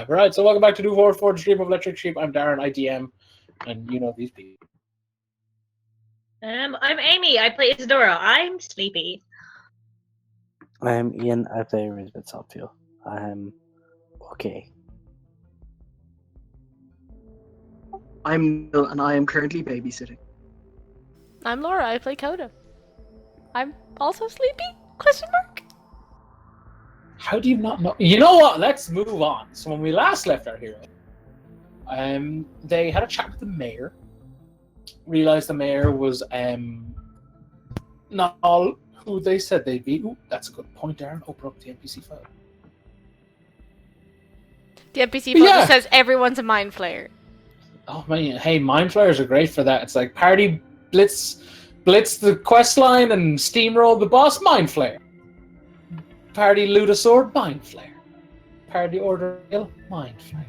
Right, so welcome back to New Forge Stream of Electric Sheep. I'm Darren, IDM, and you know these people. I'm Amy. I play Isadora. I'm sleepy. I'm Ian. I play Elizabeth Saltfield. I'm okay. I'm Neil, and I am currently babysitting. I'm Laura. I play Coda. I'm also sleepy? Question mark. How do you not know? You know what? Let's move on. So when we last left our hero, they had a chat with the mayor. Realized the mayor was not all who they said they'd be. Ooh, that's a good point, Darren. Open up the NPC file. The NPC file just says everyone's a Mindflayer. Oh man, hey, Mindflayers are great for that. It's like party blitz the quest line and steamroll the boss. Mindflayer. Party loot a sword. Mindflayer. Party order kill. Mindflayer.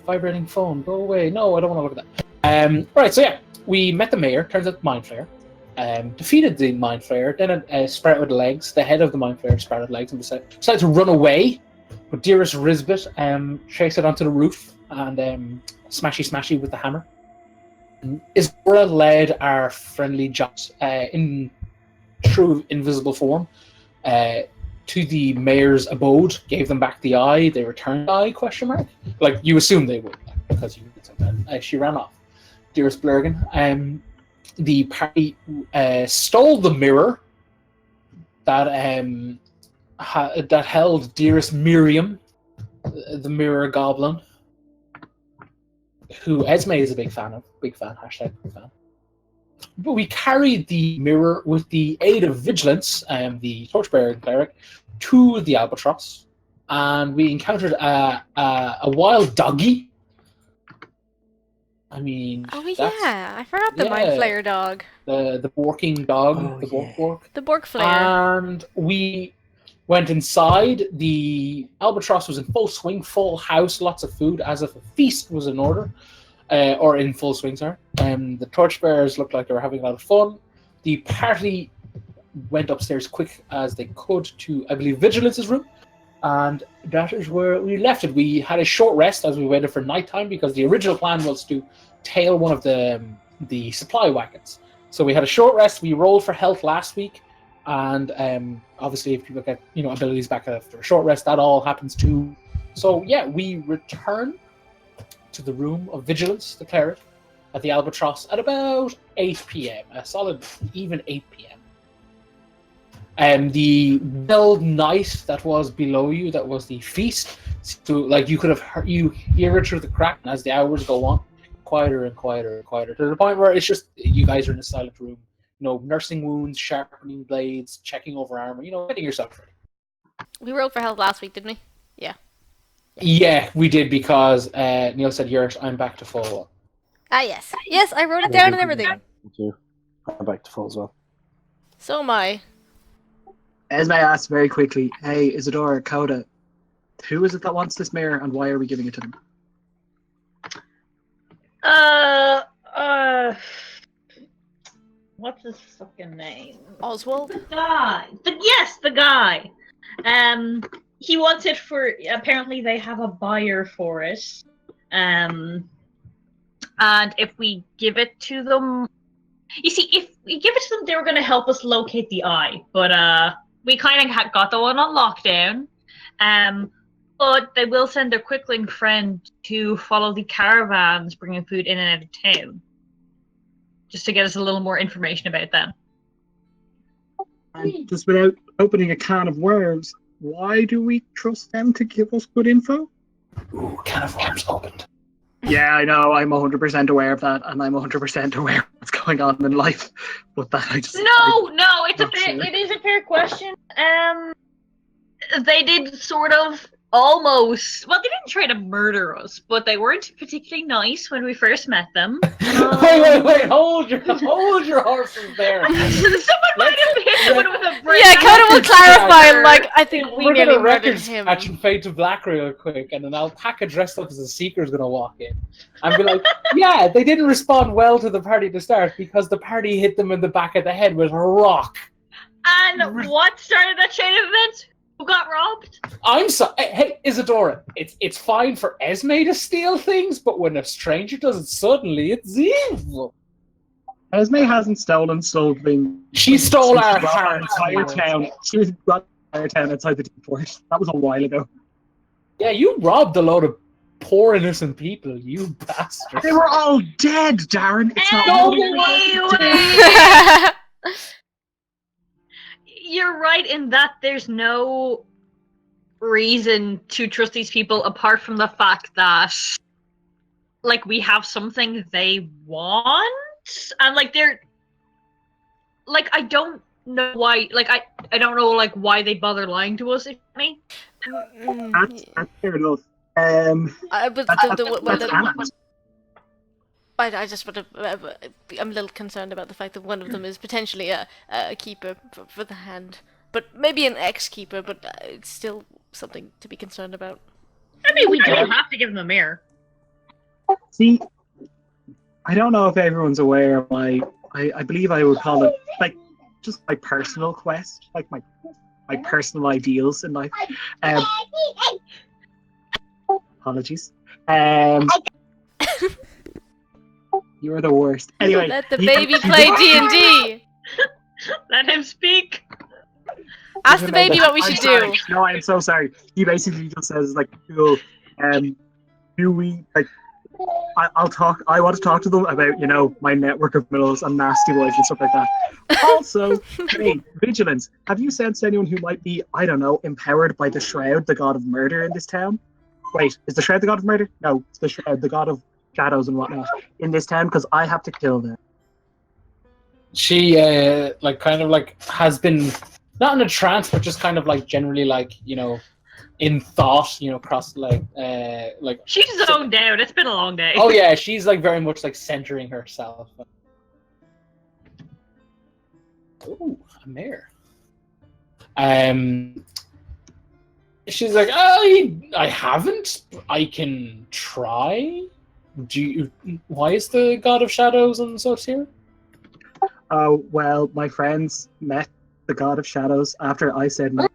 Vibrating phone. Go away. No, I don't want to look at that. Right, so yeah, we met the mayor. Turns out Mindflayer. Defeated the Mindflayer. Then it sprouted legs. The head of the Mindflayer sprouted legs and decided to run away. But dearest Risbit chased it onto the roof and smashy with the hammer. Isadora led our friendly Joss in true invisible form to the mayor's abode, gave them back the eye. They returned the eye, question mark? Like, you assume they would, because you did something. She ran off. Dearest Blurgan. The party stole the mirror that held dearest Miriam, the mirror goblin, who Esme is a big fan, hashtag big fan. But we carried the mirror with the aid of Vigilance, the torchbearer cleric, to the Albatross, and we encountered a wild doggy. I mean, oh yeah, I forgot the Mindflayer dog. The borking dog, Bork. The Bork Flayer. And we went inside. The Albatross was in full swing, full house, lots of food, as if a feast was in order. Or in full swing, sorry. The torchbearers looked like they were having a lot of fun. The party went upstairs quick as they could to, I believe, Vigilance's room. And that is where we left it. We had a short rest as we waited for nighttime because the original plan was to tail one of the supply wagons. So we had a short rest. We rolled for health last week. And obviously if people get abilities back after a short rest, that all happens too. So yeah, we return to the room of Vigilance, the cleric, at the Albatross at about 8 p.m. A solid even 8 p.m. And the wild night that was below you, that was the feast. So like you could have you hear it through the crack as the hours go on, quieter and quieter and quieter, to the point where it's just you guys are in a silent room, nursing wounds, sharpening blades, checking over armor, getting yourself ready. We rolled for health last week, didn't we? Yeah. Yeah, we did because Neil said yours. I'm back to full. Ah, yes. Yes, I wrote it down and everything. Thank you. I'm back to full as well. So am I. Esme asked very quickly, hey, Isadora, Coda, who is it that wants this mirror and why are we giving it to them? What's his fucking name? Oswald? The guy. The guy. He wants it for, apparently they have a buyer for it. And if we give it to them, you see, if we give it to them, they were going to help us locate the eye. But we kind of got the one on lockdown. But they will send their Quickling friend to follow the caravans bringing food in and out of town, just to get us a little more information about them. And just without opening a can of worms, why do we trust them to give us good info? Ooh, can of worms opened. Yeah, I know. I'm 100% aware of that, and I'm 100% aware of what's going on in life. But that I just it is a fair question. They did sort of almost. Well, they didn't try to murder us, but they weren't particularly nice when we first met them. Wait! Hold your horses there. Someone might have hit someone with a brick. Yeah, Coda will clarify. I think we nearly murdered him. Catching Fade to Black real quick, and an alpaca dressed up as a seeker is going to walk in and be like, "Yeah, they didn't respond well to the party to start because the party hit them in the back of the head with a rock." And what started that chain of events? Who got robbed? I'm so. Hey, Isadora, it's fine for Esme to steal things, but when a stranger does it, suddenly it's evil. Esme hasn't stolen something. She stole She our robbed hearts. entire town. She was robbed the entire town outside the Deeport. That was a while ago. Yeah, you robbed a load of poor innocent people, you bastard. They were all dead, Darren. It's not No, really they You're right in that there's no reason to trust these people apart from the fact that, like, we have something they want, and like they're, like, I don't know why, like I don't know like why they bother lying to us. If you know me. That's fair enough. But That's Anna. I just want to. I'm a little concerned about the fact that one of them is potentially a keeper for the hand, but maybe an ex-keeper. But it's still something to be concerned about. I mean, we don't have to give them a mirror. See, I don't know if everyone's aware of I believe I would call it like just my personal quest, like my personal ideals in life. Apologies. You're the worst. Anyway, Let the baby play D&D. Let him speak. Ask the baby what we I'm should sorry. do. No, I'm so sorry. He basically just says like, cool. Do we like? I want to talk to them about, you know, my network of criminals and nasty boys and stuff like that. Also, hey, vigilance. Have you sensed anyone who might be, I don't know, empowered by the Shroud, the god of murder in this town? Wait, is the Shroud the god of murder? No, it's the Shroud, the god of shadows and whatnot in this town, because I have to kill them. She like kind of like has been not in a trance, but just kind of like generally like, you know, in thought, you know, across like She's zoned out. It's been a long day. oh yeah, she's like very much like centering herself. Ooh, a mare. She's like, I haven't. I can try. Do you? Why is the god of shadows and such here? Oh, well, my friends met the god of shadows after I said no.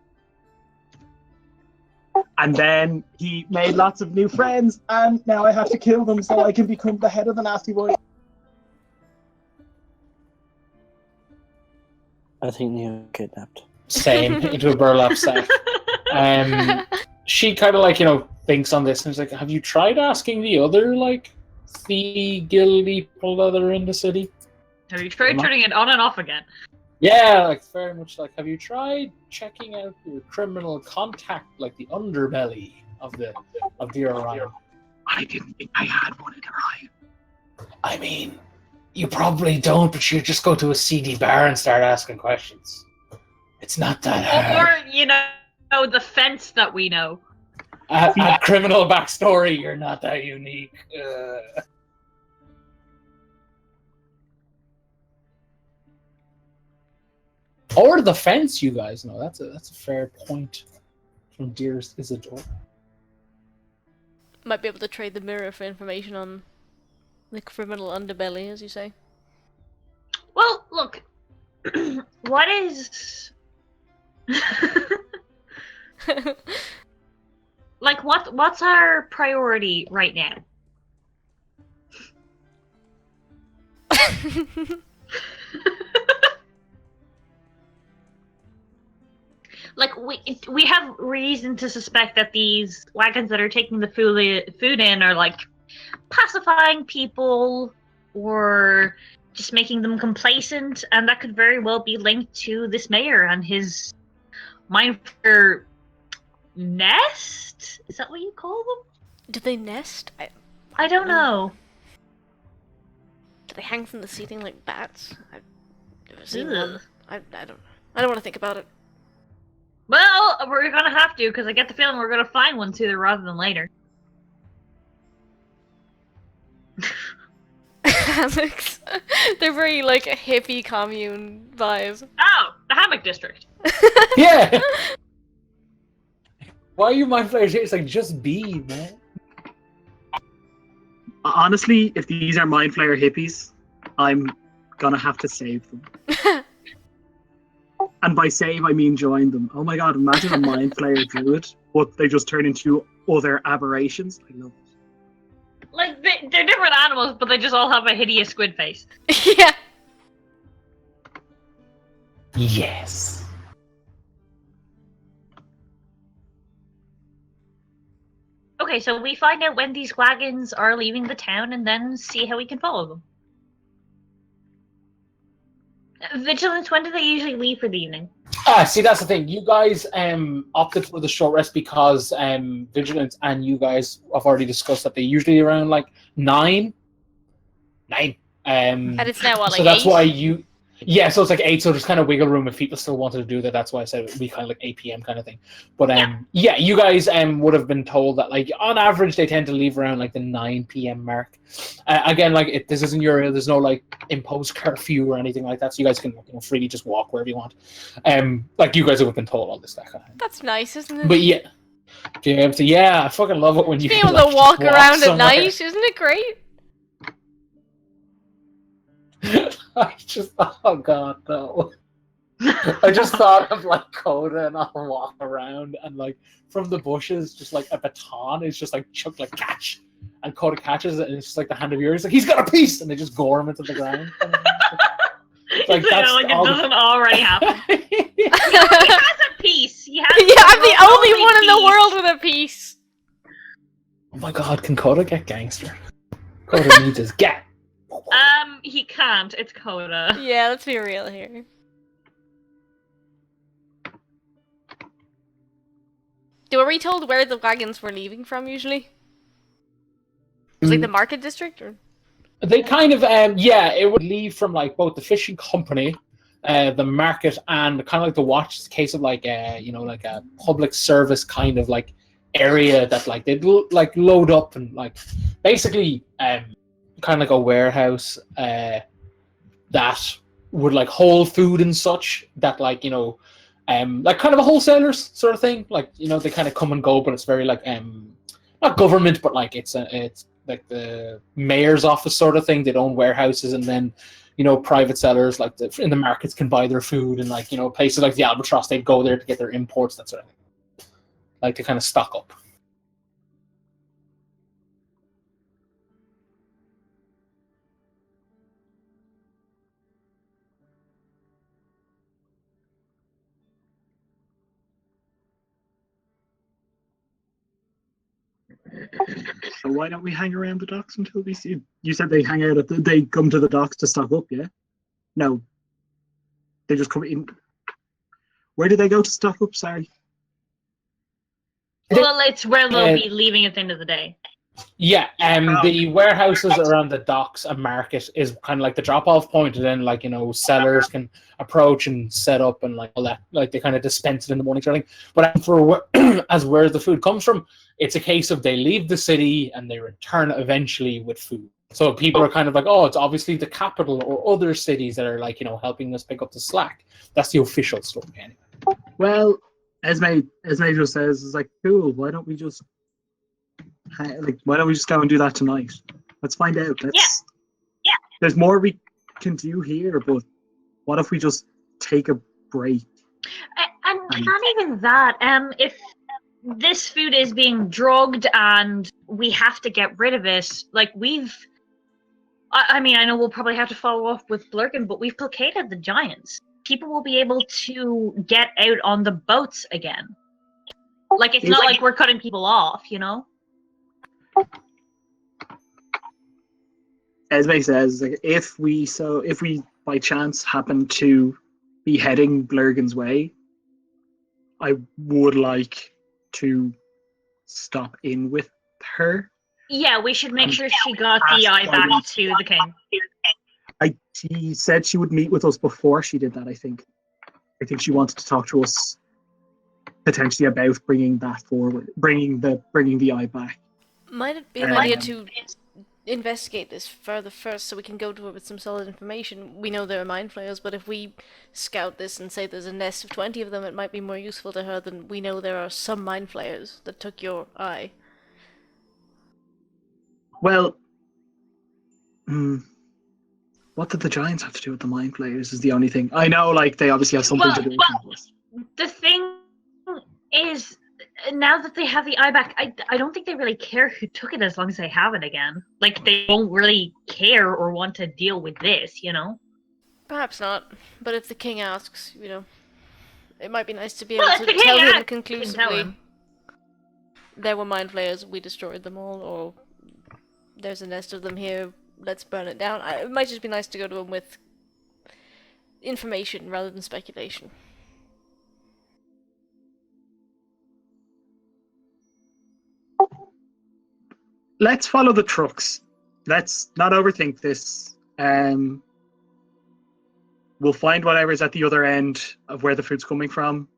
And then he made lots of new friends, and now I have to kill them so I can become the head of the nasty boy. I think you kidnapped. Same into a burlap sack. She kind of like, you know, thinks on this and is like, have you tried asking the other like the guilty people that are in the city? Have you tried turning it on and off again? Yeah, like very much like, have you tried checking out your criminal contact, like the underbelly of the Orion? I didn't think I had one in Orion. I mean, you probably don't, but you just go to a seedy bar and start asking questions. It's not that hard. Or, you know, the fence that we know. A criminal backstory, you're not that unique. Or the fence, you guys know. That's a fair point from dearest Isadora. Might be able to trade the mirror for information on the criminal underbelly, as you say. Well, look. What is... like, what's our priority right now? Like, we have reason to suspect that these wagons that are taking the food in are, like, pacifying people or just making them complacent, and that could very well be linked to this mayor and his Mindflayer nest? Is that what you call them? Do they nest? I don't know. Do they hang from the ceiling like bats? I've never seen Ugh. one. I don't want to think about it. Well, we're gonna have to, because I get the feeling we're gonna find one sooner rather than later. Hammocks. They're very like a hippie commune vibes. Oh, the hammock district. Yeah! Why are you Mindflayers? It's like, just be, man. Honestly, if these are Mindflayer hippies, I'm gonna have to save them. And by save, I mean join them. Oh my god, imagine a mind flayer druid, but they just turn into other aberrations. I love it. Like, they're different animals, but they just all have a hideous squid face. Yeah. Yes. Okay, so we find out when these wagons are leaving the town and then see how we can follow them. Vigilance, when do they usually leave for the evening? See, that's the thing. You guys opted for the short rest because Vigilance and you guys have already discussed that they usually around like 9. And it's now what, like So that's 8? why you. Yeah, so it's like 8, so there's kind of wiggle room if people still wanted to do that. That's why I said it would be kind of like 8 p.m. kind of thing. But yeah, you guys would have been told that like on average they tend to leave around like the 9 p.m. mark. Again, like this isn't your, there's no like imposed curfew or anything like that, so you guys can freely just walk wherever you want. Like you guys have been told all this that kind of thing. That's nice, isn't it? But yeah, I fucking love it when you Being able like, to walk around at somewhere. night, isn't it great? I just, oh god, no. I just thought of like Coda and I'll walk around and like from the bushes, just like a baton is just like chucked like catch, and Coda catches it and it's just like the hand of yours, like he's got a piece, and they just gore him into the ground. Like that's like it doesn't already happen. yeah. He has a piece. He has Yeah, I'm the only one in the world with a piece. Oh my god, can Coda get gangster? Coda needs his get. He can't. It's Coda. Yeah, let's be real here. Were we told where the wagons were leaving from usually? It was like the market district, or? They kind of, it would leave from like both the fishing company, the market, and kind of like the watch. It's a case of like, like a public service kind of like area that like they'd like load up and like basically kind of like a warehouse that would like hold food and such that like like kind of a wholesalers sort of thing, like they kind of come and go, but it's very like not government, but like it's like the mayor's office sort of thing. They'd own warehouses, and then private sellers like in the markets can buy their food, and like places like the Albatross, they'd go there to get their imports, that sort of thing, like to kind of stock up. So why don't we hang around the docks until we see? You said they hang out they come to the docks to stock up, yeah? No, they just come in. Where do they go to stock up? Sorry. Well, it's where they'll be leaving at the end of the day. Yeah, the warehouses around the docks and market is kind of like the drop-off point, and then like sellers can approach and set up and like all that. Like they kind of dispense it in the morning, sort of thing. But for as where the food comes from, it's a case of they leave the city and they return eventually with food. So people are kind of like, oh, it's obviously the capital or other cities that are like helping us pick up the slack. That's the official story, anyway. Well, Esme just says, it's like, cool. Why don't we just go and do that tonight? Let's find out. Yeah. There's more we can do here, but what if we just take a break? And not even that. If this food is being drugged and we have to get rid of it, like I mean, I know we'll probably have to follow up with Blurkin, but we've placated the giants. People will be able to get out on the boats again. Like, it's not like we're cutting people off, Esme says, like, if we by chance happen to be heading Blurgan's way, I would like to stop in with her. Yeah, we should make sure she got the eye back to the king. She said she would meet with us before she did that, I think. I think she wanted to talk to us potentially about bringing that forward, bringing the eye back. Might it be an idea to investigate this further first, so we can go to her with some solid information? We know there are Mindflayers, but if we scout this and say there's a nest of 20 of them, it might be more useful to her than we know there are some Mindflayers that took your eye. Well, What did the giants have to do with the Mindflayers is the only thing. I know, like, they obviously have something to do with it. The thing is, now that they have the eye back, I don't think they really care who took it as long as they have it again. Like, they won't really care or want to deal with this, you know? Perhaps not. But if the king asks, it might be nice to be Well, able if to the king tell him asks, you can tell conclusively him. there were mind flayers, we destroyed them all, or there's a nest of them here, let's burn it down. It might just be nice to go to him with information rather than speculation. Let's follow the trucks. Let's not overthink this. We'll find whatever's at the other end of where the food's coming from.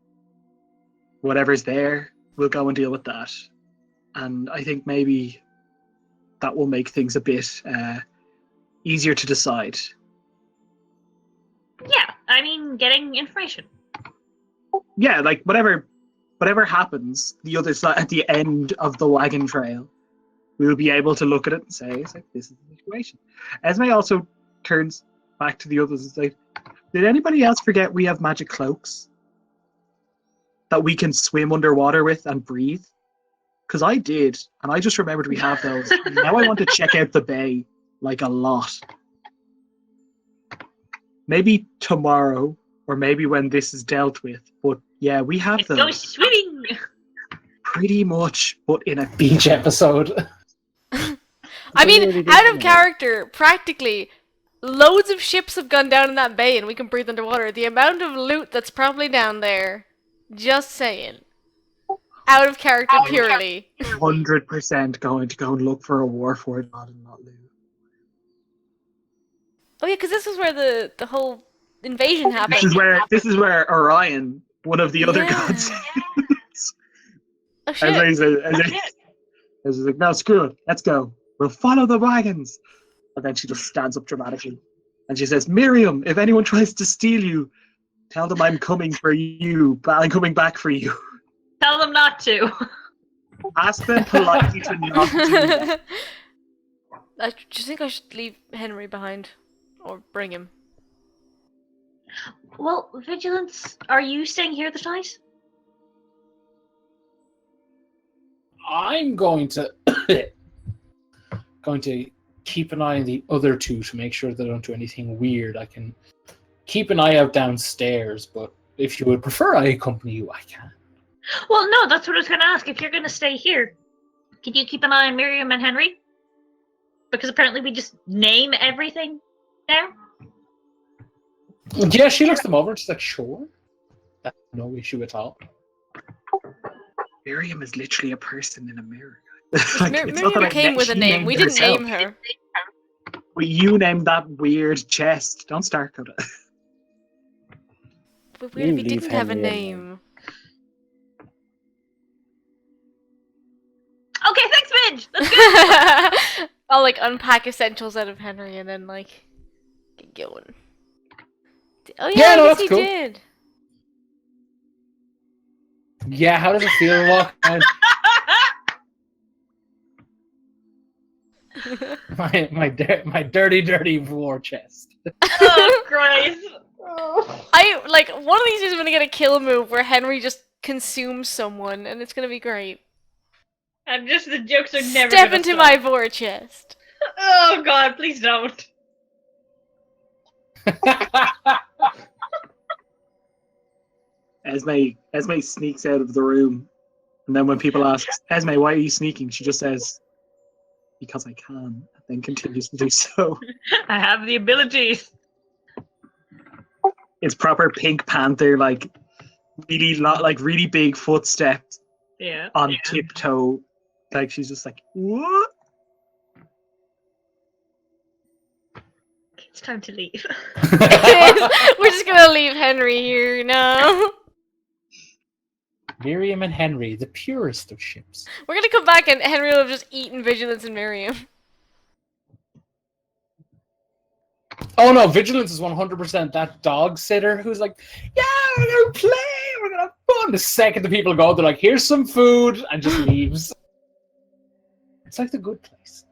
Whatever's there, we'll go and deal with that. And I think maybe that will make things a bit easier to decide. Yeah, I mean, getting information. Yeah, like whatever happens, the other side at the end of the wagon trail, we'll be able to look at it and say, it's like, this is the situation. Esme also turns back to the others and says, did anybody else forget we have magic cloaks that we can swim underwater with and breathe? Because I did, and I just remembered we have those. And now I want to check out the bay, like, a lot. Maybe tomorrow, or maybe when this is dealt with. But yeah, we have Let's those. go swimming! Pretty much, but in a Beach episode. I mean, out of character, practically, loads of ships have gone down in that bay and we can breathe underwater. The amount of loot that's probably down there, just saying. Out of character purely. 100% going to go and look for a war for it and not loot. Oh yeah, because this is where the whole invasion happened. This is where Orion, one of the other gods, Oh shit. as like, no, screw it, let's go. We'll follow the wagons. And then she just stands up dramatically. And she says, Miriam, if anyone tries to steal you, tell them I'm coming for you, but I'm coming back for you. Tell them not to. Ask them politely to not do that. Do you think I should leave Henry behind? Or bring him? Well, Vigilance, are you staying here this night? I'm going to keep an eye on the other two to make sure they don't do anything weird. I can keep an eye out downstairs, but if you would prefer I accompany you, I can. Well, no, that's what I was going to ask. If you're going to stay here, can you keep an eye on Miriam and Henry? Because apparently we just name everything now. Yeah, she looks them over and she's like, sure. That's no issue at all. Miriam is literally a person in a mirror. Miriam came with a name. We didn't name her. Well, you named that weird chest. Don't start, Coda. But weird if he leave didn't have a Henry name. Okay, thanks, Midge! That's good! I'll like unpack essentials out of Henry and then like get going. Oh yeah, Yeah, no, I that's guess he cool. did. Yeah, how does it feel to walk around? my dirty war chest. Oh, Christ. I like one of these days I'm gonna get a kill move where Henry just consumes someone and it's gonna be great. The jokes are never Step gonna into stop. my vor chest. Oh god, please don't. Esme sneaks out of the room, and then when people ask, Esme, why are you sneaking? She just says, because I can, and then continues to do so. I have the abilities. It's proper Pink Panther, like really big footsteps Yeah. on tiptoe. Like she's just like, what? It's time to leave. We're just gonna leave Henry here now. Miriam and Henry, the purest of ships. We're gonna come back and Henry will have just eaten Vigilance and Miriam. Oh no, Vigilance is 100% that dog sitter who's like, yeah, we're gonna play, we're gonna have fun. The second the people go, they're like, here's some food, and just leaves. It's like the good place.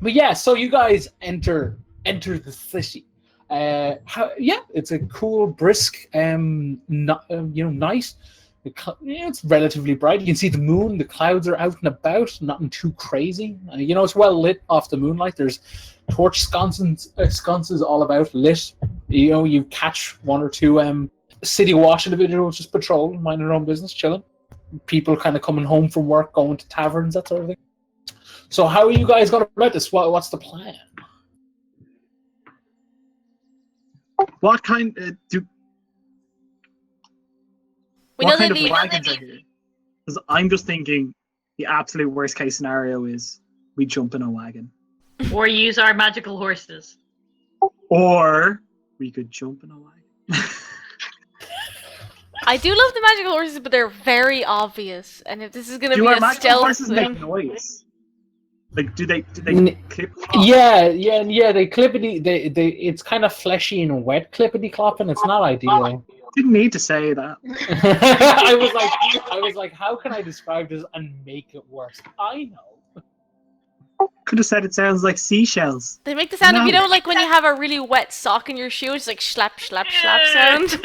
But yeah, so you guys enter the city. It's a cool, brisk, night. It's relatively bright. You can see the moon. The clouds are out and about. Nothing too crazy. It's well lit off the moonlight. There's torch sconces all about lit. You catch one or two city watch individuals just patrolling, minding their own business, chilling. People kind of coming home from work, going to taverns, that sort of thing. So how are you guys going about this? What's the plan? What kind We what know kind they of wagons are here? Because I'm just thinking the absolute worst case scenario is we jump in a wagon. Or use our magical horses. Or we could jump in a wagon. I do love the magical horses, but they're very obvious. And if this is gonna Do be our a magical stealth horses make thing, noise? Like, do they clip? Yeah. They clippity. They. It's kind of fleshy and wet clippity clopping. It's not ideal. Didn't need to say that. I was like, how can I describe this and make it worse? I know. Could have said it sounds like seashells. they make the sound of, No. like when you have a really wet sock in your shoe, it's like slap, slap, slap sound.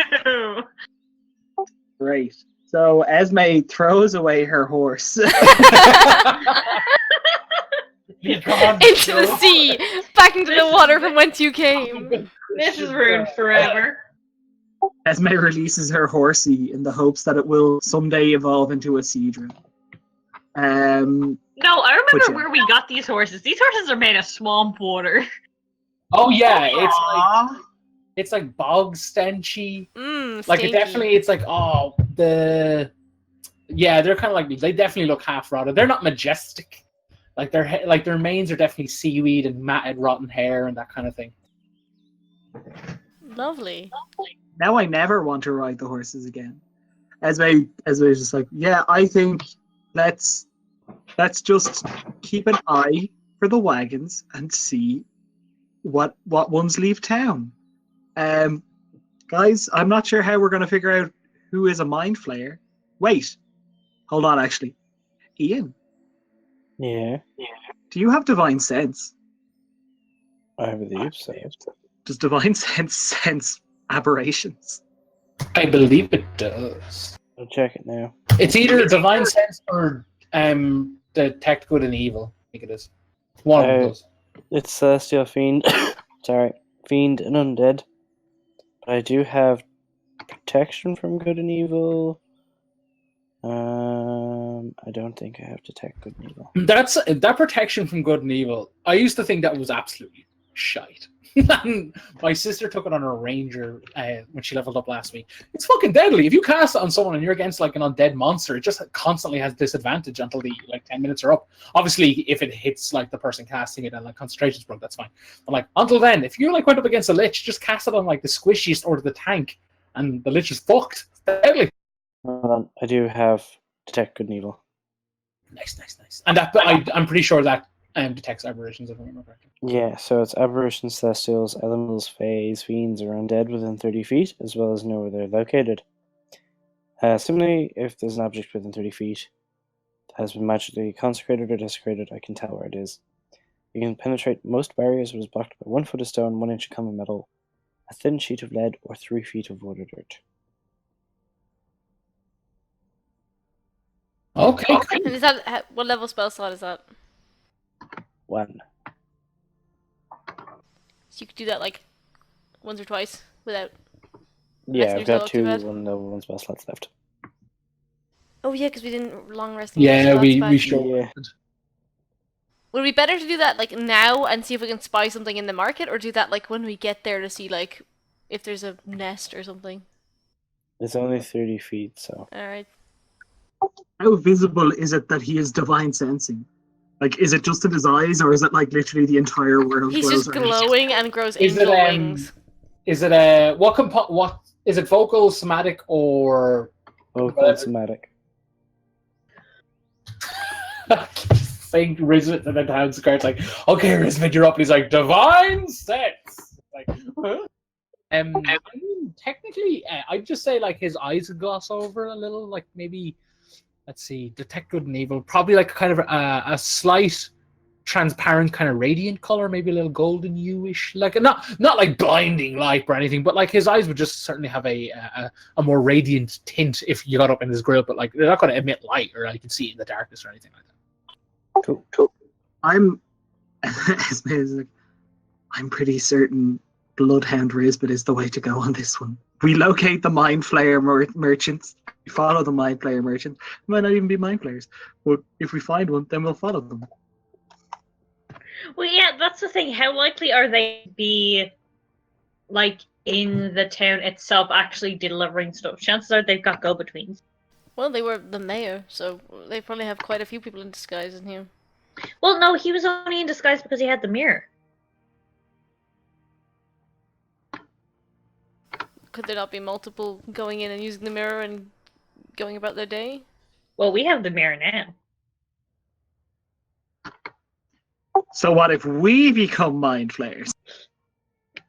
Great. So Esme throws away her horse. Into the sea, back into the water from whence you came. This is ruined forever. Esme releases her horsey in the hopes that it will someday evolve into a Hydra. No, I remember Which- where we got these horses. These horses are made of swamp water. Oh yeah, Aw. it's like bog stenchy. Like Stinky. it definitely. It's like they're kind of like they definitely look half rotted. They're not majestic. Like their manes are definitely seaweed and matted rotten hair and that kind of thing. Lovely. Now I never want to ride the horses again. Esme is just like, yeah, I think let's just keep an eye for the wagons and see what ones leave town. Guys, I'm not sure how we're going to figure out who is a mind flayer. Wait, hold on, actually. Ian, Yeah, do you have divine sense? I believe so. Does divine sense sense aberrations? I believe it does. I'll check it now. It's either divine sense or detect good and evil. I think it is. One of those. It's Celestial Fiend. Sorry, Fiend and Undead. But I do have protection from good and evil. I don't think I have detect good and evil. That protection from good and evil. I used to think that was absolutely shite. My sister took it on her ranger when she leveled up last week. It's fucking deadly. If you cast it on someone and you're against like an undead monster, it just constantly has disadvantage until the 10 minutes are up. Obviously, if it hits like the person casting it and like concentration's broke, that's fine. But like until then, if you like went up against a lich, just cast it on like the squishiest or the tank, and the lich is fucked. It's deadly. Hold on, I do have detect good and evil. Nice. And that I'm pretty sure that detects aberrations if I remember correctly. Yeah, so it's aberrations, celestials, elementals, fays, fiends, or undead within 30 feet, as well as know where they're located. Similarly, if there's an object within 30 feet that has been magically consecrated or desecrated, I can tell where it is. You can penetrate most barriers that is blocked by 1 foot of stone, 1 inch of common metal, a thin sheet of lead, or 3 feet of wood or dirt. Okay. And is that what level spell slot is that? 1. So you could do that like once or twice without. Yeah, Messing I've got yourself too 2 bad. 1 level 1 spell slots left. Oh yeah, because we didn't long rest. Yeah, we back. sure. Yeah. Would it be better to do that like now and see if we can spy something in the market, or do that like when we get there to see like if there's a nest or something? It's only 30 feet, so. All right. How visible is it that he is divine sensing? Like, is it just in his eyes, or is it like literally the entire world? He's glows just around him? glowing and grows Is angel it wings. is it what is it vocal, somatic, or Vocal somatic. saying Rizvit and then Hound Scar's like, okay, Rizvit, you're up. And he's like, divine sense. Like, huh? I mean, technically, I'd just say like his eyes would gloss over a little, like maybe, let's see, detect good and evil, probably like kind of a slight transparent kind of radiant color, maybe a little golden hueish, like not like blinding light or anything, but like his eyes would just certainly have a more radiant tint if you got up in his grill, but like they're not going to emit light or you can see it in the darkness or anything like that. Cool. I'm I'm pretty certain Bloodhound Risbit is the way to go on this one. We locate the Mind Flayer merchants. We follow the Mind Flayer merchants. It might not even be Mind Flayers, but if we find one, then we'll follow them. Well, yeah, that's the thing. How likely are they to be, like, in the town itself actually delivering stuff? Chances are they've got go-betweens. Well, they were the mayor, so they probably have quite a few people in disguise in here. Well, no, he was only in disguise because he had the mirror. Could there not be multiple going in and using the mirror and going about their day? Well, we have the mirror now. So what if we become Mind Flayers?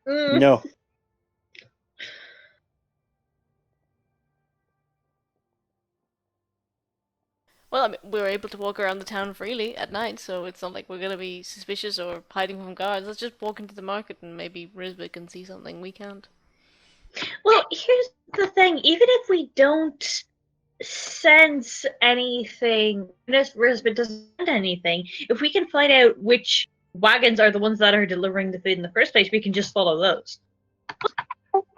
No. Well, I mean, we were able to walk around the town freely at night, so it's not like we're gonna be suspicious or hiding from guards. Let's just walk into the market and maybe Risbit can see something we can't. Well, here's the thing. Even if we don't sense anything, this Risbit doesn't sense anything, if we can find out which wagons are the ones that are delivering the food in the first place, we can just follow those.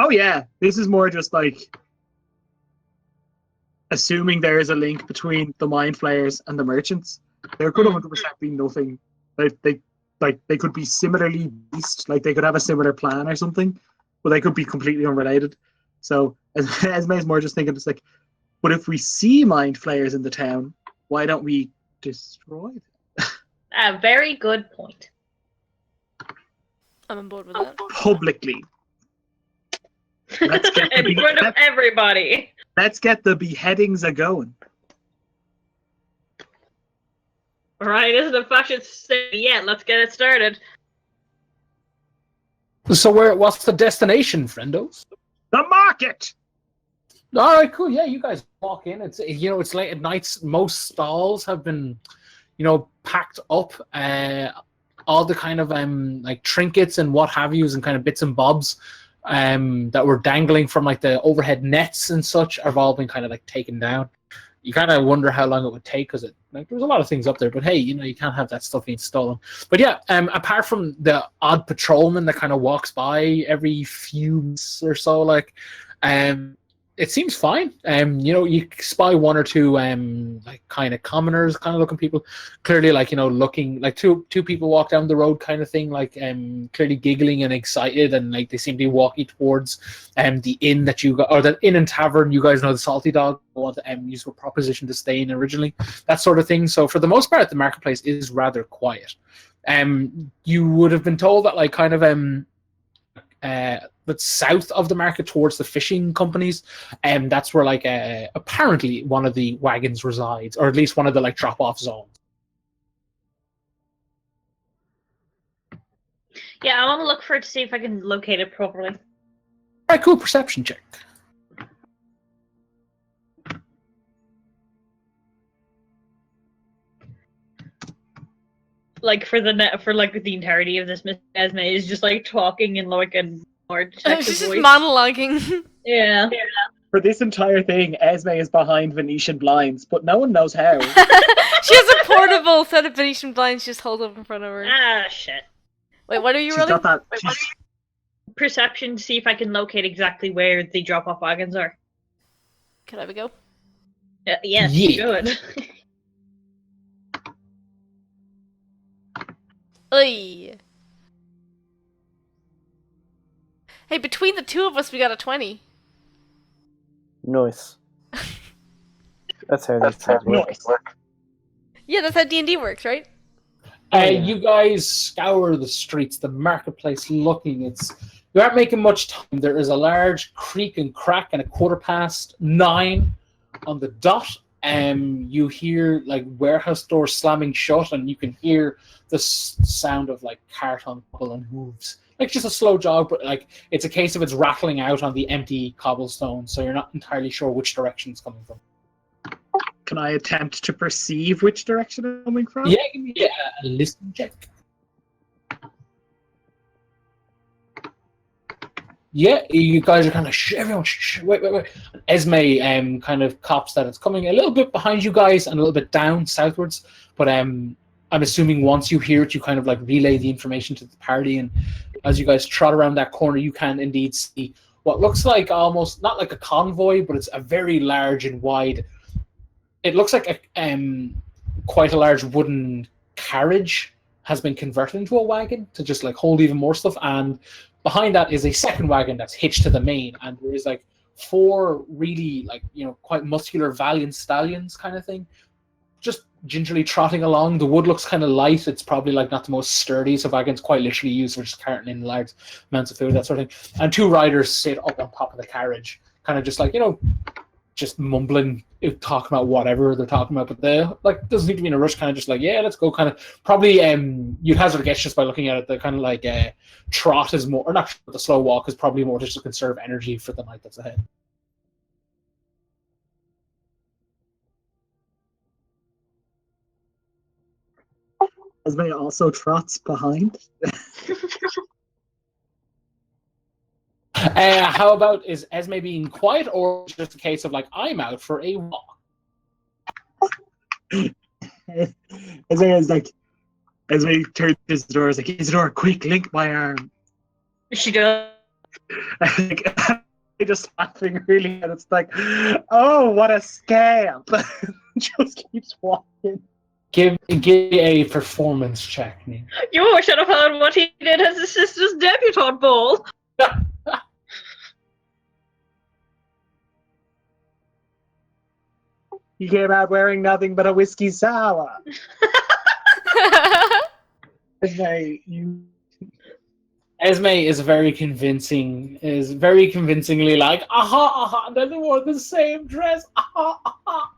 Oh yeah, this is more just like assuming there is a link between the Mind Flayers and the merchants. There could 100% be nothing. They could be similarly based, like they could have a similar plan or something, but they could be completely unrelated. So Esme is more just thinking, it's like, but if we see Mind Flayers in the town, why don't we destroy them? A very good point. I'm on board with that. Publicly. Let's get In front of everybody. Let's get the beheadings a going. Right, isn't a fashion yet? Let's get it started. So what's the destination, friendos? The market. All right, cool. Yeah, you guys walk in. It's it's late at night. Most stalls have been, packed up. All the kind of like trinkets and what have yous and kind of bits and bobs that were dangling from like the overhead nets and such have all been kind of like taken down. You kind of wonder how long it would take because there was a lot of things up there, but hey, you can't have that stuff being stolen. But yeah, apart from the odd patrolman that kind of walks by every few months or so, like, it seems fine. You spy one or two like kind of commoners, kind of looking people, clearly like looking like two people walk down the road, kind of thing, like clearly giggling and excited, and like they seem to be walking towards the inn that you got, or the inn and tavern. You guys know the Salty Dog. Want to use a proposition to stay in originally, that sort of thing. So for the most part, the marketplace is rather quiet. You would have been told that like kind of but south of the market towards the fishing companies, and that's where like apparently one of the wagons resides, or at least one of the like drop-off zones. Yeah, I want to look for it to see if I can locate it properly. All right, cool. Perception check. Like for the entirety of this, Miss Esme is just like talking in like a more She's detective just voice. monologuing. Yeah. For this entire thing, Esme is behind Venetian blinds, but no one knows how. She has a portable set of Venetian blinds just hold up in front of her. Ah, shit. Wait, what are you She's rolling? got that. Perception to see if I can locate exactly where the drop-off wagons are. Can I have a go? Yes, Yeah. good. Oy. Hey, between the two of us, we got a 20. Nice. That's how these things work. Yeah, that's how D&D works, right? You guys scour the streets, the marketplace, looking. You aren't making much time. There is a large creak and crack, and 9:15 on the dot. You hear like warehouse doors slamming shut, and you can hear the sound of like cart on and hooves. Like just a slow jog, but like it's a case of it's rattling out on the empty cobblestone, so you're not entirely sure which direction it's coming from. Can I attempt to perceive which direction I'm coming from? Yeah, give me a listen check. Yeah, you guys are kind of everyone. Wait. Esme kind of cops that it's coming a little bit behind you guys and a little bit down southwards. But I'm assuming once you hear it, you kind of like relay the information to the party, and as you guys trot around that corner, you can indeed see what looks like almost not like a convoy, but it's a very large and wide. It looks like a quite a large wooden carriage has been converted into a wagon to just like hold even more stuff, and behind that is a second wagon that's hitched to the main, and there is like 4 really like quite muscular valiant stallions kind of thing, just gingerly trotting along. The wood looks kind of light. It's probably like not the most sturdy, so wagons quite literally used for just carting in large amounts of food, that sort of thing. And 2 riders sit up on top of the carriage, kind of just like just mumbling, talking about whatever they're talking about, but they like doesn't need to be in a rush. Kind of just like, yeah, let's go. Kind of probably you'd hazard a guess just by looking at it. The kind of like trot is more, or not. The slow walk is probably more just to conserve energy for the night that's ahead. Esme also trots behind. How about, is Esme being quiet, or just a case of like, I'm out for a walk? Esme turns to Isadora, is like, Isadora, quick, link my arm. She does. I just laughing really, and it's like, oh, what a scamp. Just keeps walking. Give a performance check, Neil. You should have heard what he did at his sister's debutante ball. He came out wearing nothing but a whiskey sour. Esme is very convincingly like, aha, they wore the same dress, aha.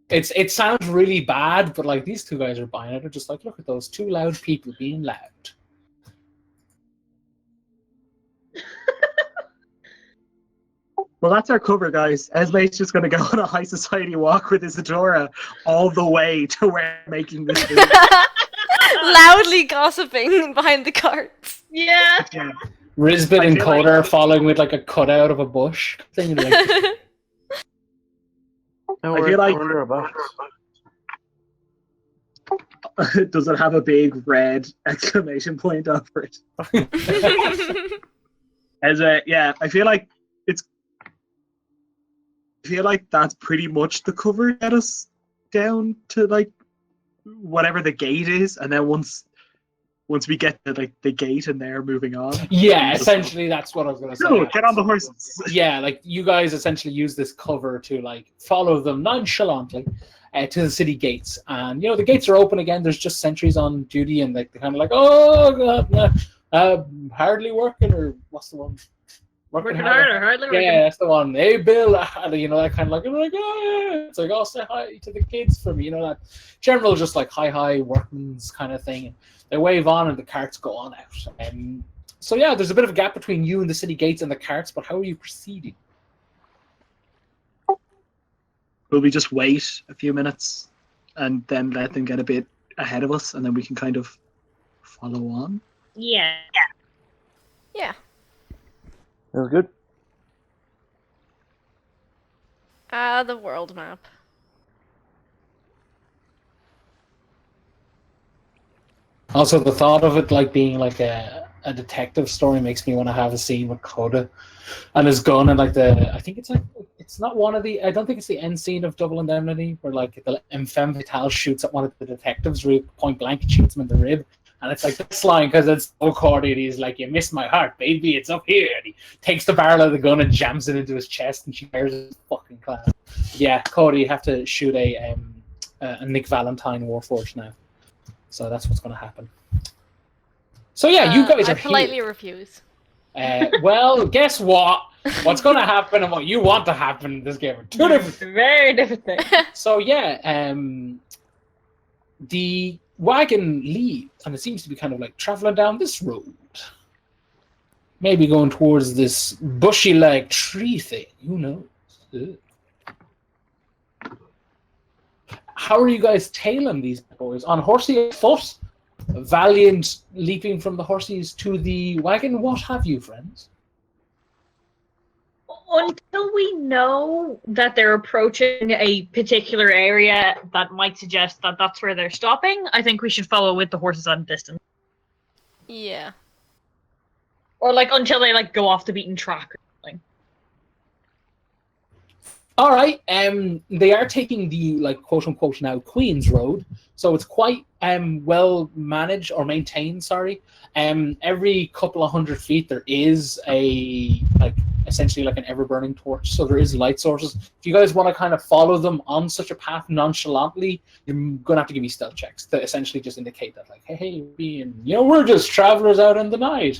It sounds really bad, but like these 2 guys are buying it. They're just like, look at those 2 loud people being loud. Well, that's our cover, guys. Esme's just going to go on a high society walk with Isadora all the way to where we're making this video. Loudly gossiping behind the carts. Yeah. Risbit and feel Coda like- are following with like a cutout of a bush. Thing, like, No, I we're feel like- under a box. Does it have a big red exclamation point over it? I feel like that's pretty much the cover to get us down to like whatever the gate is, and then once we get to like the gate and they're moving on. yeah, essentially that's what I was gonna say. No, get on the horses. Yeah, like you guys essentially use this cover to like follow them nonchalantly to the city gates, and the gates are open again. There's just sentries on duty, and like they're kind of like, oh god, hardly working, or what's the one? Working harder, hardly working. Yeah, that's the one. Hey, Bill, that kind of like, oh, yeah. It's like, oh, say hi to the kids for me, that general just like hi workman's kind of thing. And they wave on and the carts go on out. So yeah, there's a bit of a gap between you and the city gates and the carts, but how are you proceeding? Will we just wait a few minutes and then let them get a bit ahead of us, and then we can kind of follow on? Yeah. Yeah. That's good. The world map. Also, the thought of it like being like a detective story makes me want to have a scene with Coda and his gun, and like I think it's not one of the, I don't think it's the end scene of Double Indemnity where like the femme fatale shoots at one of the detectives really point blank and shoots him in the rib. And it's like this line, because it's so corny, and he's like, you missed my heart, baby, it's up here. And he takes the barrel of the gun and jams it into his chest, and she fires his fucking class. Yeah, Cody, you have to shoot a Nick Valentine Warforged now. So that's what's going to happen. So yeah, you guys are I politely here. refuse. Well, guess what? What's going to happen and what you want to happen in this game are 2 different things. Very different thing. So yeah, the wagon leaves, and it seems to be kind of like traveling down this road. Maybe going towards this bushy-like tree thing. Who knows? Ugh. how are you guys tailing these boys? On horsey foot? Valiant leaping from the horses to the wagon? What have you, friends? Until we know that they're approaching a particular area that might suggest that that's where they're stopping, I think we should follow with the horses on distance. Yeah. Or like until they like go off the beaten track or something. All right. They are taking the like quote unquote now Queen's Road, so it's quite well managed or maintained. Sorry. Every couple of 100 feet there is a like essentially like an ever burning torch, so there is light sources. If you guys want to kind of follow them on such a path nonchalantly, you're gonna have to give me stealth checks to essentially just indicate that like, hey, we're just travelers out in the night.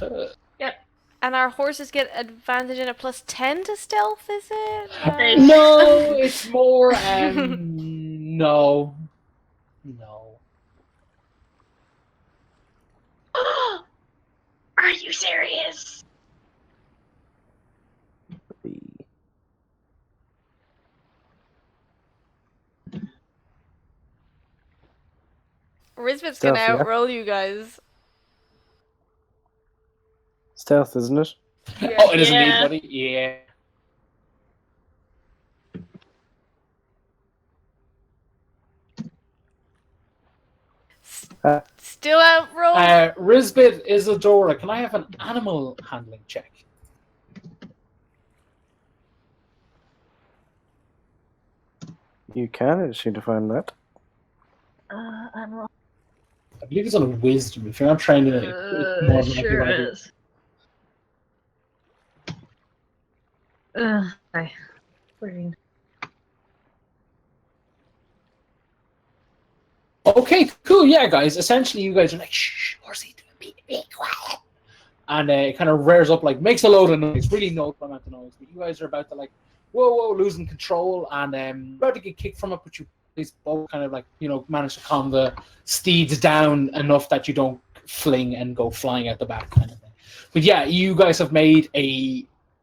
And our horses get advantage in a +10 to stealth, is it? No, it's more no. Are you serious? Risbet's Stealth, gonna yeah. outroll you guys. Stealth, isn't it? Oh, it is indeed, Yeah. buddy. Yeah. Still outrolled? Risbit, Isadora, can I have an animal handling check? You can. I just need to find that. I'm I believe it's on a wisdom. If you're not trying to, it's more than likely sure what I do. is. Okay. Green. Okay, cool. Yeah, guys. Essentially, you guys are like, shh, horsey, be quiet. And it kind of rears up, like, makes a load of noise. Really no amount of noise. But you guys are about to, like, whoa, losing control. And about to get kicked from it, but you guys both kind of, like, manage to calm the steeds down enough that you don't fling and go flying out the back kind of thing. But yeah, you guys have made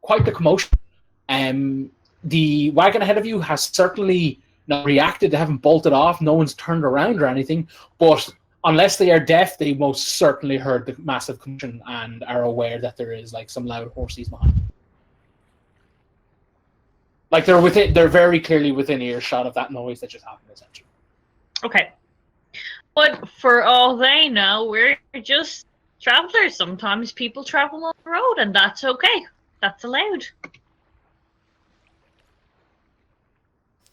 quite the commotion. The wagon ahead of you has certainly not reacted. They haven't bolted off. No one's turned around or anything. But unless they are deaf, they most certainly heard the massive commotion and are aware that there is like some loud horses behind them. Like they're very clearly within earshot of that noise that just happened, essentially. Okay. But for all they know, we're just travelers. Sometimes people travel on the road, and that's okay. That's allowed.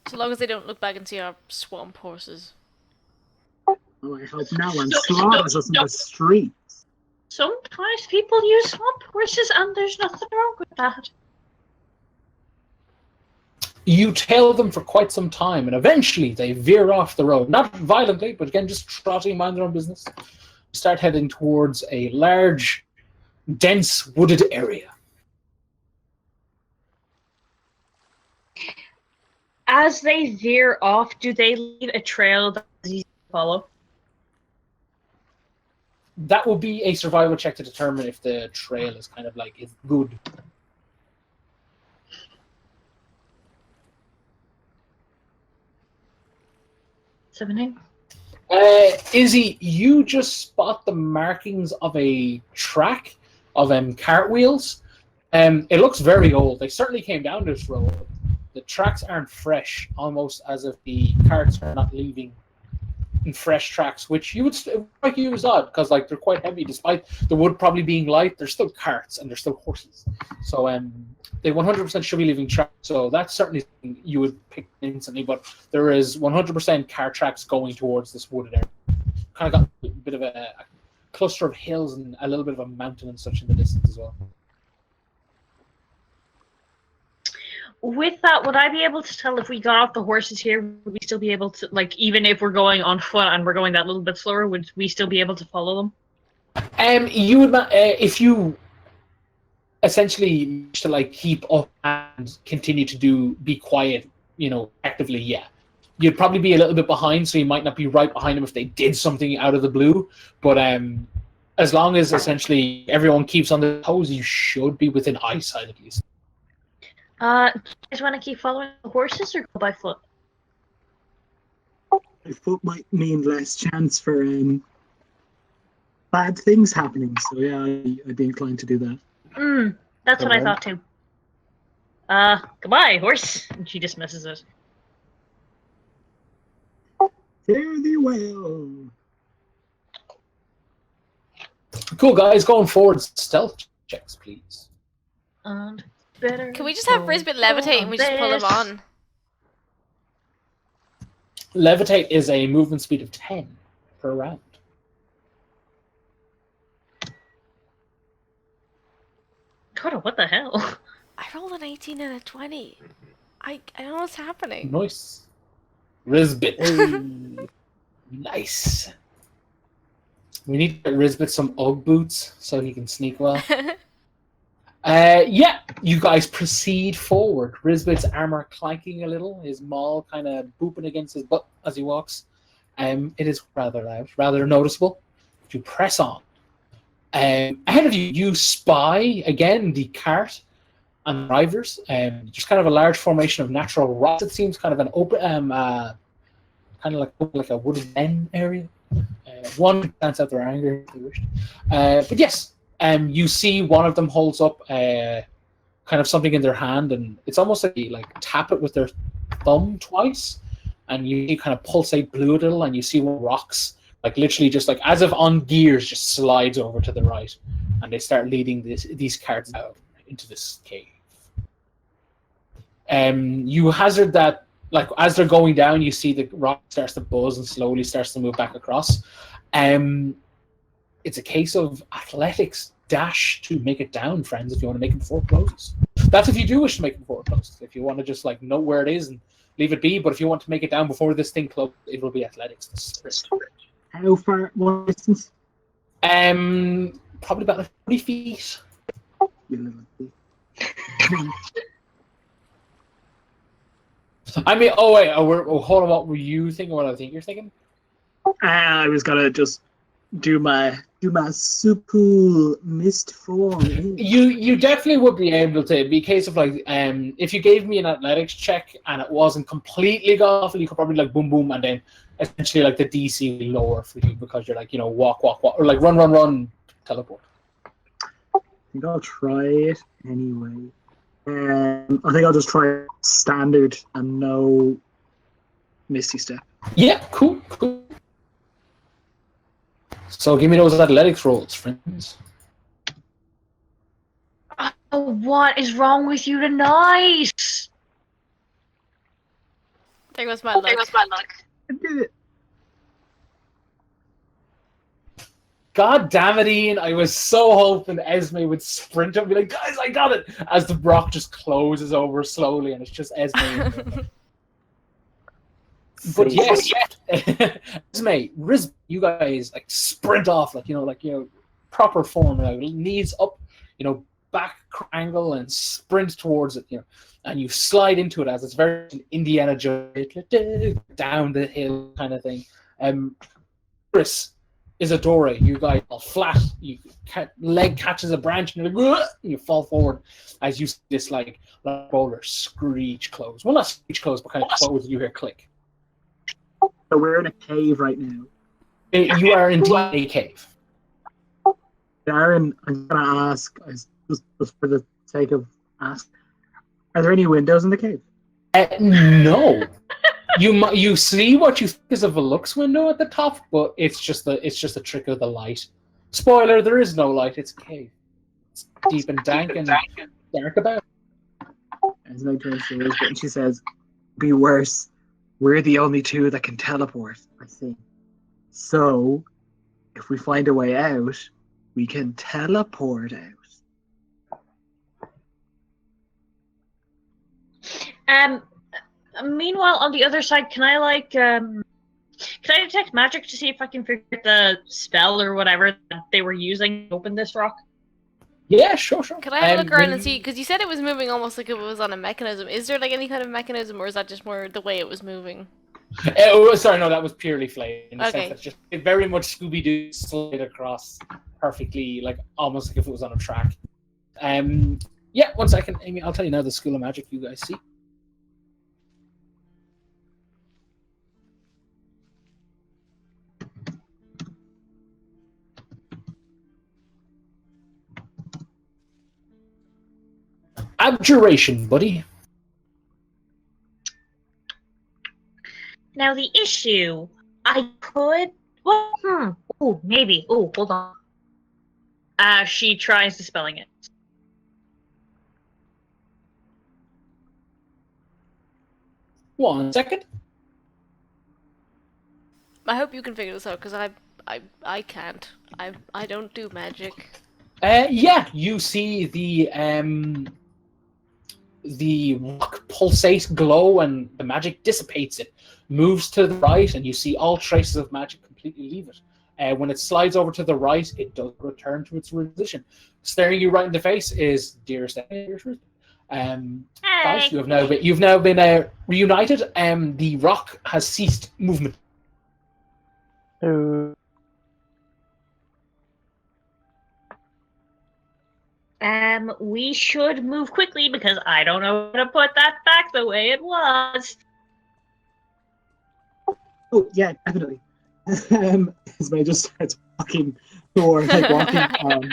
So long as they don't look back and see our swamp horses. Oh, I hope no one slaughters us in the streets. Sometimes people use swamp horses, and there's nothing wrong with that. You tail them for quite some time, and eventually they veer off the road. Not violently, but again, just trotting, mind their own business. Start heading towards a large, dense, wooded area. As they veer off, do they leave a trail that's easy to follow? That will be a survival check to determine if the trail is kind of like is good. Seventeen. Izzy, you just spot the markings of a track of cartwheels. It looks very old. They certainly came down this road. The tracks aren't fresh, almost as if the carts are not leaving in fresh tracks, which you would strike you as odd because like they're quite heavy. Despite the wood probably being light, they're still carts and they're still horses. So they 100% should be leaving tracks. So that's certainly something you would pick instantly. But there is 100% car tracks going towards this wooded area. Kind of got a bit of a cluster of hills and a little bit of a mountain and such in the distance as well. With that, would I be able to tell if we got off the horses here, would we still be able to, like, even if we're going on foot and we're going that little bit slower, would we still be able to follow them? You would not, if you essentially to like keep up and continue to be quiet, actively, yeah. You'd probably be a little bit behind, so you might not be right behind them if they did something out of the blue. But as long as essentially everyone keeps on their toes, you should be within eyesight at least. Do you guys want to keep following the horses or go by foot? a foot might mean less chance for bad things happening. So yeah, I'd be inclined to do that. That's what I Alright. thought too. Goodbye, horse. And she dismisses it. Fare thee well. Cool, guys. Going forward, stealth checks, please. And better. Can we just have Risbit levitate and we just pull him on? Levitate is a movement speed of 10 per round. God, what the hell? I rolled an 18 and a 20. I don't know what's happening. Nice. Risbit. Nice. We need to get Risbit some Ugg boots so he can sneak well. Yeah, you guys proceed forward. Risbit's armor clanking a little, his maul kind of booping against his butt as he walks. It is rather loud, rather noticeable. You press on. Ahead of you, you spy again the cart and drivers. Just kind of a large formation of natural rocks. It seems kind of an open, kind of like a wooded den area. One can dance out their anger if they wish. But yes. You see one of them holds up kind of something in their hand, and it's almost like they tap it with their thumb twice, and you kind of pulsate blue a little, and you see one rocks, literally just as if on gears, just slides over to the right, and they start leading these carts out into this cave. You hazard that, as they're going down, you see the rock starts to buzz and slowly starts to move back across. It's a case of athletics dash to make it down, friends, if you want to make it before it closes. That's if you do wish to make it before it closes. If you want to just know where it is and leave it be, but if you want to make it down before this thing closes, it will be athletics. How far? What distance? Probably about 40 feet. I mean, hold on, what were you thinking? What I think you're thinking? I was gonna just do my super mist form. You definitely would be able to. It'd be a case of if you gave me an athletics check and it wasn't completely off, you could probably boom boom, and then essentially the DC will be lower for you because you're walk or run teleport. I think I'll try it anyway. I think I'll just try standard and no misty step. Yeah, cool. So give me those athletics rolls, friends. Oh, what is wrong with you tonight? There goes my luck. I did it. God damn it, Ian. I was so hoping Esme would sprint up and be like, guys, I got it! As the rock just closes over slowly and it's just Esme. But yes, Esme, Riz, you guys sprint off, proper form, knees up, back angle and sprint towards it, and you slide into it as it's very Indiana Jones down the hill kind of thing. Chris, Isadora, you guys are flat. Leg catches a branch and you fall forward as you see this roller screech close. Well, not screech close, but kind of close. You hear click. So we're in a cave right now. You are indeed a cave. Darren, I'm gonna ask, just for the sake of ask, are there any windows in the cave? No. You see what you think is a Velux window at the top, but it's just a trick of the light. Spoiler: there is no light. It's a cave. It's deep and dank and dark about. As I turns to Elizabeth and she says, "Be worse. We're the only two that can teleport, I think. So, if we find a way out, we can teleport out." Meanwhile, on the other side, can I can I detect magic to see if I can figure out the spell or whatever that they were using to open this rock? Yeah, sure. Can I have a look around and see? Because you said it was moving almost like it was on a mechanism. Is there any kind of mechanism, or is that just more the way it was moving? Sorry, no, that was purely flame. In the Okay. sense that just it very much Scooby-Doo slid across perfectly, almost like if it was on a track. Yeah, 1 second, Amy. I'll tell you now the School of Magic you guys see. Abjuration, buddy. Now the issue, I could. Well, Oh, maybe. Oh, hold on. She tries dispelling it. One second. I hope you can figure this out because I can't. I don't do magic. Yeah, you see the rock pulsate glow, and the magic dissipates it, moves to the right, and you see all traces of magic completely leave it. When it slides over to the right, it does return to its position. Staring you right in the face is dearest Truth. Guys, you've now been reunited. The rock has ceased movement. We should move quickly because I don't know how to put that back the way it was. Oh yeah, definitely. Ismay just starts walking or like walking.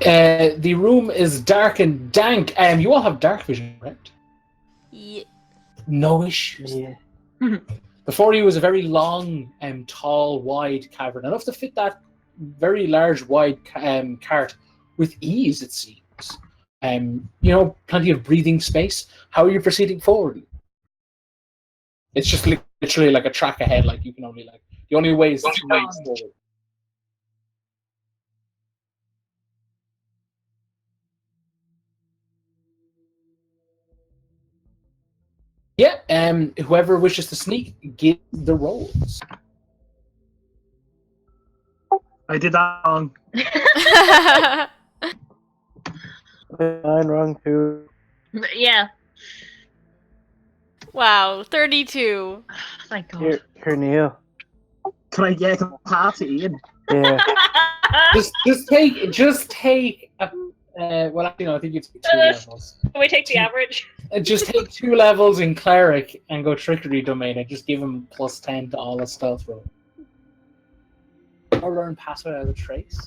The room is dark and dank. You all have dark vision, correct? Yeah. No issues. Yeah. Before you was a very long, tall, wide cavern, enough to fit that very large, wide cart with ease, it seems. Plenty of breathing space. How are you proceeding forward? It's just literally like a track ahead. Like you can only the only way is 2 ways forward. Yeah. Whoever wishes to sneak, give the rolls. I did that wrong. I'm wrong too. Yeah. Wow, 32. Thank God. Here, Neil. Can I pass to Ian? Yeah. Just take a. Well, actually, no. I think you take 2 levels. Can we take the average? Just take 2 levels in cleric and go trickery domain and just give him +10 to all the stealth roll. Or learn pass without a trace.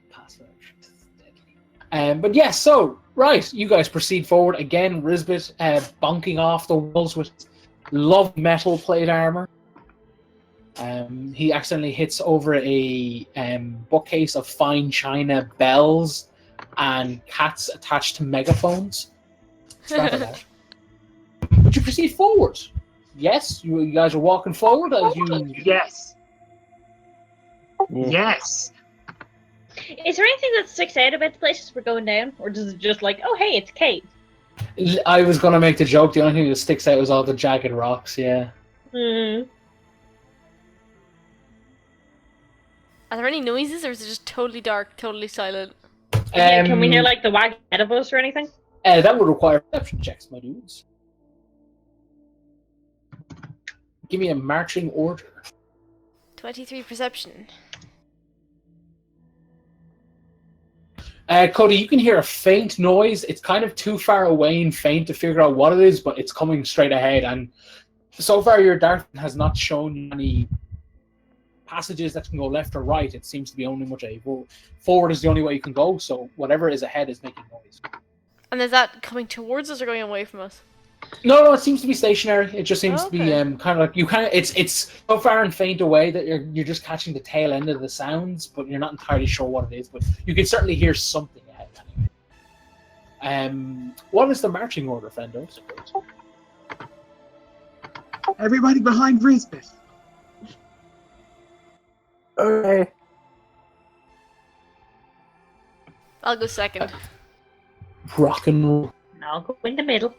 Pass without a trace is deadly. But yes, so right, you guys proceed forward again. Risbit bonking off the walls with love metal plate armor. He accidentally hits over a bookcase of fine china bells and cats attached to megaphones. But you proceed forward. Yes, you guys are walking forward as you. Yes. Yeah. Yes. Is there anything that sticks out about the places we're going down? Or does it just like, oh hey, it's a cave? I was gonna make the joke. The only thing that sticks out was all the jagged rocks. Yeah. Hmm. Are there any noises, or is it just totally dark, totally silent? Can we hear like the wag ahead of us or anything? That would require perception checks, my dudes. Give me a marching order. 23 perception. Cody, you can hear a faint noise. It's kind of too far away and faint to figure out what it is, but it's coming straight ahead. And so far, your dart has not shown you any passages that can go left or right. It seems to be only much forward is the only way you can go. So whatever is ahead is making noise. And is that coming towards us or going away from us? No, it seems to be stationary. It just seems to be Okay. kind of like it's so far and faint away that you're just catching the tail end of the sounds, but you're not entirely sure what it is. But you can certainly hear something ahead. Anyway. What is the marching order, friendos? Everybody behind Risbit. Okay. I'll go second. Rock and roll. I'll go in the middle.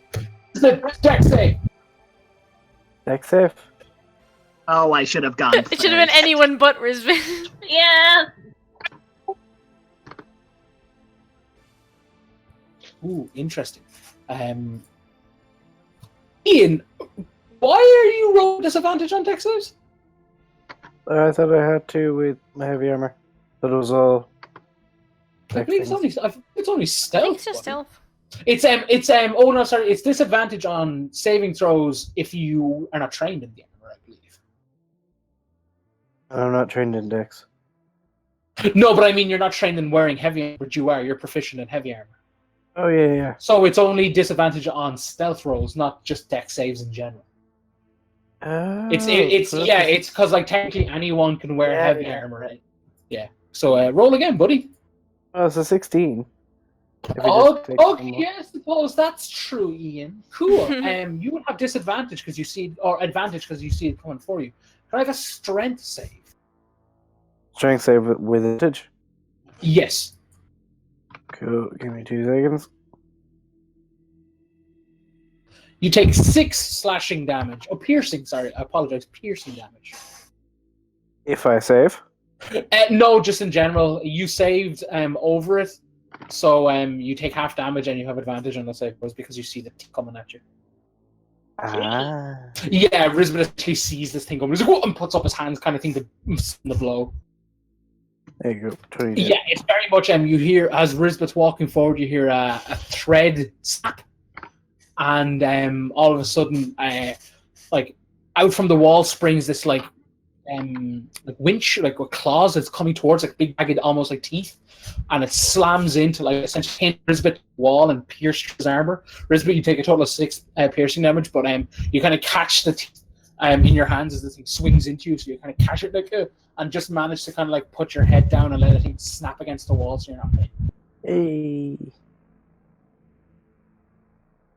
Dex save. Dex safe. Oh, I should have gone. It should have been anyone but Risbin. Yeah. Ooh, interesting. Ian, why are you rolling disadvantage on Dex saves? I thought I had to with my heavy armor. But it was all. I believe it's only stealth. I think it's just buddy. stealth. Oh no, sorry. It's disadvantage on saving throws if you are not trained in the armor, I believe. I'm not trained in Dex. No, but I mean, you're not trained in wearing heavy armor, but you are. You're proficient in heavy armor. Oh yeah. So it's only disadvantage on stealth rolls, not just deck saves in general. Oh, It's so yeah, that's- it's because like technically anyone can wear Yeah, heavy yeah. armor, right? Yeah. So roll again, buddy. Oh, it's a 16. If we Oh, just take some okay. more. Yeah, I suppose that's true, Ian. Cool. You would have disadvantage because you see, or advantage because you see it coming for you. Can I have a strength save? Strength save with advantage. Yes. Cool. Give me 2 seconds. You take 6 slashing damage. Oh, piercing. Sorry, I apologize. Piercing damage. If I save. No, just in general. You saved over it, so you take half damage and you have advantage on the save throws because you see the teeth coming at you. Ah. Yeah, Risbeth actually sees this thing coming. He's like, "Whoa," and puts up his hands, kind of thing, to send the blow. There you go. 20. Yeah, it's very much. You hear as Risbeth's walking forward, you hear a thread snap, and all of a sudden, like out from the wall springs this like winch, like with claws that's coming towards, like big jagged, almost like teeth, and it slams into like essentially hit Risbeth wall and pierce his armor. Risbeth, you take a total of 6 piercing damage, but you kind of catch the teeth in your hands as this thing swings into you, so you kind of catch it like and just manage to kind of like put your head down and let it snap against the wall, so you're not pain. Hey.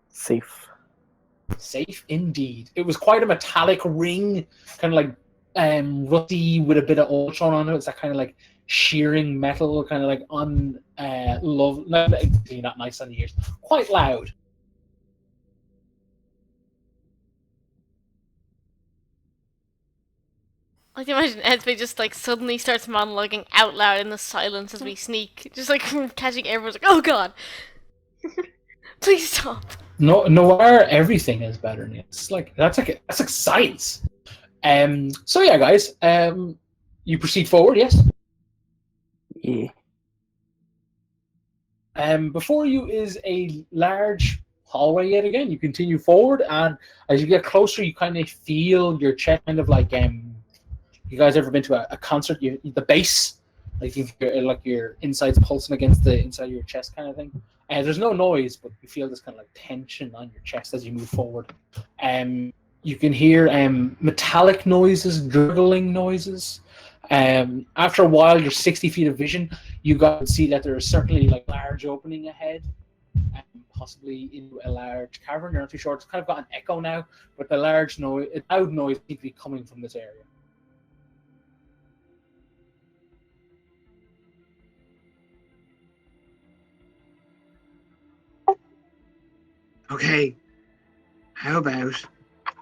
Safe. Safe indeed. It was quite a metallic ring, kind of like rusty with a bit of oil thrown on it. It's that kind of like shearing metal, kind of like not nice on the ears. Quite loud. I can imagine Esme just like suddenly starts monologuing out loud in the silence as we sneak, just like catching everyone's like, "Oh God, please stop." No, Noir, everything is better. It's like that's like science. So yeah, guys. You proceed forward, yes. Yeah. Before you is a large hallway yet again. You continue forward, and as you get closer, you kind of feel your chest kind of like You guys ever been to a concert? The bass, like your insides pulsing against the inside of your chest, kind of thing. There's no noise, but you feel this kind of like tension on your chest as you move forward. You can hear metallic noises, gurgling noises. After a while, you're 60 feet of vision. You guys see that there is certainly like large opening ahead, possibly into a large cavern. You're not too sure. It's kind of got an echo now, but the loud noise seems to be coming from this area. Okay, how about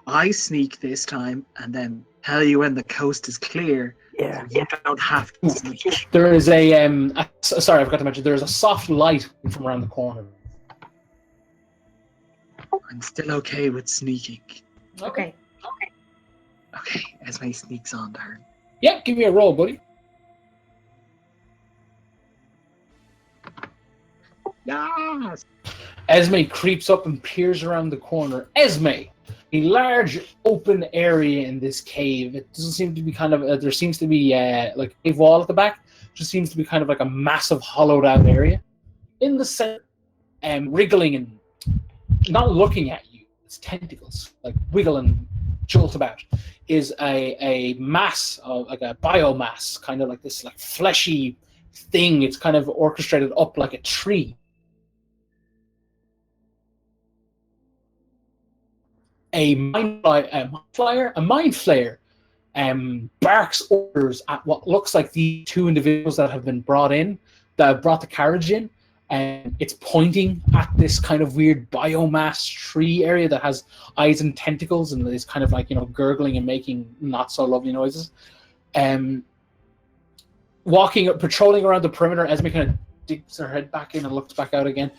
I sneak this time and then tell you when the coast is clear. Yeah. So you don't have to sneak. There is sorry, I forgot to mention, there is a soft light from around the corner. I'm still okay with sneaking. Okay. Okay, Esme sneaks on to her. Yeah, give me a roll, buddy. Yes! Esme creeps up and peers around the corner. Esme, a large open area in this cave. It doesn't seem to be kind of there seems to be like a cave wall at the back. It just seems to be kind of like a massive hollowed out area. In the center, wriggling and not looking at you, its tentacles like wiggle and jolt about, is a mass of like a biomass, kind of like this like fleshy thing. It's kind of orchestrated up like a tree. A Mindflayer, barks orders at what looks like the 2 individuals that have been brought in, that have brought the carriage in, and it's pointing at this kind of weird biomass tree area that has eyes and tentacles and is kind of like, gurgling and making not so lovely noises. Patrolling around the perimeter, Esme kind of digs her head back in and looks back out again,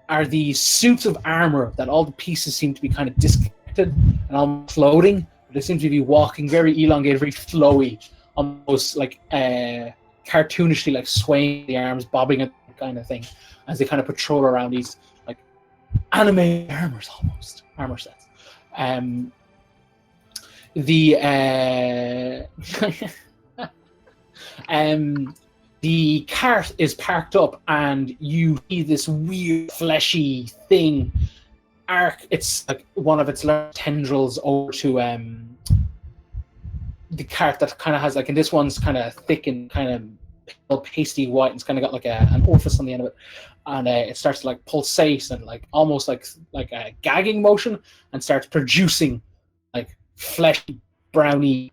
are these suits of armor that all the pieces seem to be kind of disconnected and almost floating. They seem to be walking very elongated, very flowy, almost like cartoonishly, like swaying the arms, bobbing it kind of thing, as they kind of patrol around these like anime armor sets. the cart is parked up, and you see this weird fleshy thing arc. It's like one of its large tendrils over to the cart that kind of has like, and this one's kind of thick and kind of pasty white, and it's kind of got like an orifice on the end of it, and it starts to like pulsate and like almost like a gagging motion, and starts producing like fleshy browny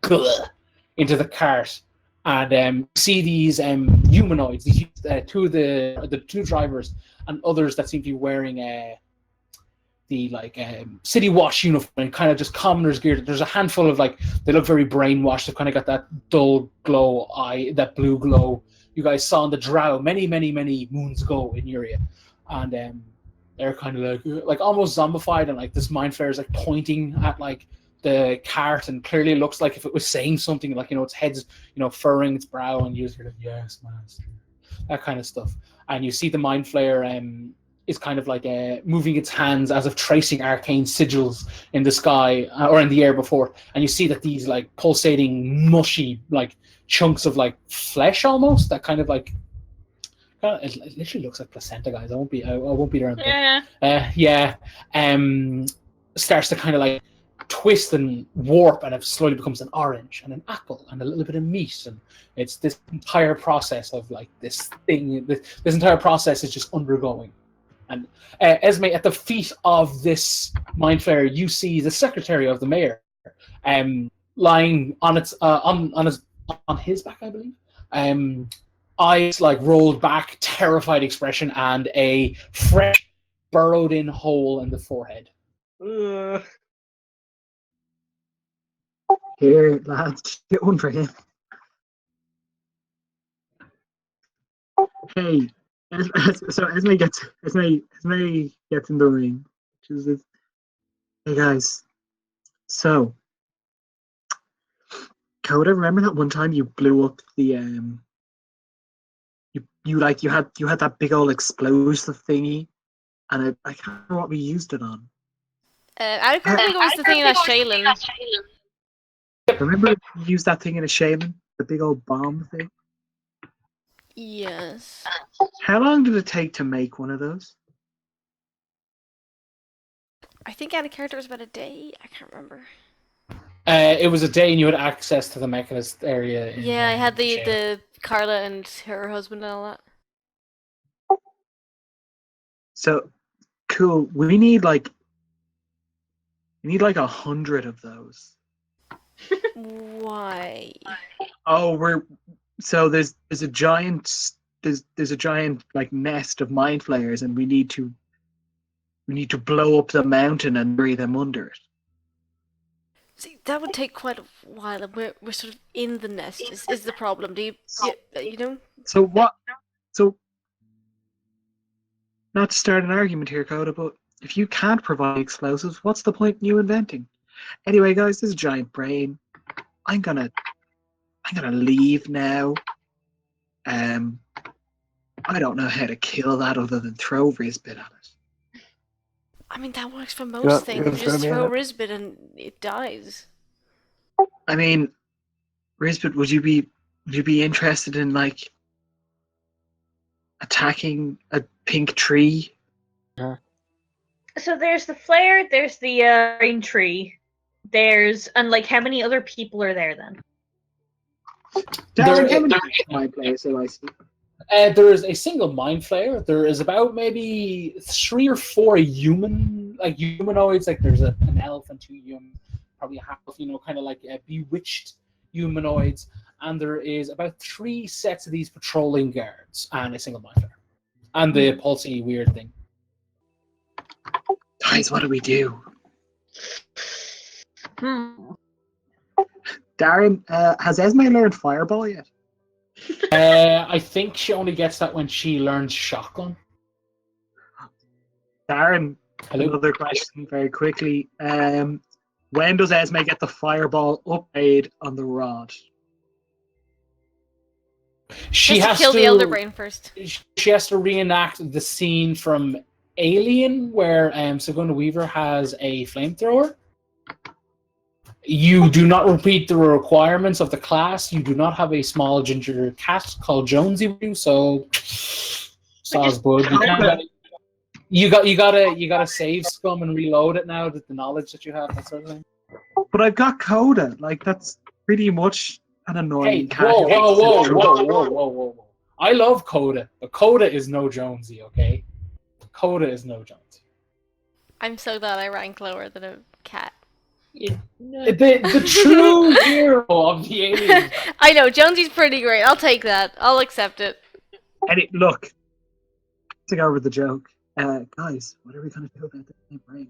into the cart. And see these humanoids, these two of the two drivers and others that seem to be wearing the like city wash uniform and kind of just commoners gear. There's a handful of like, they look very brainwashed. They've kind of got that dull glow eye, that blue glow you guys saw in the Drow many moons ago in Uria, and they're kind of like almost zombified, and like this Mindflayer is like pointing at like the cart, and clearly it looks like if it was saying something, like, you know, its head's, you know, furrowing its brow, and you're like, yes, master, that kind of stuff. And you see the Mindflayer is kind of like moving its hands as if tracing arcane sigils in the sky or in the air before, and you see that these like pulsating, mushy like chunks of like flesh almost that kind of like it literally looks like placenta, guys. I won't be there. Starts to kind of like twist and warp, and it slowly becomes an orange and an apple and a little bit of meat, and it's this entire process of like this thing. This entire process is just undergoing. And Esme, at the feet of this Mindflayer, you see the secretary of the mayor, lying on his back, I believe. Eyes like rolled back, terrified expression, and a fresh burrowed in hole in the forehead. Here, lads, get one for him. Hey, so Esme gets in the ring. Hey guys, so Coda, remember that one time you blew up the you had that big old explosive thingy, and I can't remember what we used it on. I think it was the thing in Shaylin. Remember you used that thing in a Shaman, the big old bomb thing? Yes. How long did it take to make one of those? I think out of character was about a day. I can't remember. It was a day, and you had access to the Mechanist area. Yeah, I had the Carla and her husband and all that. So cool. We need like 100 of those. Why? Oh, there's a giant like nest of Mindflayers, and we need to blow up the mountain and bury them under it. See, that would take quite a while, and we're sort of in the nest. Is the problem? Do you know? So what? So not to start an argument here, Coda, but if you can't provide explosives, what's the point in you inventing? Anyway, guys, this is Giant Brain. I'm gonna leave now. I don't know how to kill that other than throw Rizbit at it. I mean, that works for most things. You just throw Rizbit and it dies. I mean, Rizbit, would you be interested in like attacking a pink tree? So there's the flare, there's the green tree, and like how many other people are there then? Darren, how many Mindflayers do I see? There is a single Mindflayer. There is about maybe 3 or 4 humanoids. Like there's an elf and 2 human, probably a half, kind of like bewitched humanoids. And there is about 3 sets of these patrolling guards and a single Mindflayer. And the pulsy weird thing. Guys, what do we do? Darren, has Esme learned Fireball yet? I think she only gets that when she learns Shotgun. Darren, Hello? Another question very quickly. When does Esme get the Fireball upgrade on the rod? She has to kill the Elder Brain first. She has to reenact the scene from Alien where Sigourney Weaver has a flamethrower. You do not repeat the requirements of the class. You do not have a small ginger cat called Jonesy with you, so Sosbud. You gotta save scum and reload it now with the knowledge that you have, that sort of thing. But I've got Coda. Like, that's pretty much an Hey, annoying cat. whoa. I love Coda, but Coda is no Jonesy, okay? Coda is no Jonesy. I'm so glad I rank lower than a cat. The true hero of the aliens. I know, Jonesy's pretty great. I'll take that. I'll accept it. And look, to go over the joke, guys, what are we going to do about the brain?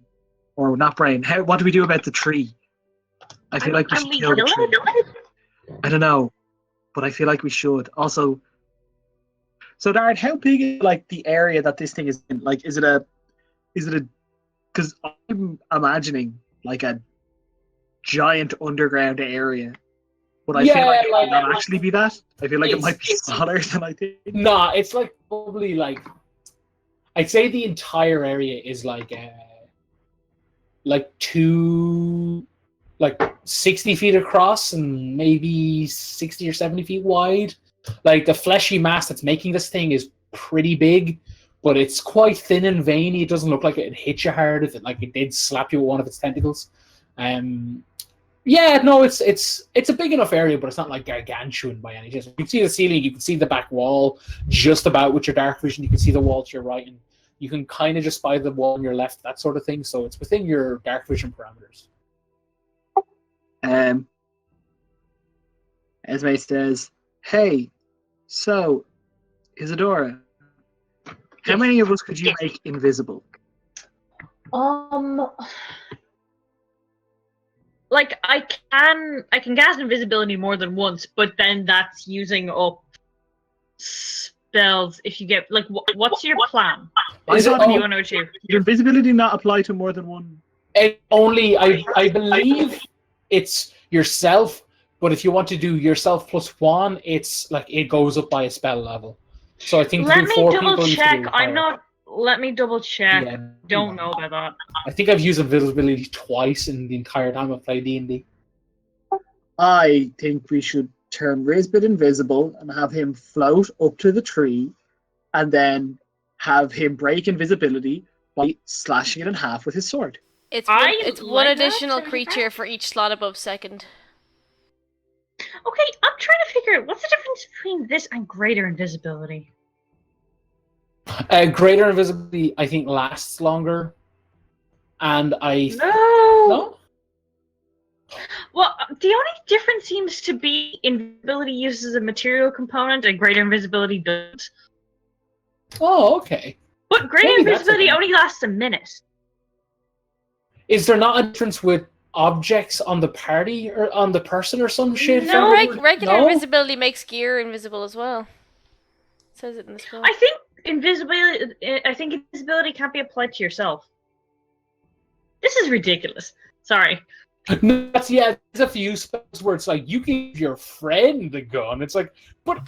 Or not brain? What do we do about the tree? I feel like we should kill the tree. I don't know, but I feel like we should. Also, so Darren, how big is like the area that this thing is in? Like, is it because I'm imagining like a giant underground area. But I feel like it might not actually be that. I feel like it might be smaller than I think. Nah, it's like probably like I'd say the entire area is like 60 feet across and maybe 60 or 70 feet wide. Like the fleshy mass that's making this thing is pretty big, but it's quite thin and veiny. It doesn't look like it'd hit you hard if it did slap you with one of its tentacles. Yeah, no, it's a big enough area, but it's not like gargantuan by any chance. You can see the ceiling, you can see the back wall just about with your dark vision. You can see the wall to your right, and you can kind of just spy the wall on your left, that sort of thing. So it's within your dark vision parameters. Esme says, "Hey, so Isadora, how many of us could you make invisible?" Like I can cast invisibility more than once, but then that's using up spells. If you get like, what's your plan? Is it You want to achieve? Does invisibility not apply to more than one? It only, I believe it's yourself, but if you want to do yourself plus one, it's like it goes up by a spell level. So I think Let me four double people check. do I'm not. Let me double check. Yeah. Don't know about that. I think I've used invisibility twice in the entire time I've played D&D. I think we should turn Rizbit invisible and have him float up to the tree, and then have him break invisibility by slashing it in half with his sword. It's I one like that, additional to be creature fair. for each slot above second. Okay, I'm trying to figure out what's the difference between this and greater invisibility. Greater invisibility, I think, lasts longer. And No. Well, the only difference seems to be invisibility uses a material component and greater invisibility doesn't. Oh, okay. But greater Maybe that's invisibility okay. only lasts a minute. Is there not a difference with objects on the party or on the person or some shit? No. Regular No? invisibility makes gear invisible as well. It says it in the spell. I think invisibility can't be applied to yourself. This is ridiculous. Sorry. No, there's a few spells where it's like you can give your friend the gun. It's like, but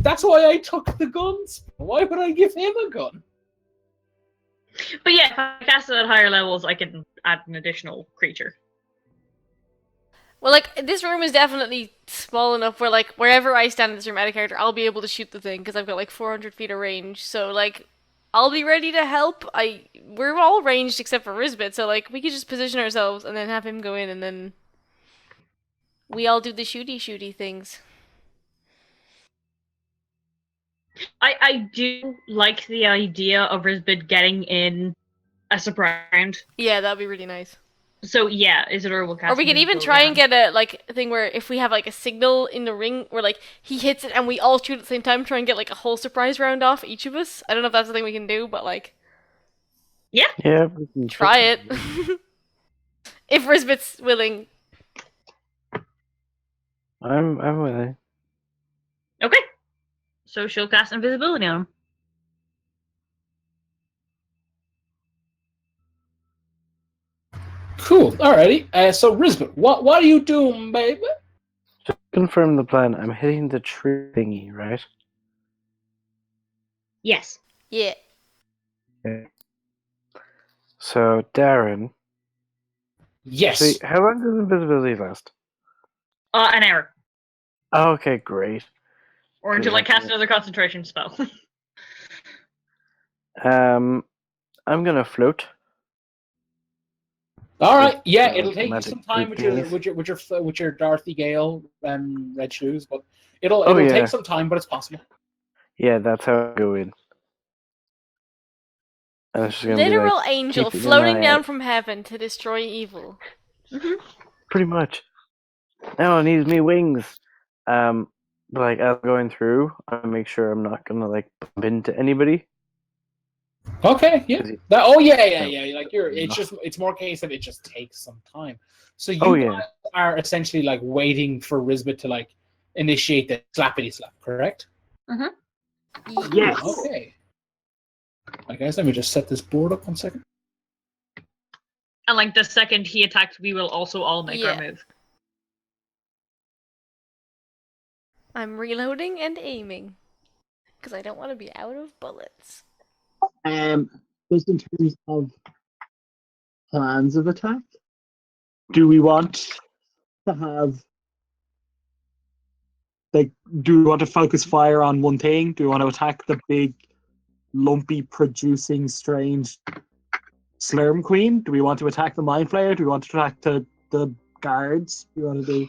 that's why I took the guns. Why would I give him a gun? But yeah, if I cast it at higher levels, I can add an additional creature. Well, like, this room is definitely small enough where, like, wherever I stand in this room at a character, I'll be able to shoot the thing, because I've got, like, 400 feet of range, so, like, I'll be ready to help. We're all ranged except for Rizbit, so, like, we could just position ourselves and then have him go in, and then we all do the shooty things. I do like the idea of Rizbit getting in a surprise round. Yeah, that'd be really nice. So yeah, Isidore will cast. Or we could even try and get a thing where if we have like a signal in the ring where like he hits it and we all shoot at the same time, try and get like a whole surprise round off each of us. I don't know if that's the thing we can do, but like yeah, we can try it. If Rizbit's willing. I'm willing. Okay. So she'll cast invisibility on him. Cool. Alrighty. So Rizbit, what are you doing, baby? Just confirm the plan. I'm hitting the tree thingy, right? Yes. Yeah. Okay. So Darren, Yes. See, how long does invisibility last? An hour. Oh, okay, great. Or until I cast another concentration spell. I'm gonna float. All right. Yeah, With, it'll take you magic some time boot with your Dorothy Gale red shoes, but it'll Oh, yeah. take some time, but it's possible. Yeah, that's how I go in. And it's just gonna be Literal like, angel keeping an floating eye down out. from heaven to destroy evil. Pretty much. Now I need me wings. But like as I'm going through, I make sure I'm not gonna like bump into anybody. Okay. Yeah. 'Cause you- Yeah. Like No. it's more a case of it just takes some time. So you Oh, guys yeah. are essentially like waiting for Risbet to like initiate the slappity slap, correct? Yes. Okay. I guess let me just set this board up 1 second. And like the second he attacks, we will also all make our Yeah. move. I'm reloading and aiming. Because I don't want to be out of bullets. Just in terms of plans of attack, do we want to have like? Do we want to focus fire on one thing? Do we want to attack the big, lumpy, producing, strange Slurm Queen? Do we want to attack the Mind Flayer? Do we want to attack the guards? Do you want to do?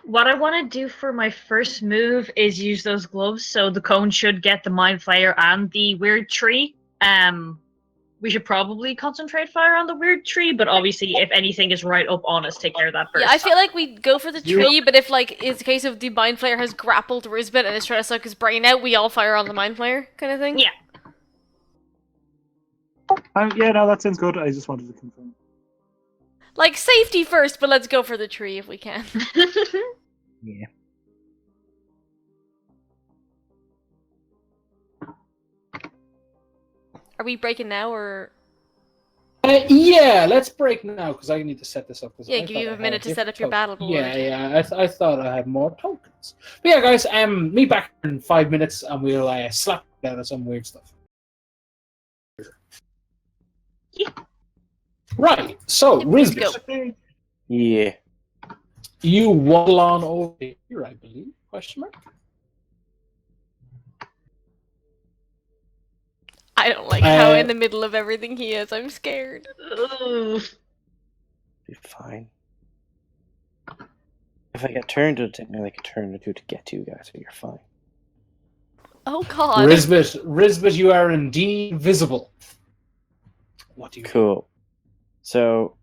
What I want to do for my first move is use those gloves, so the cone should get the Mind Flayer and the weird tree. We should probably concentrate fire on the weird tree, but obviously, if anything is right up on us, take care of that first. Yeah, I feel like we go for the tree, but if like it's a case of the Mind Flayer has grappled Risbet and is trying to suck his brain out, we all fire on the Mind Flayer kind of thing. Yeah. Yeah, no, that sounds good. I just wanted to confirm. Like safety first, but let's go for the tree if we can. Yeah. Are we breaking now or? Yeah, let's break now because I need to set this up. Yeah, give you a minute to set up your battle board. Yeah. I thought I had more tokens. But yeah, guys, meet back in 5 minutes and we'll slap down some weird stuff. Yeah. Right. So, Let's go. Risbet, Yeah. you waddle on over here, I believe? Question mark. I don't like how in the middle of everything he is. I'm scared. Ooh. Be fine. If I get turned, it'll take me like a turn or two to get to you guys, so you're fine. Oh god. Risbet, you are indeed visible. What do you Cool. So,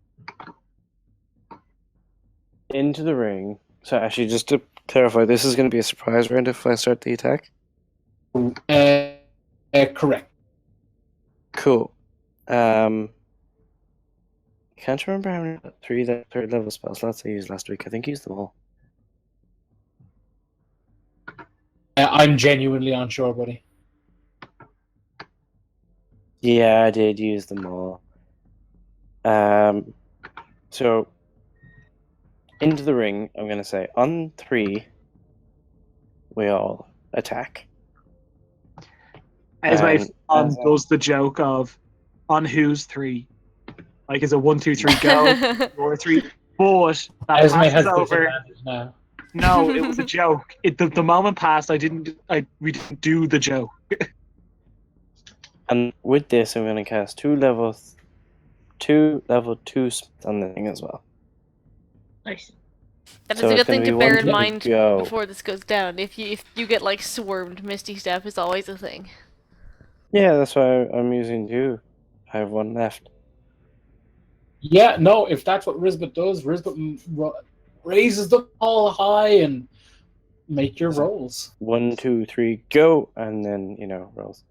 into the ring. So actually, just to clarify, this is going to be a surprise round if I start the attack? Correct. Cool. I can't remember how many third level spell slots I used last week. I think I used them all. I'm genuinely unsure, buddy. Yeah, I did use them all. So into the ring, I'm gonna say on 3, we all attack. Esme as does the joke of on who's 3? Like, is it 1, 2, 3, go? Or 3? But that Esme has passes over. disadvantage now. No, it was a joke. The moment passed. We didn't do the joke. And with this, I'm gonna cast 2 level 2 spells on the thing as well. Nice. That is So a it's good thing gonna to be bear 1, in 2, mind go. before this goes down. If you get like swarmed, Misty Step is always a thing. Yeah, that's why I'm using 2. I have 1 left. Yeah, no, if that's what Risbet does, Risbet raises them all high and make your rolls. 1, 2, 3, go, and then rolls.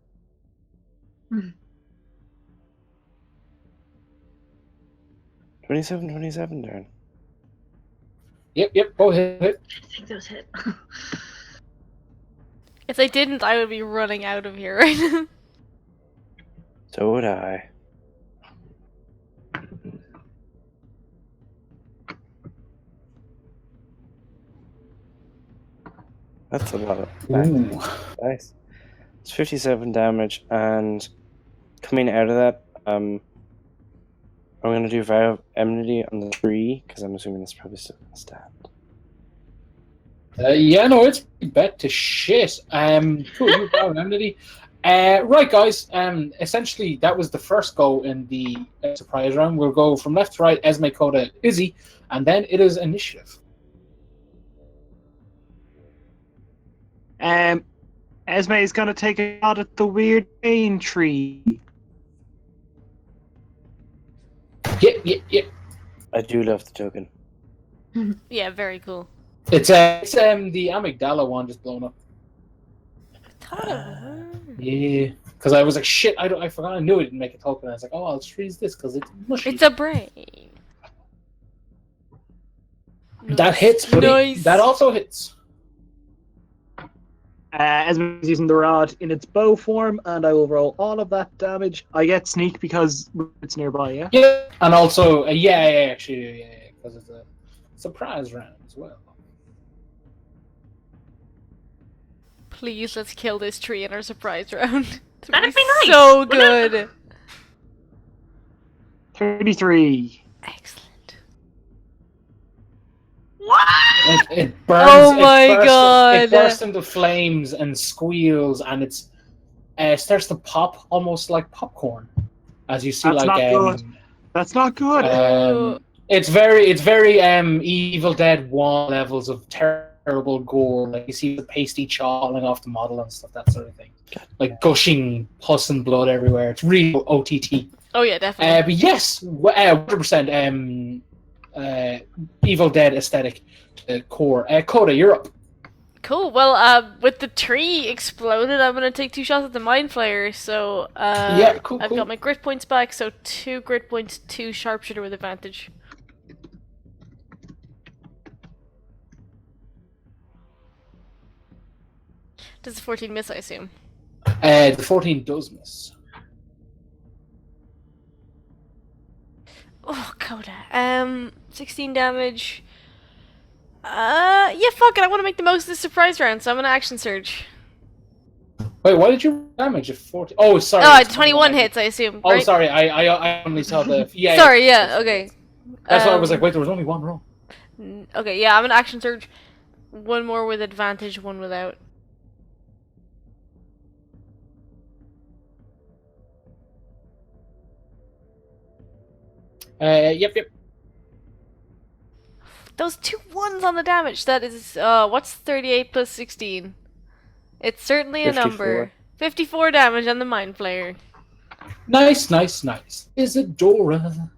Hmm. 27, Darren. Yep, go ahead. I think those hit. If they didn't, I would be running out of here right now. So would I. That's a lot of nice. It's 57 damage, and coming out of that, I'm I'm going to do Vow of Enmity on the tree, because I'm assuming it's probably still going to stand. Yeah, no, it's bet to shit. Cool, you found enmity. Right, guys. Essentially, that was the first go in the surprise round. We'll go from left to right. Esme, Coda, Izzy, and then it is initiative. Esme is going to take a shot at the weird pain tree. Yeah. I do love the token. Yeah, very cool. It's the amygdala one just blown up. I thought it was. Yeah, because I was like, shit. I forgot. I knew it didn't make a token. I was like, oh, I'll just freeze this because it's mushy. It's a brain. That hits, buddy. Nice. That also hits. Esme is using the rod in its bow form, and I will roll all of that damage. I get sneak because it's nearby, yeah? Yeah, and also, yeah, because it's a surprise round as well. Please, let's kill this tree in our surprise round. That'd be nice. So wouldn't it? good. 33. Excellent. What? It burns. Oh my It God. bursts into flames and squeals, and it starts to pop almost like popcorn, as you see. That's not good. That's not good. It's very Evil Dead 1 levels of terrible gore. Like you see the pasty chaw falling off the model and stuff, that sort of thing. Like gushing pus and blood everywhere. It's real OTT. Oh yeah, definitely. But yes, 100% Evil Dead aesthetic core. Coda, you're up. Cool. Well, with the tree exploded, I'm gonna take 2 shots at the Mindflayers. So, Yeah, cool, I've cool. got my grit points back. So 2 grit points, 2 sharpshooter with advantage. Does the 14 miss? I assume. The 14 does miss. Oh, Coda. 16 damage. Yeah, fuck it. I want to make the most of this surprise round, so I'm gonna action surge. Wait, why did you damage a 14? Oh, sorry. Oh, it's 21 hits, I assume. Oh, Right? sorry. I only saw the. Yeah. Sorry, yeah, okay. That's why I was like, wait, there was only one roll. Okay, yeah, I'm gonna action surge. 1 more with advantage, 1 without. Yep. Those 2 1s on the damage. That is, what's 38 plus 16? It's certainly a 54. number. 54 damage on the Mind Flayer. Nice. Isadora.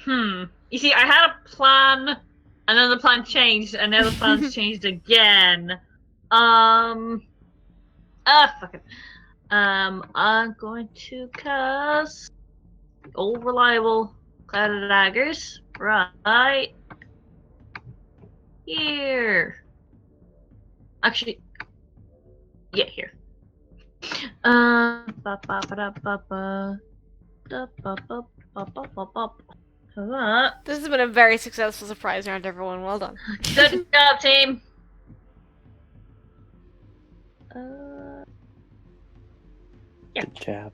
You see, I had a plan, and then the plan changed, and now the plan's changed again. Fuck it. I'm going to cast old reliable Cloud of Daggers right here. Actually, yeah, here. This has been a very successful surprise round, everyone. Well done. Good job, team. Good job.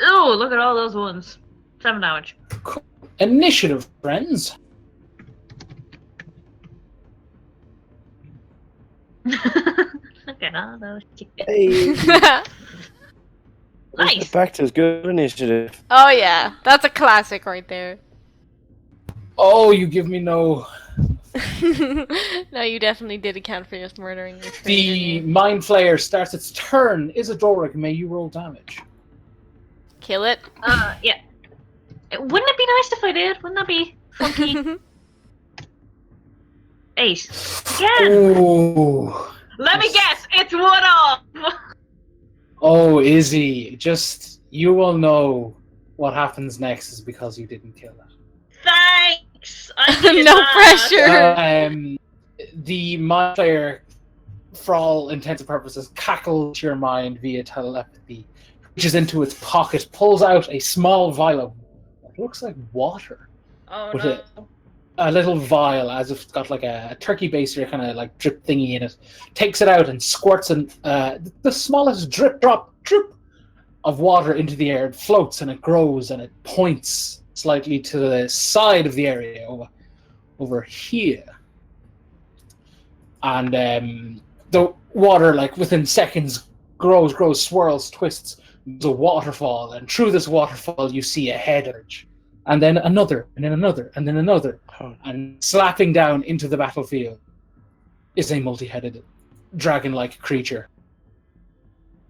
Oh, look at all those ones. 7 damage. Initiative, friends. Look at all those chickens. Hey, Nice. back to his good initiative. Oh yeah, that's a classic right there. Oh, you give me no. No, you definitely did account for just murdering your friend, The didn't you? Mind Flayer starts its turn. Isadora, may you roll damage? Kill it. Yeah. Wouldn't it be nice if I did? Wouldn't that be funky? 8. Again. Ooh. Let me guess. It's 1 off. Oh, Izzy, just you will know what happens next is because you didn't kill it. Thanks. I needed No that. pressure. The Mind Flayer, for all intents and purposes, cackles your mind via telepathy, reaches into its pocket, pulls out a small vial of what looks like water, Oh with no. a little vial, as if it's got like a turkey baster kind of like drip thingy in it. Takes it out and squirts the smallest drip drop, drip, of water into the air. It floats and it grows and it points slightly to the side of the area over here. And the water, like within seconds, grows, swirls, twists. There's a waterfall, and through this waterfall you see a head emerge. And then another, and then another, and then another. Oh. And slapping down into the battlefield is a multi-headed dragon-like creature.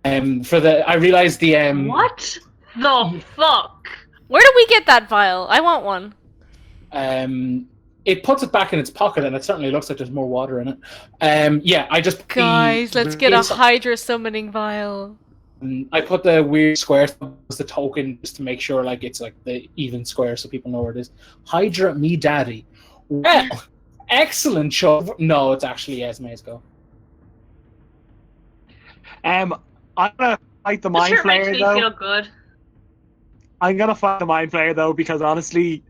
I realized the What the fuck? Where did we get that vial? I want one. It puts it back in its pocket, and it certainly looks like there's more water in it. Yeah, I just Guys, let's get a Hydra summoning vial. I put the weird square as the token just to make sure, like, it's like the even square, so people know where it is. Hydra, me daddy. Well, excellent show. No, it's actually Esme's go. I'm gonna fight the This Mind sure makes Flayer me though. feel good. I'm gonna fight the Mind Flayer though because honestly,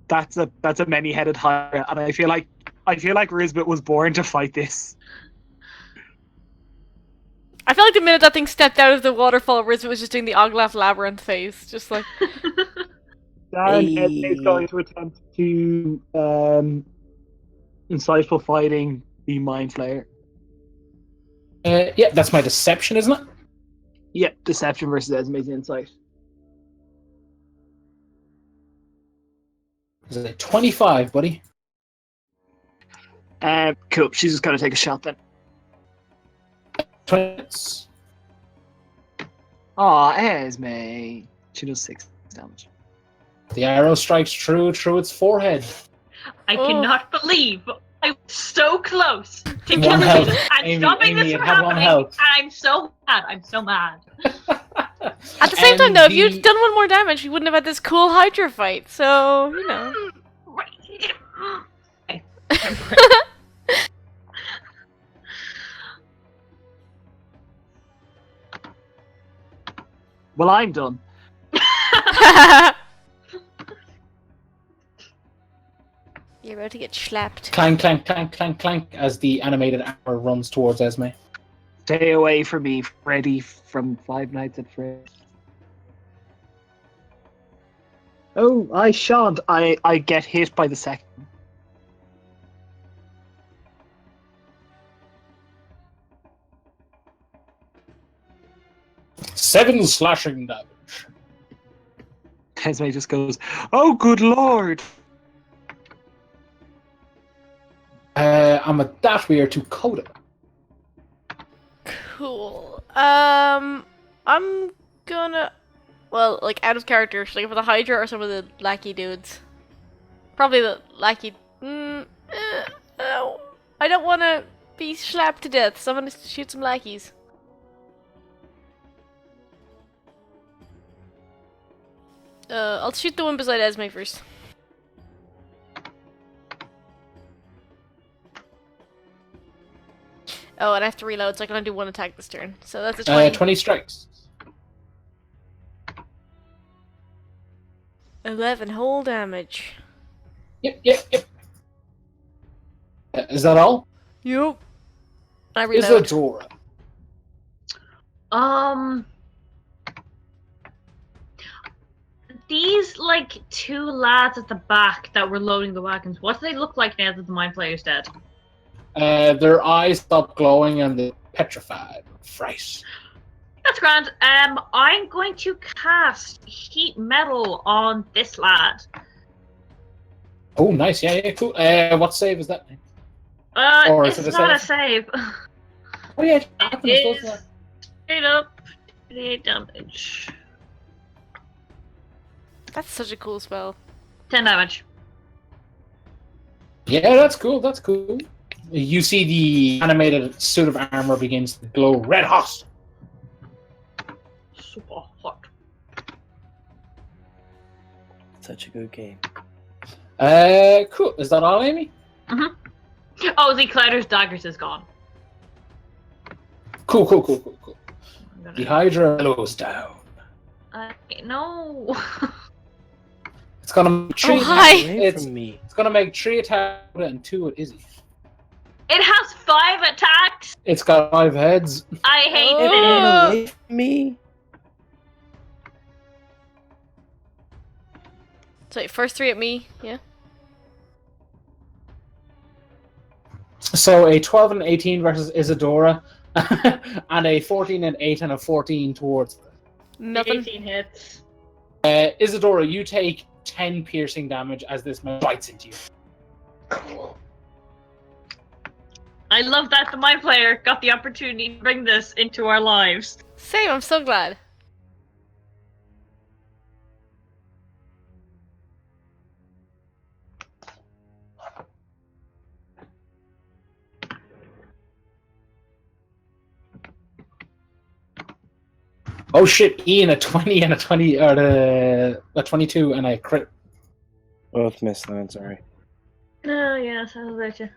that's a many-headed Hydra, and I feel like Rizbit was born to fight this. I feel like the minute that thing stepped out of the waterfall, Rizzo was just doing the Oglaf Labyrinth face. Just like... Darren is going to attempt to insightful fighting the Mind Flayer. Yeah, that's my deception, isn't it? Yep, deception versus Esme's insight. Is it 25, buddy? Cool. She's just gonna take a shot then. 20. Aw, Esme. She does 6 damage. The arrow strikes true its forehead. I Oh. cannot believe I was so close to One killing health. this and Amy, stopping Amy, this it from had one happening. health. And I'm so mad. I'm so mad. At the same time, though, if you'd done one more damage, we wouldn't have had this cool Hydra fight. So, you know. Well, I'm done. You're about to get slapped. Clank, clank, clank, clank, clank, as the animated armor runs towards Esme. Stay away from me, Freddy from Five Nights at Freddy's. Oh, I shan't. I get hit by the second. Seven slashing damage. Esme just goes, "Oh, good lord!" I'm at that we are to Coda. Cool. I'm gonna... Well, like, out of character, should I go for the Hydra or some of the lackey dudes? Probably the lackey... I don't want to be slapped to death, so I'm gonna shoot some lackeys. I'll shoot the one beside Esme first. Oh, and I have to reload, so I can only do one attack this turn. So that's a 20. 20 strikes. 11 whole damage. Yep. Is that all? Yup. I reload. Isadora. These, like, 2 lads at the back that were loading the wagons, what do they look like now that the Mind Flayer's dead? Their eyes stop glowing and they're petrified. Fright. That's grand. I'm going to cast Heat Metal on this lad. Oh, nice. Yeah, cool. What save is that? Or is It's it a not save? a save. Oh, yeah. It is straight up 8 damage. That's such a cool spell. 10 damage. Yeah, that's cool. You see the animated suit of armor begins to glow red hot. Super hot. Such a good game. Cool. Is that all, Amy? Oh, the Clouder's Daggers is gone. Cool. I'm gonna... The Hydra blows down. No. It's gonna make 3 hi. Away It's from me. gonna make 3 attacks and 2 with Izzy. It has 5 attacks. It's got 5 heads. I hate Oh. this. Get away from me. So first 3 at me, yeah? So a 12 and 18 versus Isadora, and a 14 and 8 and a 14 towards her. Nothing. 18 hits. Isadora, you take 10 piercing damage as this man bites into you. Cool. I love that the Mind Flayer got the opportunity to bring this into our lives. Same, I'm so glad. Oh shit, Ian, a 20 and a 20, or a 22 and a crit. Both missed then, sorry. Oh, yes, I was about you.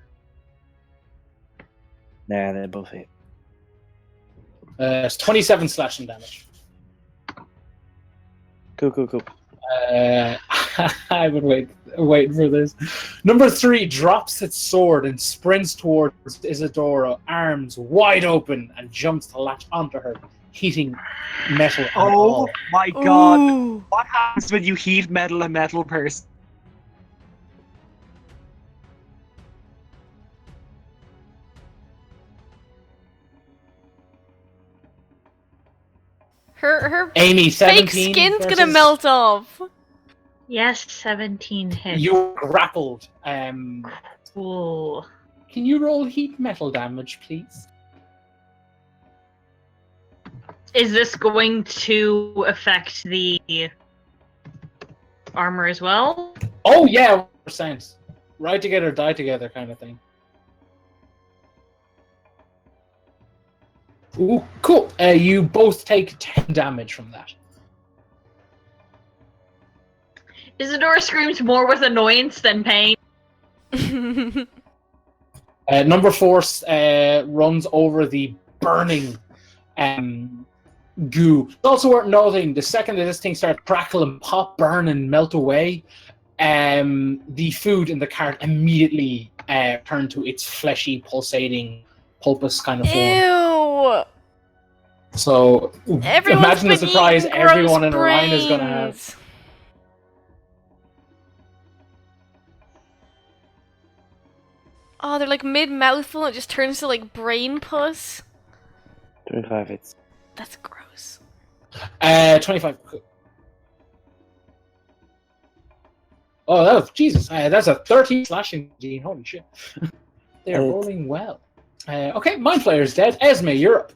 Nah, they both hit. It's 27 slashing damage. Cool. I've been waiting for this. Number 3 drops its sword and sprints towards Isadora, arms wide open, and jumps to latch onto her, heating metal and Oh all. my god. Ooh. What happens when you heat metal a metal person? Her Amy, fake 17 skin's versus... gonna melt off. Yes, 17 hits. You're grappled. Ooh. Can you roll heat metal damage, please? Is this going to affect the armor as well? Oh yeah, 100%. Ride together, die together kind of thing. Ooh, cool. You both take 10 damage from that. Isadora screams more with annoyance than pain. Number 4 runs over the burning goo. It's also worth noting, the second that this thing starts crackle and pop, burn and melt away, the food in the cart immediately turned to its fleshy, pulsating, pulpous kind of form. Ew. So Everyone's imagine the been surprise eating everyone gross in Orion is going to have. brains. Oh, they're like mid-mouthful and it just turns to like brain pus. 25 hits. That's gross. 25. Oh, that was, Jesus. That's a 30 slashing, Gene. Holy shit. They are rolling well. Okay, Mindflayer's dead. Esme, you're up.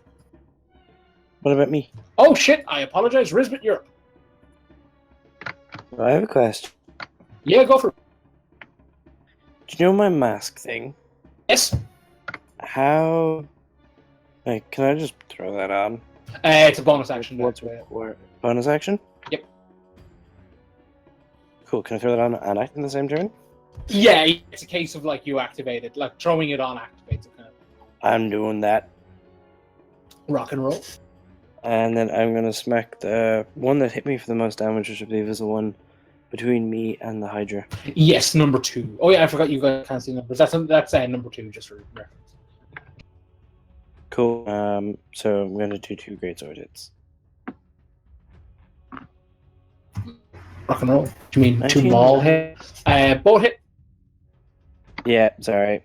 What about me? Oh shit, I apologize. Risbit, you're up. I have a question. Yeah, go for it. Do you know my mask thing? Yes. How... Like, can I just throw that on? It's a bonus action. What's required? Bonus action? Yep. Cool, can I throw that on and act in the same turn? Yeah, it's a case of like you activate it. Like throwing it on activates it kind of. I'm doing that. Rock and roll. And then I'm going to smack the one that hit me for the most damage, which I believe is the one between me and the Hydra. Yes, number 2. Oh yeah, I forgot you guys can't see numbers. That's number 2, just for reference. Cool. So I'm going to do 2 greatsword hits. Rock and roll. Do you mean 2 19. maul hit? Both hit. Yeah, sorry.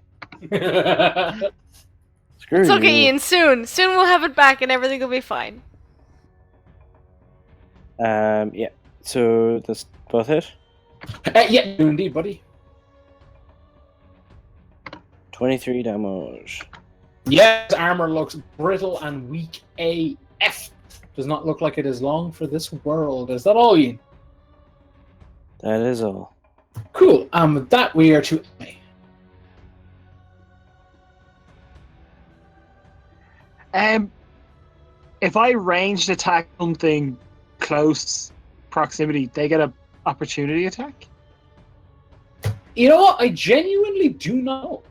Screw It's okay, you. Ian. Soon we'll have it back and everything will be fine. Yeah. So this both hit. Yeah, indeed, buddy. 23 damage. Yes, armor looks brittle and weak AF. Does not look like it is long for this world. Is that all, Ian? That is all. Cool. And with that, we are to Emily. If I ranged attack something close proximity, they get a opportunity attack. You know what? I genuinely do know.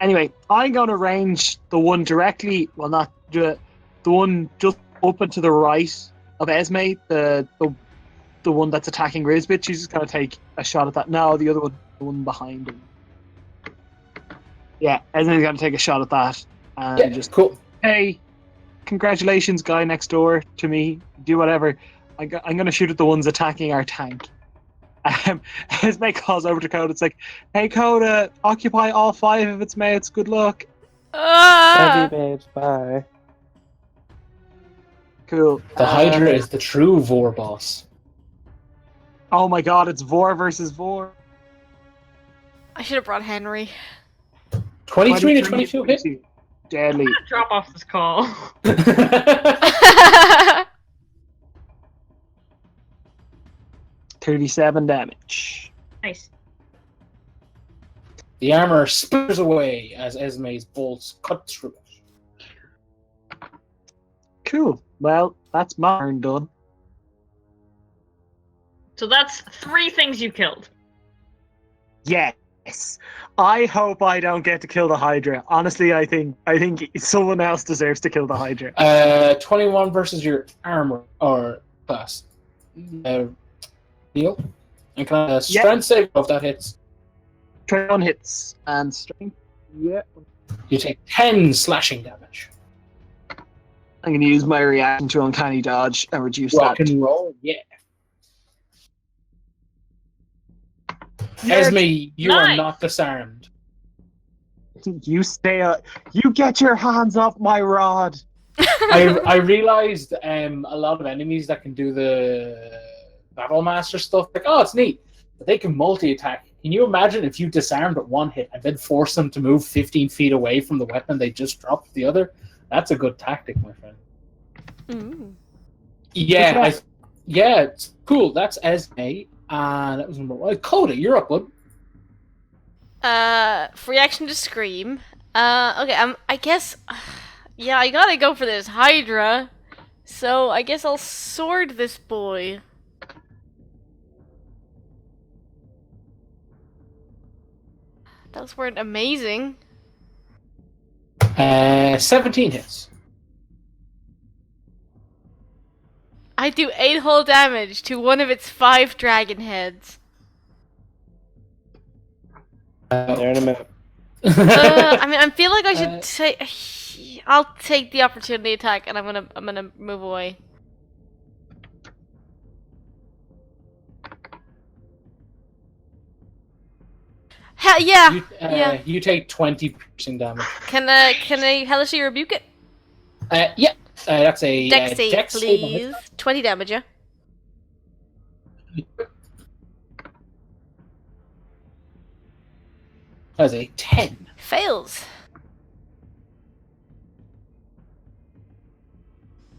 Anyway, I'm going to range the one directly. Well, not the one just up and to the right of Esme. The one that's attacking Rizbit. She's just going to take a shot at that. No, the other one, the one behind him. Yeah, Esme's going to take a shot at that and Yeah, just cool. hey, congratulations, guy next door to me. Do whatever. I'm going to shoot at the ones attacking our tank. Esme calls over to Coda. It's like, hey Coda, occupy all 5 of its mates. Good luck. Love you, Ah! babes. Bye. Cool. The Hydra is the true Vor boss. Oh my god, it's Vor versus Vor. I should have brought Henry. 23 to 22 hit. Deadly. Drop off this call. 37 damage. Nice. The armor sputters away as Esme's bolts cut through it. Cool. Well, that's my turn done. So that's 3 things you killed. Yes. I hope I don't get to kill the Hydra. Honestly, I think someone else deserves to kill the Hydra. 21 versus your armor or class. Heal. And can I strength save if that hits? 21 hits and strength. Yeah. You take 10 slashing damage. I'm going to use my reaction to Uncanny Dodge and reduce Rock that. and roll, yeah. Nerd. Esme, you are Nice. not disarmed. You stay. You get your hands off my rod. I realized a lot of enemies that can do the Battle Master stuff, like, oh, it's neat. But they can multi-attack. Can you imagine if you disarmed at one hit and then force them to move 15 feet away from the weapon they just dropped the other? That's a good tactic, my friend. Mm. Yeah, yeah, it's cool. That's Esme. That was number 1. Coda, you're up, bud. Free action to scream. Okay, I guess... Yeah, I gotta go for this Hydra. So, I guess I'll sword this boy. Those weren't amazing. 17 hits. I do 8 whole damage to one of its 5 dragon heads. There in a minute. I mean, I feel like I should take... I'll take the opportunity attack, and I'm gonna move away. Yeah. Yeah. You take 20 piercing damage. Can I hellishly rebuke it? Yeah. That's a Dex save, dex save on please. it. 20 damage, yeah. That's a 10. Fails.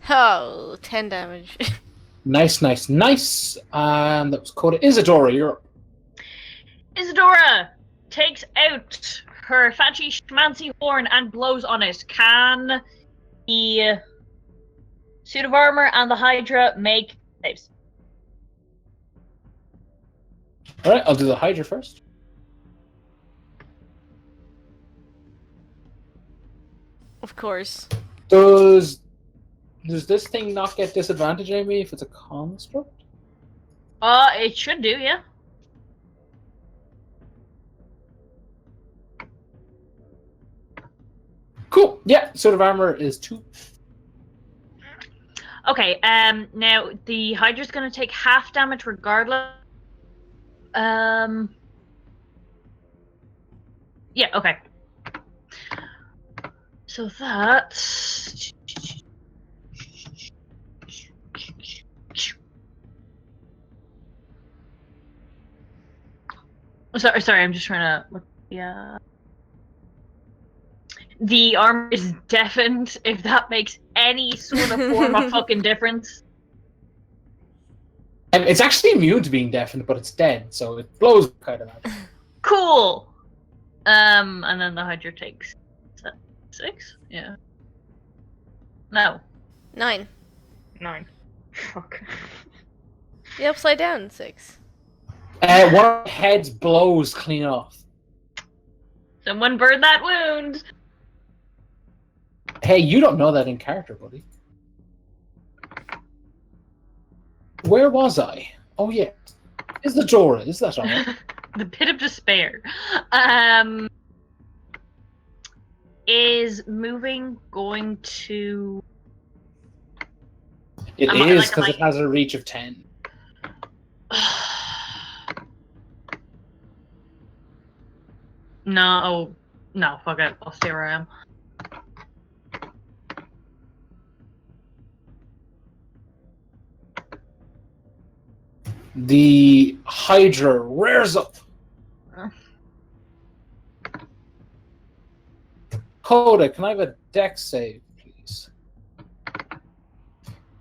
Oh, 10 damage. Nice. And that was Coda. Isadora, you're up. Isadora takes out her fancy schmancy horn and blows on it. Can the suit of armor and the Hydra make saves? Alright, I'll do the Hydra first. Of course. Does this thing not get disadvantage, Amy, if it's a construct? It should do, yeah. Cool. Yeah, suit of armor is 2. Okay, now the Hydra's gonna take half damage regardless. Yeah, okay. So that's... Sorry, I'm just trying to look. Yeah. The armor is deafened, if that makes any sort of form of fucking difference. And it's actually immune to being deafened, but it's dead, so it blows kind of out. Cool! And then the Hydra takes... Is that 6? Yeah. No. 9. 9. Fuck. The upside down 6. One of the heads blows clean off. Someone burn that wound! Hey, you don't know that in character, buddy. Where was I? Oh, yeah. Is the Dora? Is that all? The Pit of Despair. Is moving going to... It Am I- is, like, because am it has a reach of 10. No, no, fuck it. I'll stay where I am. The Hydra rears up. Coda, can I have a dex save, please?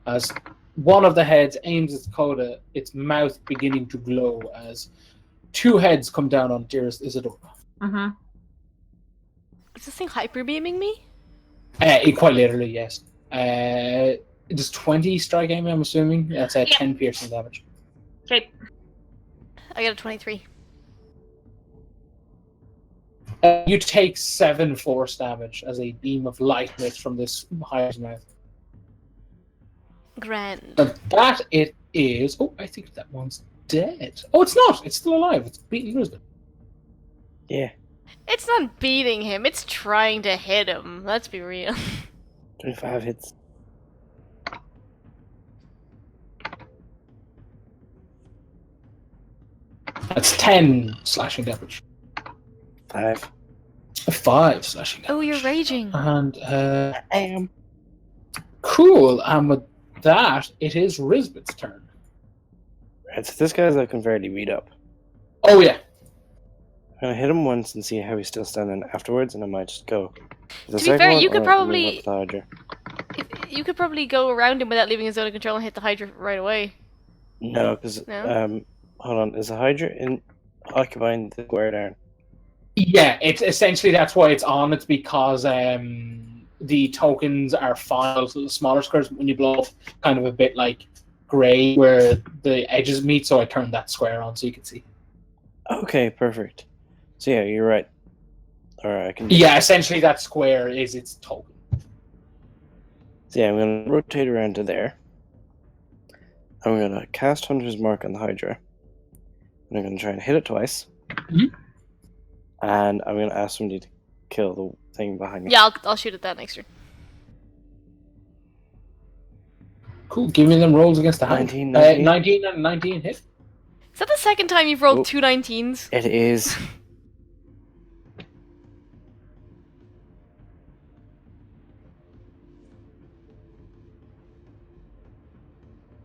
As one of the heads aims at Coda, its mouth beginning to glow as two heads come down on dearest Isidore. Mm-hmm. Is this thing hyper beaming me? Quite literally, yes. Does 20 strike aim, I'm assuming? That's 10 piercing damage. Okay. I got a 23. You take 7 force damage as a beam of light emits from this Hydra's mouth. Grand. And that it is. Oh, I think that one's dead. Oh, it's not. It's still alive. It's beating Lisbon. Yeah. It's not beating him, it's trying to hit him. Let's be real. 25 hits. That's 10 slashing damage. 5. 5 slashing damage. Oh, you're raging. And I am. cool. And with that, it is Risbet's turn. Right, so this guy's looking fairly beat up. Oh yeah. I'm gonna hit him once and see how he's still standing afterwards, and I might just go. To be fair, you could probably you could probably go around him without leaving his zone of control and hit the Hydra right away. No, because hold on, is the Hydra occupying the square down? Yeah, it's essentially that's why it's on. It's because the tokens are filed to the smaller squares when you blow off, kind of a bit like grey where the edges meet. So I turned that square on so you can see. Okay, perfect. So yeah, you're right. Alright, I can. Yeah, essentially that square is its token. So yeah, I'm gonna rotate around to there. I'm gonna cast Hunter's Mark on the Hydra. And I'm gonna try and hit it twice. Mhm. And I'm gonna ask somebody to kill the thing behind me. Yeah, I'll shoot at that next turn. Cool. Give me them rolls against the hand. 19, 19 and 19 hit. Is that the second time you've rolled Oh. 2 19s? It is.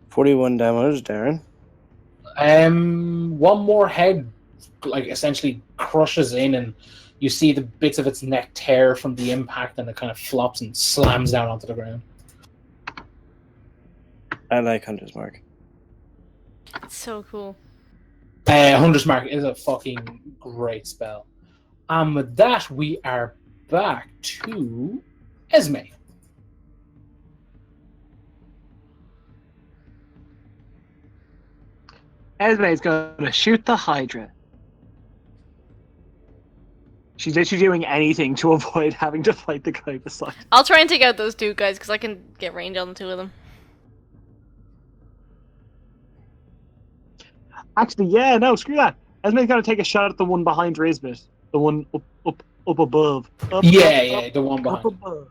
$41 damage, Darren. One more head, like essentially crushes in, and you see the bits of its neck tear from the impact, and it kind of flops and slams down onto the ground. I like Hunter's Mark. It's so cool. Hunter's Mark is a fucking great spell. And with that, we are back to Esme. Esme is going to shoot the Hydra. She's literally doing anything to avoid having to fight the guy beside her. I'll try and take out those 2 guys because I can get range on the 2 of them. Actually, yeah, no, screw that. Esme's going to take a shot at the one behind Risbet. The one up above. Up, Yeah, up, the one up behind. above.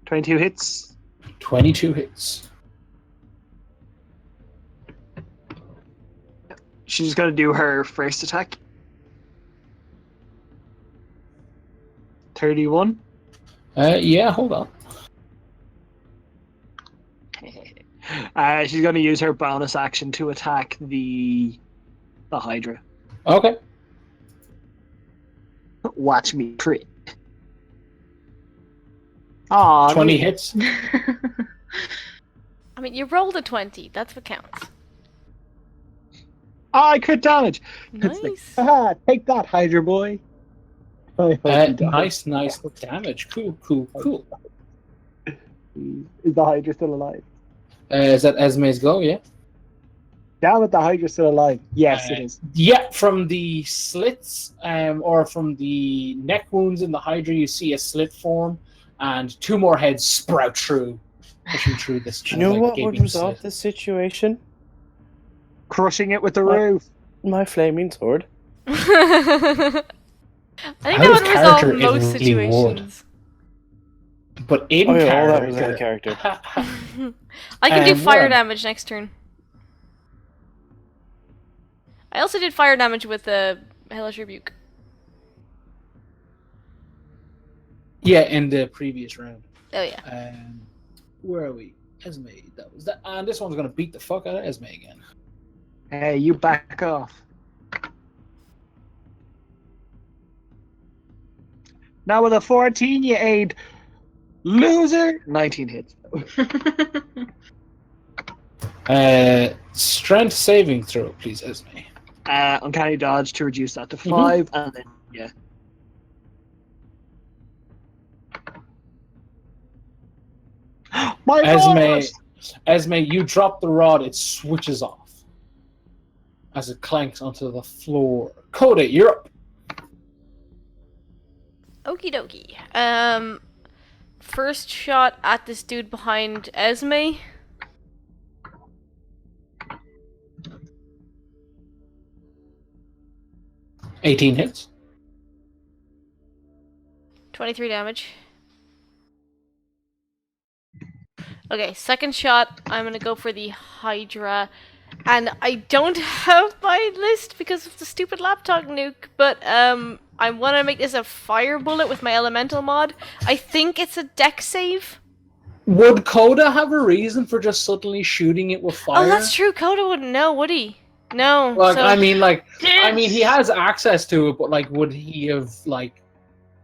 22 hits. 22 hits. She's going to do her first attack. 31. Yeah, hold on. She's going to use her bonus action to attack the Hydra. Okay. Watch me crit. Aw, 20 hits. I mean, you rolled a 20. That's what counts. I crit damage. It's like, Nice. haha, take that, Hydra boy. I hope you die. Nice damage. Cool. Is the Hydra still alive? Is that Esme's go? Yeah. Damn it, the Hydra's still alive. Yes, it is. Yeah, from the slits, or from the neck wounds in the Hydra, you see a slit form, and 2 more heads sprout through, pushing through this. Do you know what would gaping resolve slit. this situation? Crushing it with the What? roof. My flaming sword. I think Out that of would resolve character, it most really would. situations. But in Oh yeah, all character, that was out of character. I can do fire well- damage next turn. I also did fire damage with the Hellish Rebuke. Yeah, in the previous round. Oh yeah. Where are we? Esme. That was that. And this one's gonna beat the fuck out of Esme again. Hey, you back off. Now with a 14, you aid loser. 19 hits. Strength saving throw, please, Esme. Uncanny dodge to reduce that to 5, and then yeah. My God! Esme, you drop the rod, it switches off as it clanks onto the floor. Coda, you're up. Okie dokie. First shot at this dude behind Esme. $18 hits. 23 damage. Okay, second shot, I'm gonna go for the Hydra. And I don't have my list because of the stupid laptop nuke, but I want to make this a fire bullet with my elemental mod. I think it's a deck save. Would Coda have a reason for just suddenly shooting it with fire? Oh, that's true. Coda wouldn't know, would he? No. Like, so... I mean, he has access to it, but like, would he have, like,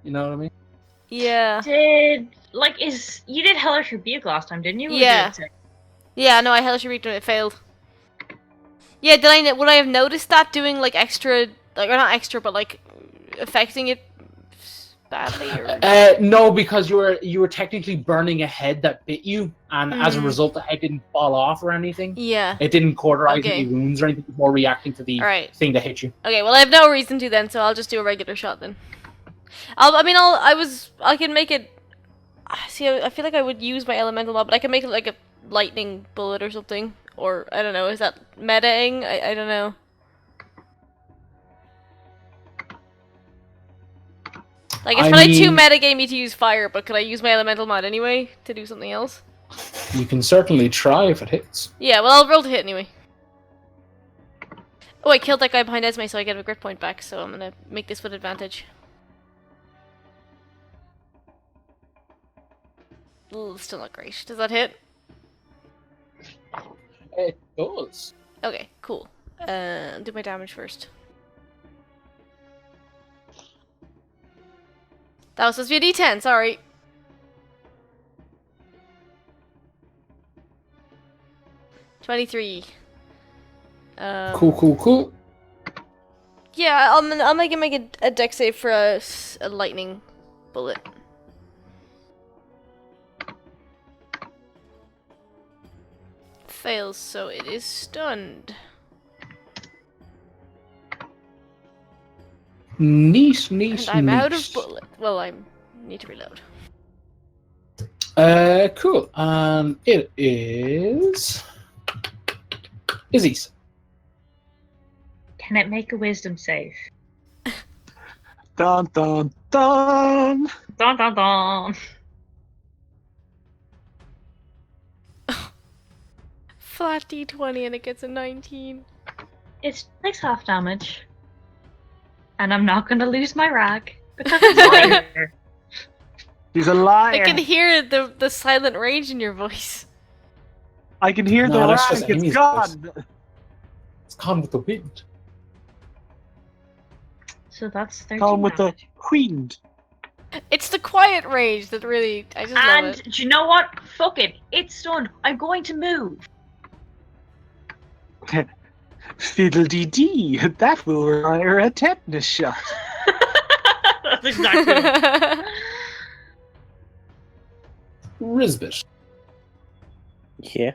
you know what I mean? Yeah. You did Hellish Rebuke last time, didn't you? Yeah. Yeah, no, I Hellish Rebuked and it failed. Yeah, would I have noticed that doing like extra, like, or not extra, but like affecting it badly? Or... No, because you were technically burning a head that bit you, and as a result, the head didn't fall off or anything. Yeah. It didn't cauterize any wounds or anything before reacting to the thing that hit you. Okay, well I have no reason to then, so I'll just do a regular shot then. I can make it. See, I feel like I would use my elemental mod, but I can make it like a lightning bullet or something. Or, I don't know, is that metaing? I don't know. Like, it's probably too metagamey to use fire, but could I use my elemental mod anyway to do something else? You can certainly try if it hits. Yeah, well, I'll roll to hit anyway. Oh, I killed that guy behind Esme, so I get a grit point back, so I'm gonna make this with advantage. Ooh, still not great. Does that hit? It does. Okay, cool. Do my damage first. That was supposed to be a D10, sorry. $23. Cool. Yeah, I'll make a deck save for a lightning bullet. Fails, so it is stunned. Neat. And I'm out of bullet. Well, I need to reload. Cool. It is Izzy's. Can it make a wisdom save? Dun dun dun. Dun dun dun. Flat D20 and it gets a 19. It takes half damage. And I'm not gonna lose my rag. Because it's lighter. He's a liar. I can hear the silent rage in your voice. I can hear the that's rag. just It's Amy's gone. It's gone with the wind. So that's 13 Gone with the damage. wind. It's the quiet rage that really, I just love And it. do you know what? Fuck it. It's stunned. I'm going to move. Fiddle-dee-dee. That will require a tetanus shot. That's exactly it. Rizbit. Yeah.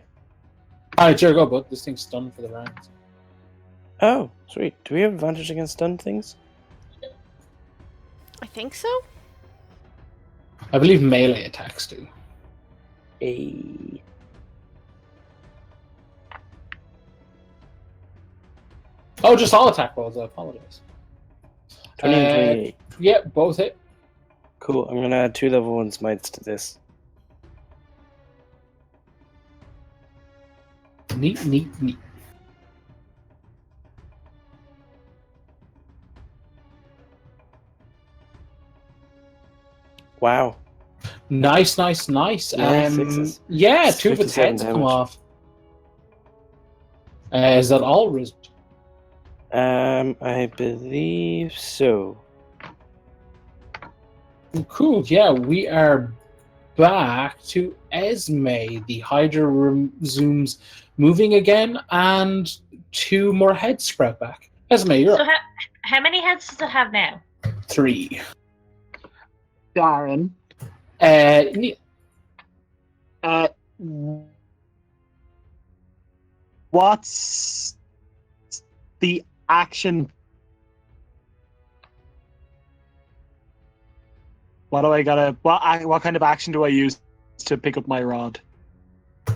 Alright, sure, go, bud. This thing's stunned for the round. Oh, sweet. Do we have advantage against stunned things? I think so. I believe melee attacks do. A. Oh, just all attack rolls, I apologize. 20 and 28. Yeah, both hit. Cool. I'm gonna add 2 level 1 smites to this. Neat. Wow. Nice. Yeah, sixes. Yeah, It's 2 of its 57 heads come damage. off. Is that all, Riz? I believe so. Cool. Yeah, we are back to Esme. The Hydra resumes moving again, and 2 more heads sprout back. Esme, you're So up. how many heads does it have now? 3. Darren, Neil. what's the action? What do I gotta? What kind of action do I use to pick up my rod?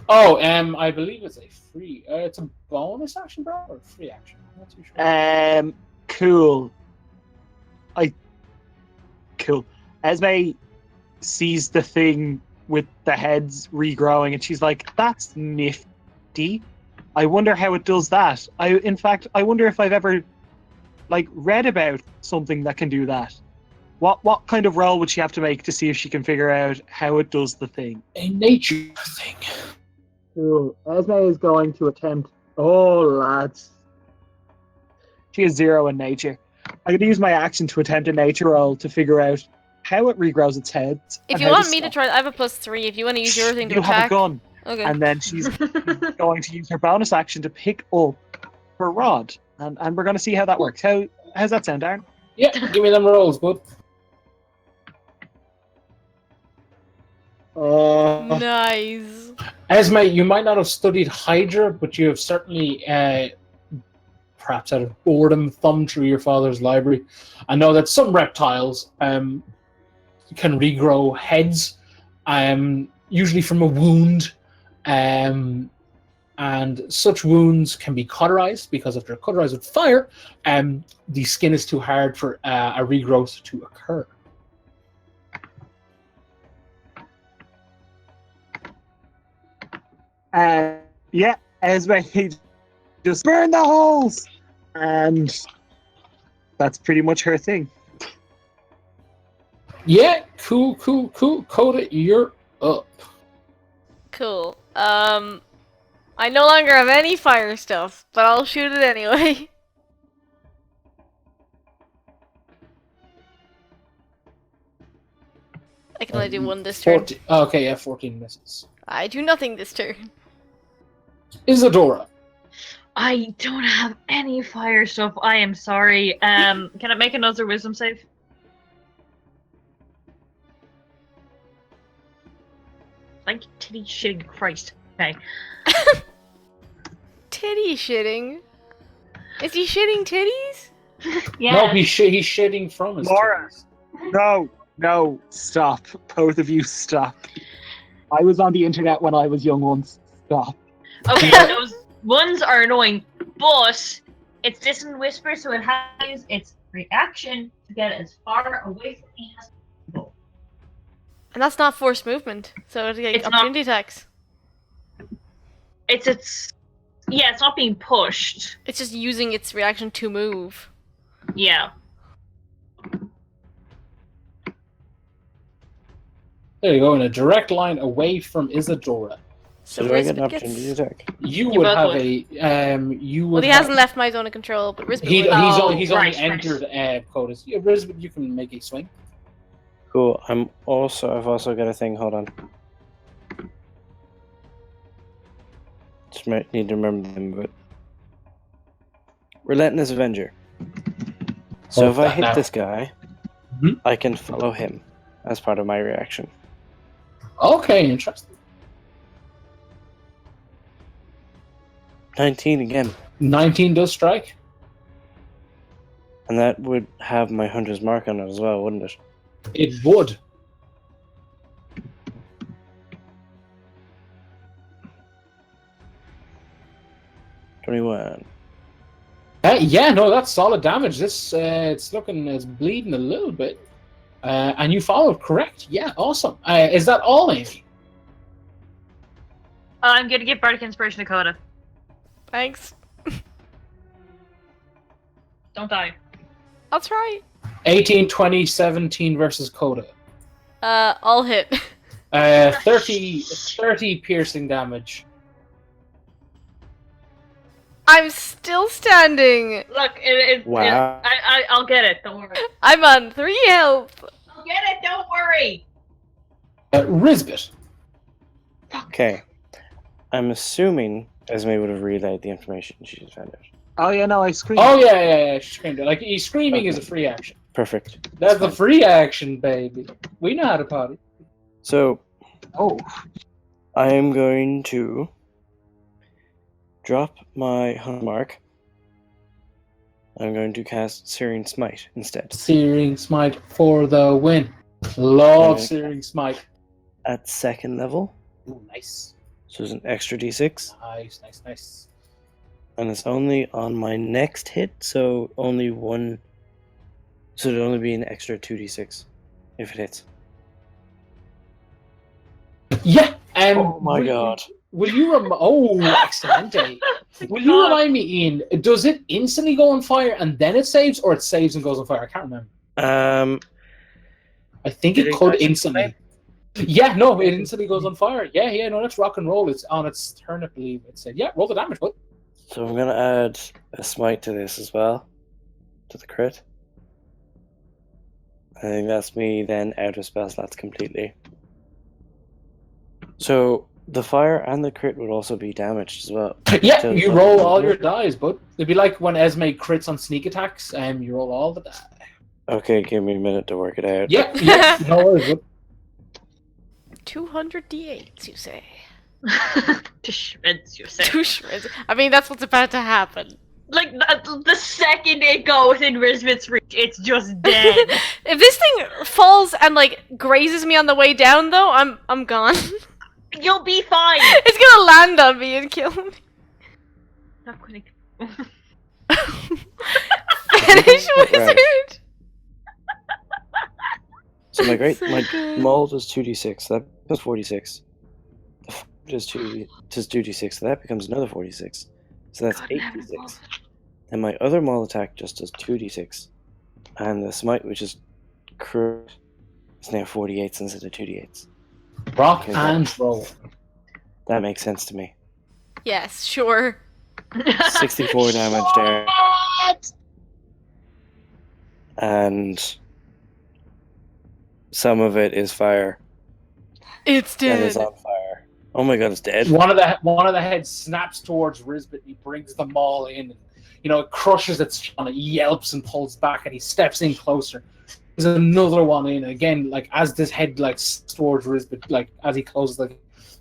Oh, I believe it's a free. It's a bonus action, bro, or free action. I'm not too sure. Cool. Cool. Esme sees the thing with the heads regrowing, and she's like, "That's nifty. I wonder how it does that. In fact, I wonder if I've ever, read about something that can do that. What kind of roll would she have to make to see if she can figure out how it does the thing?" A nature thing. Cool. Esme is going to attempt. Oh, lads. She has 0 in nature. I'm going to use my action to attempt a nature roll to figure out how it regrows its heads. If and you how want me to stop. try, I have a +3. If you want to use your thing to You attack, have a gun. okay. And then she's going to use her bonus action to pick up her rod. And we're going to see how that works. How's that sound, Darren? Yeah, give me them rolls, bud. Nice. Esme, you might not have studied Hydra, but you have certainly, perhaps out of boredom, thumbed through your father's library. I know that some reptiles can regrow heads, usually from a wound, and such wounds can be cauterized because if they're cauterized with fire, the skin is too hard for a regrowth to occur. Yeah, Esme just burn the holes! And that's pretty much her thing. Yeah, cool. Coda, you're up. Cool. I no longer have any fire stuff, but I'll shoot it anyway. I can only do one this turn. 14, okay, yeah, 14 misses. I do nothing this turn. Isadora. I don't have any fire stuff. I am sorry. Can I make another wisdom save? Like titty shitting Christ. Okay. Titty shitting? Is he shitting titties? Yeah. No, he's shitting from his Laura. titties. No, stop. Both of you stop. I was on the internet when I was young once. Stop. Okay, those ones are annoying, but it's distant whisper, so it has its reaction to get as far away from me as possible. And that's not forced movement, so it's like It's not. opportunity attacks. It's not being pushed. It's just using its reaction to move. Yeah. There you go, in a direct line away from Isadora. So do I get an Risbit opportunity gets... attack? You You would both have would. you would Well, he have- hasn't left my zone of control, but Risbit He's would. only right. entered Coda's. Yeah, Risbit, you can make a swing. Cool. I've also got a thing. Hold on. Just need to remember them, but Relentless Avenger. So if I that hit now. this guy, Mhm. I can follow him as part of my reaction. Okay, interesting. 19 again, 19 does strike. and that would have my hunter's mark on it as well, wouldn't it? It would. $21. Yeah, no, that's solid damage. This it's looking it's bleeding a little bit, and you followed correct. Yeah, awesome. Is that all, Amy? I'm gonna give Bardic Inspiration to Coda. Thanks. Don't die. I'll try. 18, 20, 17 versus Coda. I'll hit. 30 piercing damage. I'm still standing. Look, Wow. I'll get it. Don't worry. I'm on 3 health. I'll get it. Don't worry. Risbit. Okay. I'm assuming Esme would have relayed the information she just found out. Oh yeah, no, I screamed. Oh yeah. She screamed it. Like screaming is a free action. Perfect. That's the free action, baby. We know how to party. So, Oh, I am going to drop my hunt mark. I'm going to cast Searing Smite instead. Searing Smite for the win. Love Okay. Searing Smite. At 2nd level, Ooh, nice. so it's an extra d6, Nice. and it's only on my next hit, so only one. So it'll only be an extra 2d6 if it hits. Yeah. Oh my god. Will you excellent. Will you remind me, Ian? Does it instantly go on fire and then it saves, or it saves and goes on fire? I can't remember. I think Did it it could actually instantly. Yeah, no, it instantly goes on fire. Yeah, no, that's rock and roll. It's on its turn, I believe. It said, yeah, roll the damage, bud. So I'm gonna add a smite to this as well, to the crit. I think that's me then out of spell slots completely. So the fire and the crit would also be damaged as well. Yeah, So- you roll all your dice, bud. It'd be like when Esme crits on sneak attacks, and you roll all the die. Okay, give me a minute to work it out. Yeah, no worries, bud. 200 d8s, you say? To shreds, you say. 2 shreds. I mean, that's what's about to happen. Like the second it goes in Risbit's reach, it's just dead. If this thing falls and like grazes me on the way down, though, I'm gone. You'll be fine. It's gonna land on me and kill me. Not gonna. Finish, Right. wizard. So my great So my good. maul does 2d6, so that becomes 46. The fire does 2d6, so that becomes another 46. So that's God, 8d6. And my other maul attack just does 2d6. And the smite, which is crit, is now 48s instead of 2d8s. Rock Okay, and roll. That makes sense to me. Yes, sure. 64 damage there. And some of it is fire. It's That is dead. on fire. Oh my god, it's dead. One of the heads snaps towards Risbit. He brings them all in. And, it crushes its jaw. It yelps and pulls back, and he steps in closer. There's another one in again. Like as this head towards Risbit, like as he closes,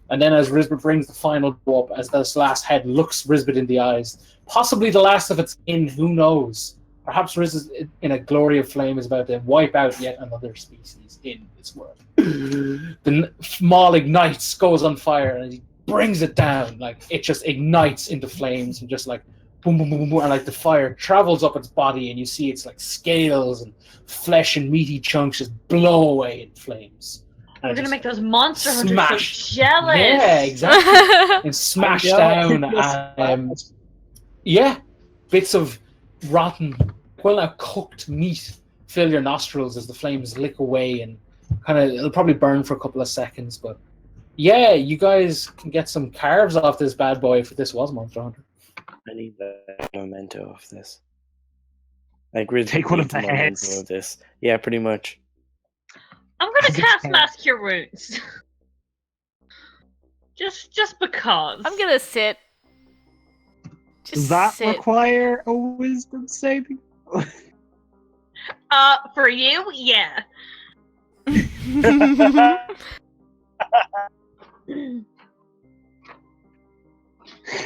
and then as Risbit brings the final blow up, as this last head looks Risbit in the eyes, possibly the last of its kin. Who knows? Perhaps Riz in a glory of flame is about to wipe out yet another species in this world. The maul ignites, goes on fire, and he brings it down. Like it just ignites into flames and just like boom, boom, boom, boom, boom, and like the fire travels up its body, and you see its like scales and flesh and meaty chunks just blow away in flames. And We're it gonna just make those monster hunters smash. so jealous. Yeah, exactly. And smash down, and bits of rotten, well now cooked meat fill your nostrils as the flames lick away, and it'll probably burn for a couple of seconds, but yeah, you guys can get some carves off this bad boy if this was Monster Hunter. I need the memento of this. Like really Take one of need the memento heads. of this. Yeah, pretty much. I'm gonna As a cast cat. Mass Cure Wounds. just because. I'm gonna sit. Just Does that sit. require a wisdom saving? For you, yeah.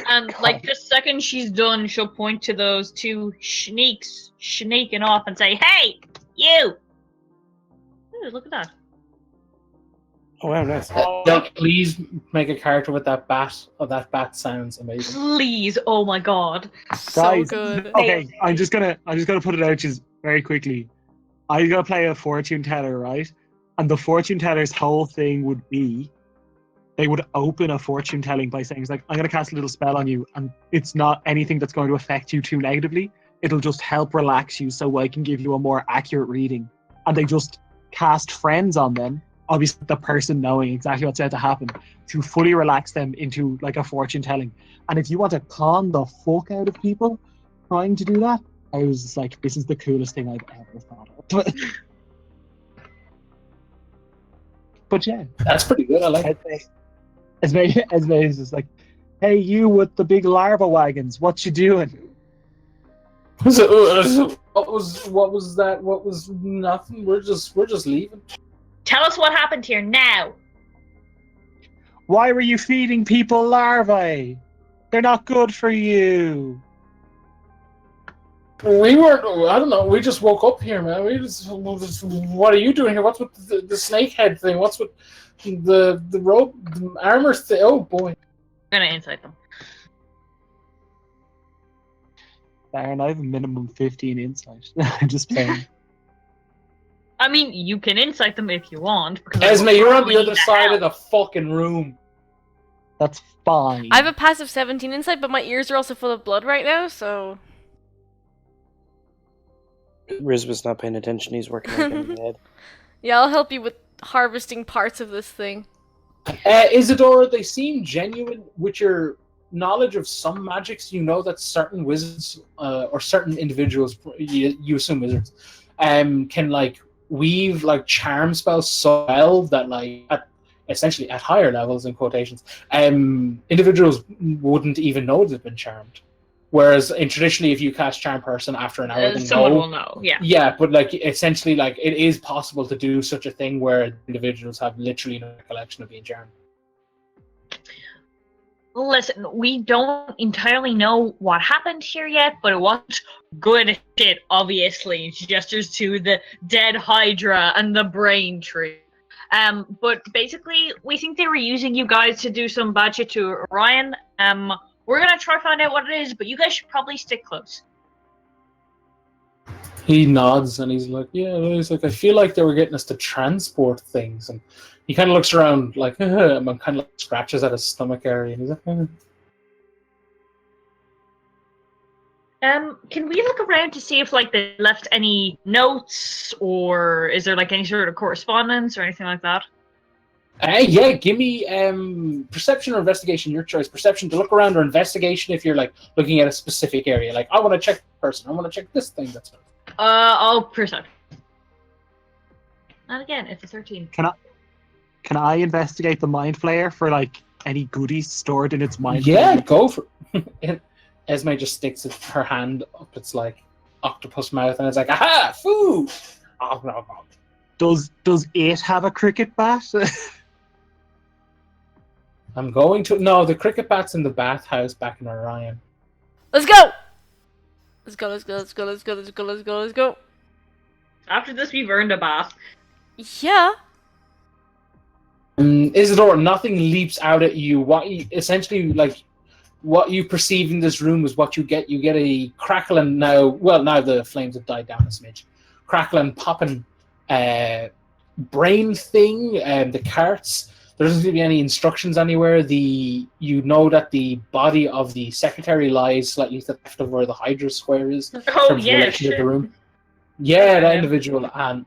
And like the second she's done, she'll point to those two sneaks sneaking off and say, "Hey, you!" Ooh, look at that. Oh wow, nice. Please make a character with that bat. Oh, that bat sounds amazing. Please, oh my god. So Guys, good. Okay, I'm just gonna put it out just very quickly. I'm gonna play a fortune teller, right? And the fortune teller's whole thing would be they would open a fortune telling by saying, like, I'm gonna cast a little spell on you, and it's not anything that's going to affect you too negatively. It'll just help relax you so I can give you a more accurate reading. And they just cast friends on them, obviously the person knowing exactly what's about to happen, to fully relax them into like a fortune telling. And if you want to con the fuck out of people trying to do that, I was just like, this is the coolest thing I've ever thought of. But yeah, That's pretty good. I like it. Esme is just like, hey, you with the big larva wagons, what you doing? What was that? What was nothing? We're just leaving. Tell us what happened here now. Why were you feeding people larvae? They're not good for you. We weren't. I don't know. We just woke up here, man. What are you doing here? What's with the snake head thing? What's with the rope, the armor thing? Oh boy. I'm gonna insight them. Darren, I have a minimum 15 insight. I'm just playing. I mean, you can insight them if you want. Esme, you're on the other side of the fucking room. That's fine. I have a passive 17 insight, but my ears are also full of blood right now, so... Riz was not paying attention. He's working on getting ahead. Yeah, I'll help you with harvesting parts of this thing. Isadora, they seem genuine with your knowledge of some magics. You know that certain wizards or certain individuals, you assume wizards, can like weave like charm spells so well that like essentially at higher levels in quotations, individuals wouldn't even know they've been charmed. Whereas traditionally, if you cast Charm Person after an hour, someone will know. Yeah. Yeah, but like essentially, like it is possible to do such a thing where individuals have literally no recollection of being charmed. Listen, we don't entirely know what happened here yet, but it wasn't good shit, obviously. She gestures to the dead Hydra and the brain tree. But basically, we think they were using you guys to do some bad shit to Orion. We're gonna try to find out what it is, but you guys should probably stick close. He nods and he's like, yeah, he's like, I feel like they were getting us to transport things. And he kind of looks around like, and kind of like scratches at his stomach area. And he's like, Can we look around to see if like they left any notes, or is there like any sort of correspondence or anything like that? Yeah, give me perception or investigation, your choice. Perception to look around, or investigation if you're like looking at a specific area. Like, I want to check the person. I want to check this thing. That's I'll perception. And again, it's a 13. Can I investigate the Mindflayer for like any goodies stored in its mind? Yeah, go for it. Esme just sticks her hand up its like octopus mouth, and it's like, aha, food. Oh, no. Does it have a cricket bat? I'm going to... No, the cricket bat's in the bathhouse back in Orion. Let's go! Let's go. After this, we've earned a bath. Yeah. Isadora, nothing leaps out at you. Essentially, like, what you perceive in this room is what you get. You get a crackling now... Well, now the flames have died down a smidge. Crackling, popping brain thing, the carts... There doesn't seem to be any instructions anywhere. You know that the body of the secretary lies slightly to the left of where the Hydra square is. Oh, yeah, The room. Yeah, that individual. And,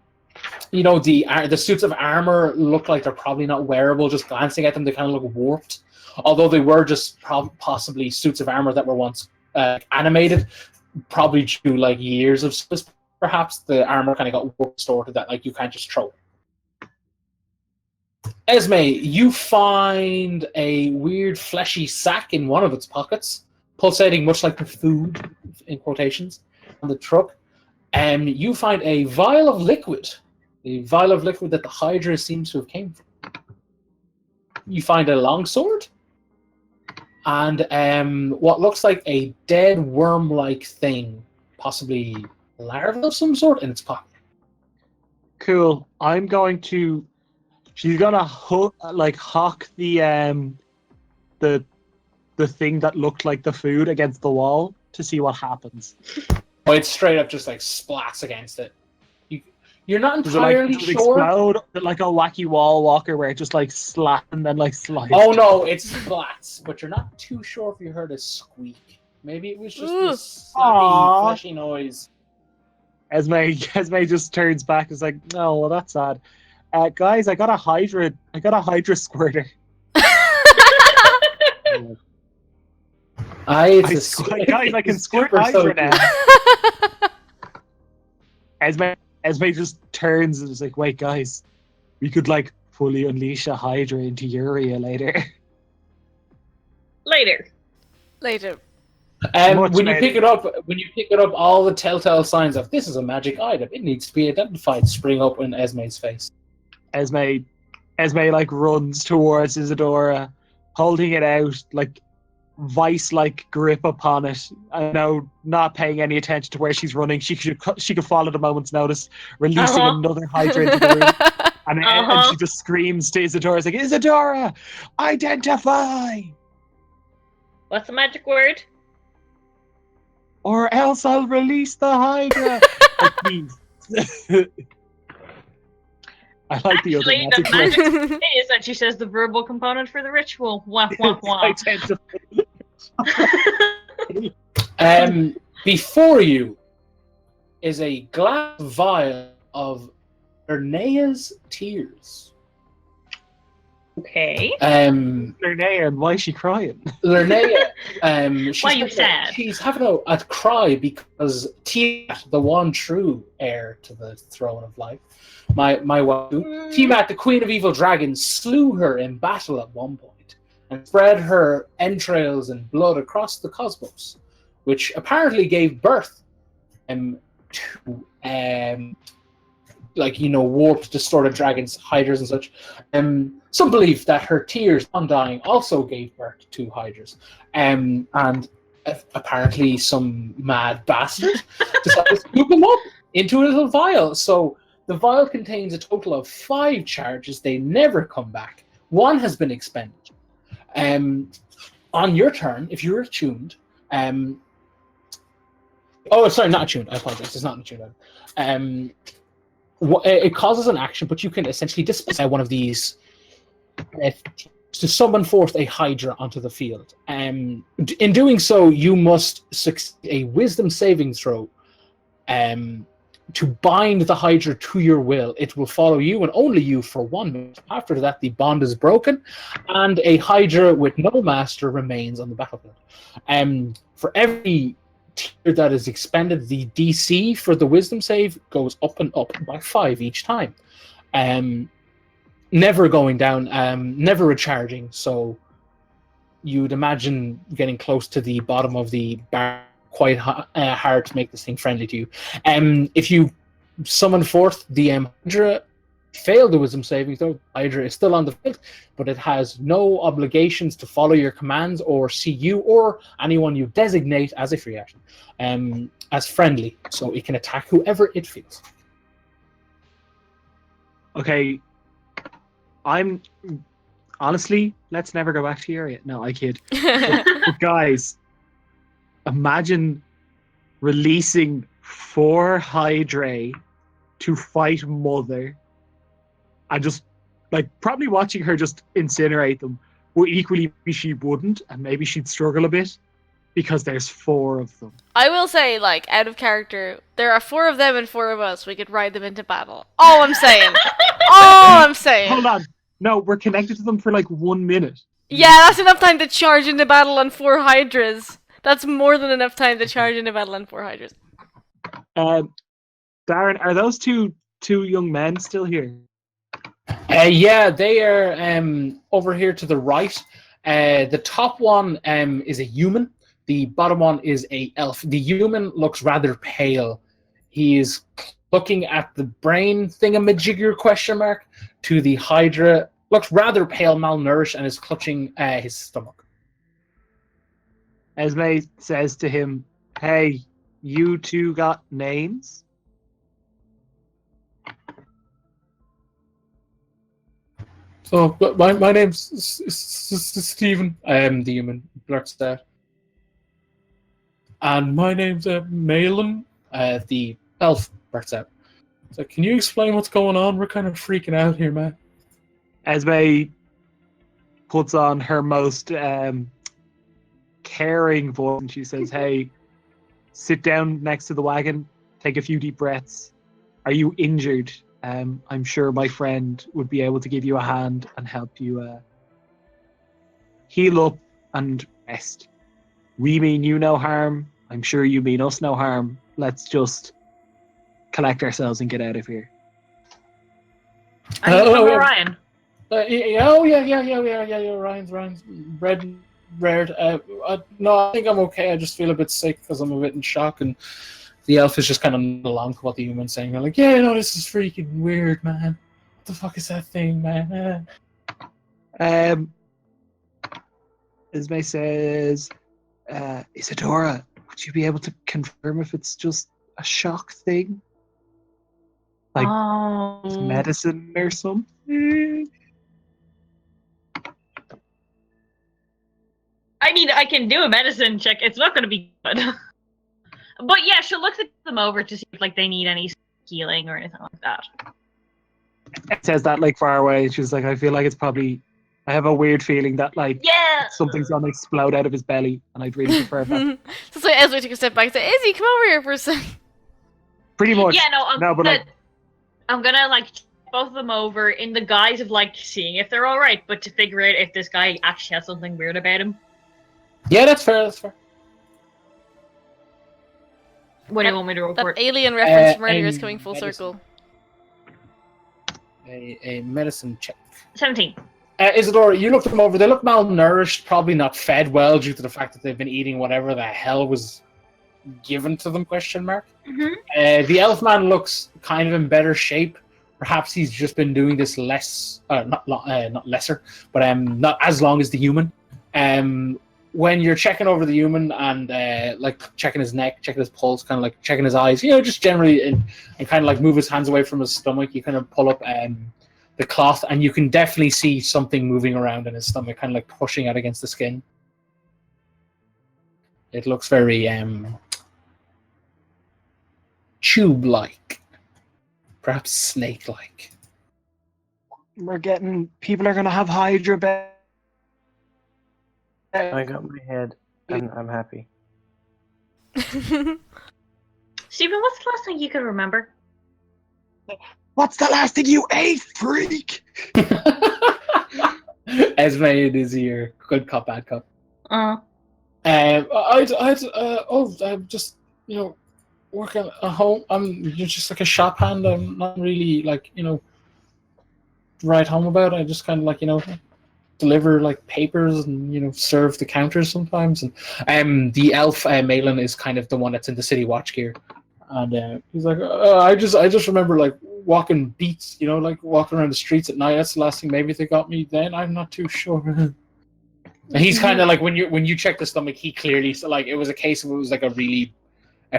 you know, the suits of armor look like they're probably not wearable. Just glancing at them, they kind of look warped. Although they were just possibly suits of armor that were once animated, probably due like years of service. Perhaps the armor kind of got warped, distorted that like you can't just throw it. Esme, you find a weird fleshy sack in one of its pockets, pulsating much like the food, in quotations, on the truck. And you find a vial of liquid that the Hydra seems to have came from. You find a longsword and what looks like a dead worm-like thing, possibly a larva of some sort, in its pocket. Cool. I'm going to... She's gonna hawk the thing that looked like the food against the wall to see what happens. Oh, it straight up just like splats against it. You're not Does entirely it sure. explode like a wacky wall walker where it just like slaps and then like slides? Oh no, it splats, but you're not too sure if you heard a squeak. Maybe it was just this slappy, fleshy noise. Esme just turns back and is like, no, well that's sad. Guys, I got a Hydra. I got a Hydra squirter. Guys, I can squirt Hydra now. Esme just turns and is like, "Wait, guys, we could like fully unleash a Hydra into Uria later." Later. Much When you later. pick it up, all the telltale signs of this is a magic item. It needs to be identified. Spring up in Esme's face. Esme like runs towards Isadora, holding it out, like vice-like grip upon it. I know, not paying any attention to where she's running. She could fall at a moment's notice, releasing another Hydra into the room, and she just screams to Isadora, it's like, "Isadora, identify, What's the magic word? or else I'll release the Hydra." Like, please. I like the other Actually, the magic word. magic is that she says the verbal component for the ritual. Wah, wah, wah. Before you is a glass vial of Ernea's tears. Okay. Linnea, and why is she crying? Linnea, Why you sad? She's having a cry because Tiamat, the one true heir to the throne of life, my waifu, Tiamat, the queen of evil dragons, slew her in battle at one point and spread her entrails and blood across the cosmos, which apparently gave birth to warped, distorted dragons, hydras, and such. Some believe that her tears on dying also gave birth to hydras, and apparently some mad bastard decided to scoop them up into a little vial. So the vial contains a total of 5 charges. They never come back. 1 has been expended. On your turn, if you're attuned, not attuned. I apologize. It's not an attuned. It causes an action, but you can essentially display one of these to summon forth a Hydra onto the field. In doing so, you must succeed a Wisdom saving throw to bind the Hydra to your will. It will follow you and only you for 1 minute. After that, the bond is broken, and a Hydra with no master remains on the battlefield. For every tier that is expended, the DC for the Wisdom save goes up and up by 5 each time. Never going down, never recharging, so you'd imagine getting close to the bottom of the bar quite hard to make this thing friendly to you. If you summon forth the Hydra, fail the Wisdom saving throw, Hydra is still on the field, but it has no obligations to follow your commands or see you or anyone you designate as a free action as friendly, so it can attack whoever it feels. Okay, I'm honestly, let's never go back to Uria. No, I kid. But guys, imagine releasing 4 Hydra to fight Mother, and just probably watching her just incinerate them. Would equally be she wouldn't, and maybe she'd struggle a bit because there's 4 of them. I will say, out of character, there are 4 of them and 4 of us. We could ride them into battle. All I'm saying. Hold on. No, we're connected to them for 1 minute. Yeah, that's enough time to charge into battle on 4 Hydras. That's more than enough time to charge into battle on 4 Hydras. Darren, are those two young men still here? Yeah, they are over here to the right. The top one is a human. The bottom one is a elf. The human looks rather pale. He is looking at the brain thingamajigger ? To the Hydra. Looks rather pale, malnourished, and is clutching his stomach. Esme says to him, "Hey, you two got names?" So, my name's Stephen. The human blurts out. And my name's Malin. The elf blurts out. So, can you explain what's going on? We're kind of freaking out here, man. Esme puts on her most caring voice, and she says, "Hey, sit down next to the wagon. Take a few deep breaths. Are you injured? I'm sure my friend would be able to give you a hand and help you heal up and rest. We mean you no harm. I'm sure you mean us no harm. Let's just collect ourselves and get out of here. Are you from Orion? Yeah. Ryan's red. No, I think I'm okay. I just feel a bit sick because I'm a bit in shock, and the elf is just kind of nodding along to what the human's saying. They're like, yeah, no, this is freaking weird, man. What the fuck is that thing, man? Ismay says, Isadora, would you be able to confirm if it's just a shock thing? Like medicine or something? I mean, I can do a medicine check. It's not going to be good. But yeah, she'll look them over to see if like they need any healing or anything like that. It says that like far away. She's like, I feel like it's probably. I have a weird feeling that like something's gonna explode out of his belly, and I'd really prefer that. So Esme took a step back and said, Izzy, come over here for a second. Pretty much. Yeah, no, I'm gonna like check both of them over in the guise of like seeing if they're all right, but to figure out if this guy actually has something weird about him. Yeah, that's fair. What do you want me to report? That alien reference from earlier is coming full circle. A medicine check. 17. Isadora, you look them over. They look malnourished, probably not fed well due to the fact that they've been eating whatever the hell was given to them, question mark. Mm-hmm. The elf man looks kind of in better shape. Perhaps he's just been doing this not lesser, but not as long as the human. When you're checking over the human and like checking his neck, checking his pulse, kind of like checking his eyes, just generally and kind of like move his hands away from his stomach, you kind of pull up the cloth and you can definitely see something moving around in his stomach, kind of like pushing out against the skin. It looks very tube-like, perhaps snake-like. People are gonna have Hydra. I got my head, and I'm happy. Stephen, what's the last thing you can remember? What's the last thing you ate, freak? Esme in his ear. Good cop, bad cop. I'm just, working at home. You're just like a shop hand. I'm not really like, write home about. I just kind of like, deliver like papers and serve the counters sometimes. And the elf Malin is kind of the one that's in the city watch gear, and he's like, I just remember like walking beats, like walking around the streets at night. That's the last thing maybe they got me then. I'm not too sure. And he's kind of like when you check the stomach, he clearly like it was a case of it was like a really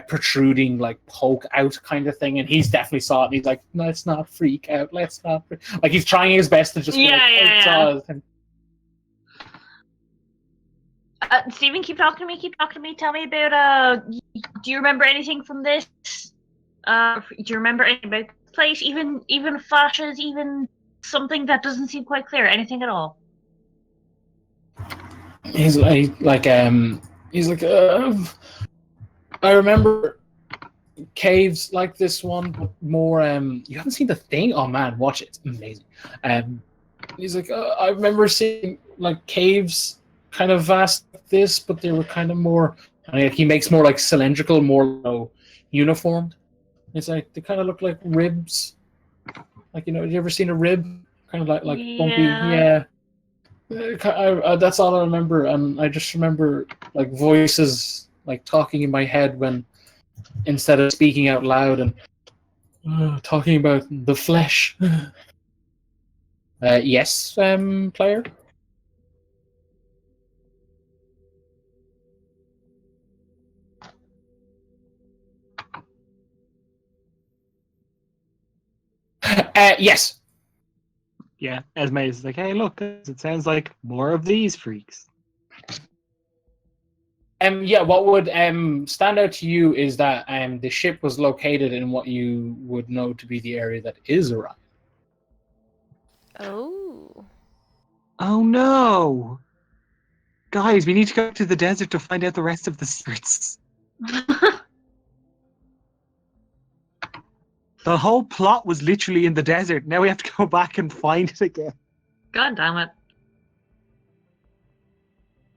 protruding like poke out kind of thing, and he's definitely saw it and he's like, let's not freak out, like he's trying his best to just Stephen, keep talking to me. Tell me about do you remember anything from this? Do you remember anything about this place? Even flashes, even something that doesn't seem quite clear, anything at all? He's like I remember caves like this one, but more you haven't seen The Thing? Oh man, watch it, it's amazing. He's like I remember seeing like caves kind of vast like this, but they were kind of more, he makes more like cylindrical, more uniformed. It's like they kind of look like ribs, like have you ever seen a rib? Kind of like bumpy, yeah. That's all I remember, and I just remember like voices like talking in my head when instead of speaking out loud and talking about the flesh. Yes, player. Yes. Yeah, Esme is like, hey, look, it sounds like more of these freaks. Yeah, what would stand out to you is that the ship was located in what you would know to be the area that is Orion. Oh. Oh no! Guys, we need to go to the desert to find out the rest of the secrets. The whole plot was literally in the desert. Now we have to go back and find it again. God damn it.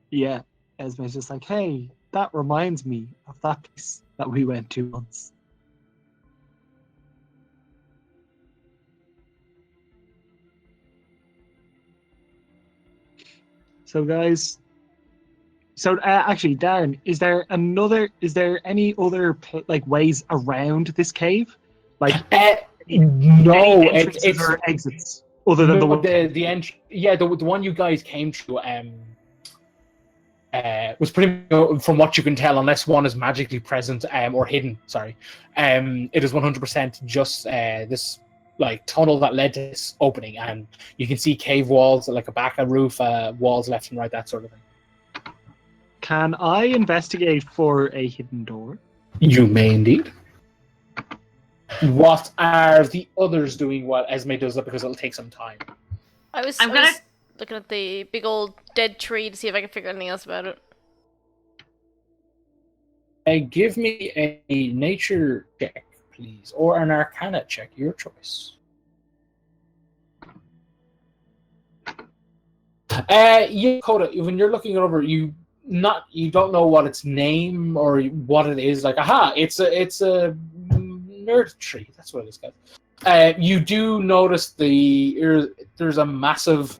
Yeah. Esme's just like, hey, that reminds me of that place that we went to once. So, guys. So, actually, Darren, is there any other ways around this cave? Like, No, any entrances it's or exits other than the no, one? the one you guys came to was pretty much, from what you can tell, unless one is magically present or hidden. Sorry, it is 100% just this like tunnel that led to this opening, and you can see cave walls, like a back, a roof, walls left and right, that sort of thing. Can I investigate for a hidden door? You may indeed. What are the others doing while Esme does that? Because it'll take some time. I was I'm gonna- looking at the big old dead tree to see if I can figure anything else about it. Give me a nature check, please, or an arcana check, your choice. Yeah, Coda, when you're looking it over, you don't know what its name or what it is. Like, aha, it's a nerd tree. That's what it is, guys. You do notice there's a massive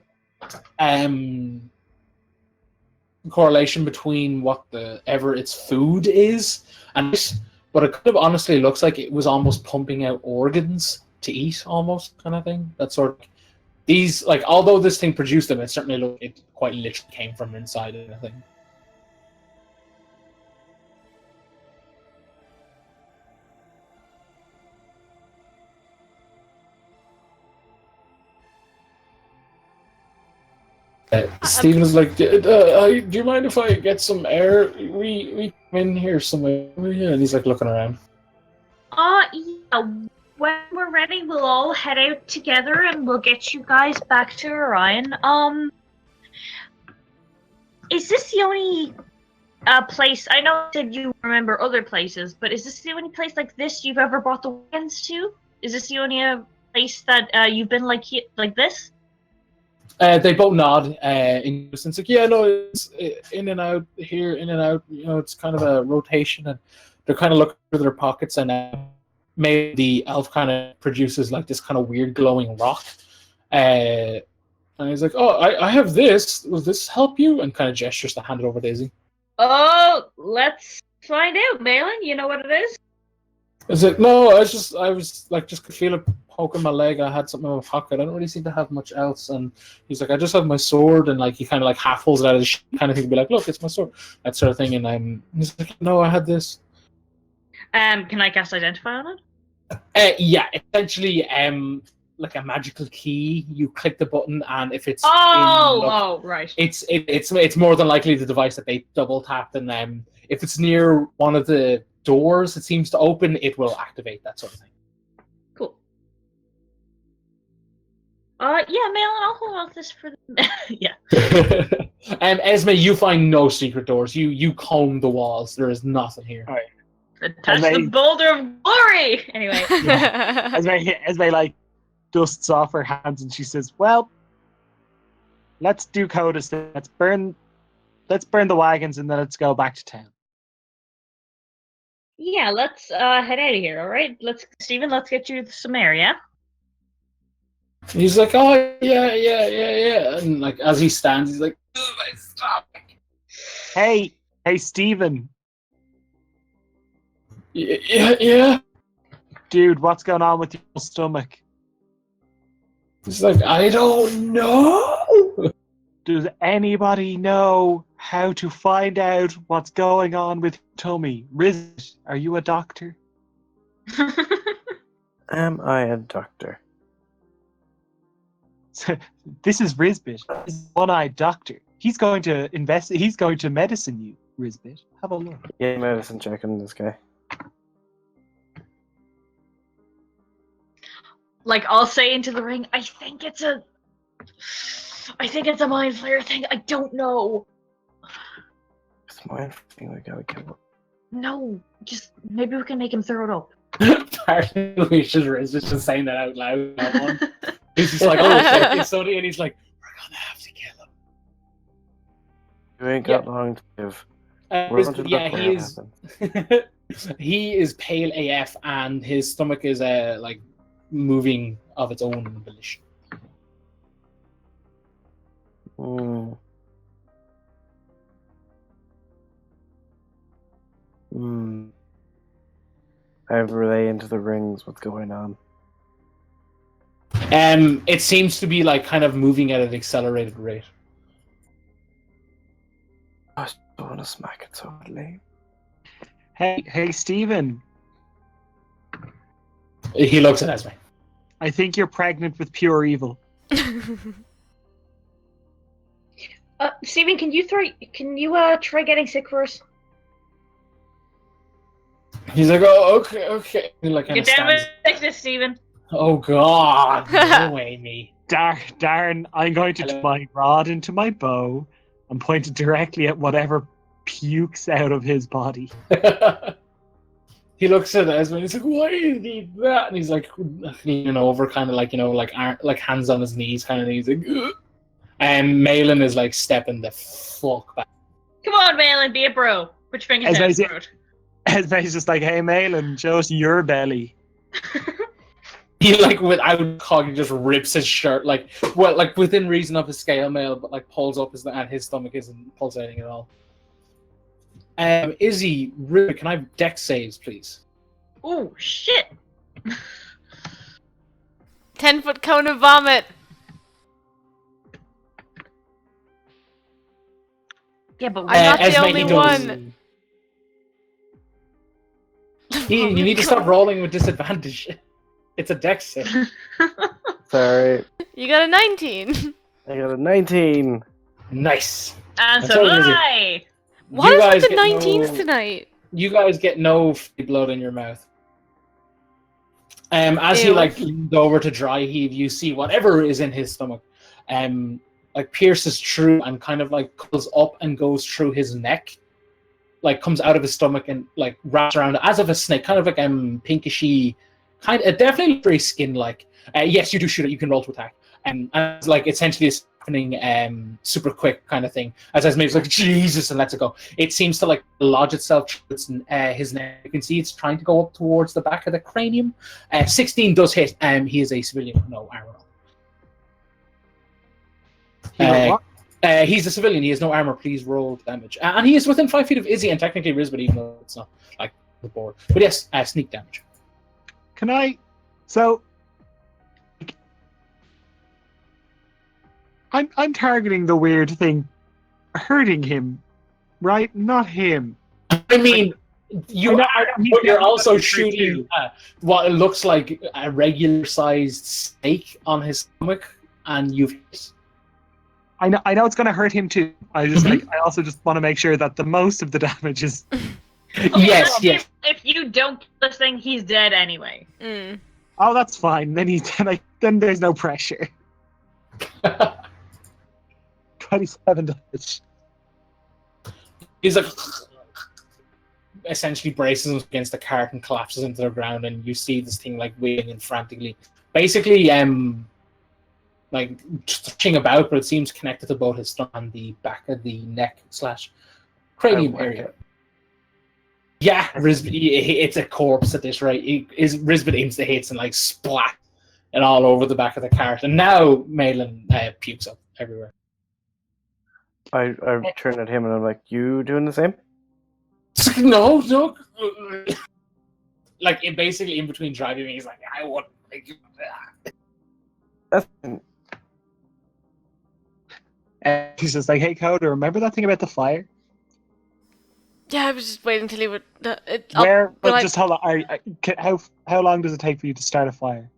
correlation between whatever its food is and this, but it kind of honestly looks like it was almost pumping out organs to eat, almost, kind of thing. That sort of these, like, although this thing produced them, it certainly looked, it quite literally came from inside of the thing. Stephen's like, do you mind if I get some air? We come in here somewhere. And he's like looking around. Yeah. When we're ready, we'll all head out together and we'll get you guys back to Orion. Is this the only place? I know you said you remember other places, but is this the only place like this you've ever brought the wagons to? Is this the only place that you've been like this? They both nod in sense, like, yeah, no, it's in and out here, in and out. You know, it's kind of a rotation, and they're kind of looking through their pockets, and maybe the elf kind of produces like this kind of weird glowing rock. And he's like, oh, I have this. Will this help you? And kind of gestures to hand it over to Izzy. Oh, let's find out, Malin. You know what it is? Is it? No, I was like, just could feel it poking my leg. I had something in my pocket. I don't really seem to have much else. And he's like, I just have my sword, and like he kind of like half pulls it out of his kind of thing, be like, look, it's my sword, that sort of thing. And he's like, no, I had this. Can I cast Identify on it? Yeah, essentially, like a magical key. You click the button, and if it's right. It's more than likely the device that they double tapped, and if it's near one of the doors it seems to open, it will activate, that sort of thing. Cool. Yeah, Malin, I'll hold on this for the yeah. Esme, you find no secret doors. You comb the walls. There is nothing here. All right. Touch the boulder of glory. Anyway, Esme like dusts off her hands and she says, "Well, let's do Coda's. Let's burn the wagons and then let's go back to town." Yeah, let's head out of here. All right, Stephen, let's get you some air. Yeah. He's like, oh yeah, and like as he stands, he's like, stop. Hey, Stephen. Yeah. Dude, what's going on with your stomach? He's like, I don't know. Does anybody know how to find out what's going on with your tummy? Riz, are you a doctor? Am I a doctor? This is Rizbit. He's a one-eyed doctor. He's going to He's going to medicine you, Rizbit. Have a look. Yeah, medicine check on this guy. Like, I'll say into the ring, I think it's a Mindflayer thing. I don't know. It's my thing. We gotta kill him. No, just maybe we can make him throw it up. Part of me is just saying that out loud. That one. He's just like, oh shit, it's Sonny, and he's like, we're gonna have to kill him. You ain't got long to live. We're going to look Yeah, where he it is. happens. He is pale AF, and his stomach is like moving of its own volition. Hmm. Hmm. I relay into the rings what's going on. It seems to be like kind of moving at an accelerated rate. I just don't want to smack it so badly. Hey, Stephen. He looks at Esme. I think you're pregnant with pure evil. Steven, can you try getting sick for us? He's like, oh, okay. He like kind Get of down with stands. sickness, Steven. Oh God, no way, me. Darren, I'm going to Hello. put my rod into my bow and point it directly at whatever pukes out of his body. He looks at Esme and he's like, why do you need that? And he's like leaning over, kind of like, like hands on his knees, kind of. He's like, ugh. And Malin is like stepping the fuck back. Come on, Malin, be a bro. Put your fingers down his throat. Esme's just like, hey, Malin, show us your belly. He like without cog just rips his shirt, like within reason of his scale mail, but like pulls up and his stomach isn't pulsating at all. Izzy, Ruby, can I have dex saves, please? Oh shit! 10-foot cone of vomit. Yeah, but I'm not the Esme, only he does. one. You need to stop rolling with disadvantage. It's a dex save. Sorry. You got a 19. I got a 19. Nice. And That's so all it is. I. Why You is guys it the get 19s tonight? You guys get no free blood in your mouth. As he Ew. like leans over to dry heave, you see whatever is in his stomach, like pierces through and kind of like goes up and goes through his neck, like comes out of his stomach and like wraps around it as of a snake, kind of like pinkishy, kind of definitely very skin-like. Yes, you do shoot it. You can roll to attack, and as like essentially it's happening super quick kind of thing. As Esme's like Jesus and lets it go. It seems to like lodge itself through his neck. You can see it's trying to go up towards the back of the cranium. 16 does hit. He is a civilian with no armor. He's a civilian. He has no armor. Please roll damage. And he is within 5 feet of Izzy and technically Risbet, even though it's not like the board. But yes, sneak damage. Can I? So, I'm targeting the weird thing, hurting him, right? Not him. I mean, you I are, know, but you're also he's hurt shooting what it looks like a regular-sized snake on his stomach, and you've hit. I know it's gonna hurt him too. I also just want to make sure that the most of the damage is. Yes, yes. If you don't kill this thing, he's dead anyway. Mm. Oh, that's fine. Then there's no pressure. 27 damage. He's like essentially braces him against the cart and collapses into the ground, and you see this thing like wailing and frantically, basically, like touching about, but it seems connected to both his stomach and the back of the neck / cranium area. Yeah, Risbet, it's a corpse at this rate. Risbet aims the hits and like splat it all over the back of the cart, and now Malin pukes up everywhere. I turn at him and I'm like, you doing the same? No. Like, basically in between driving me, he's like, I want That's He's just like, hey, Coda, remember that thing about the fire? Yeah, I was just waiting until he would. Just hold on. How long does it take for you to start a fire?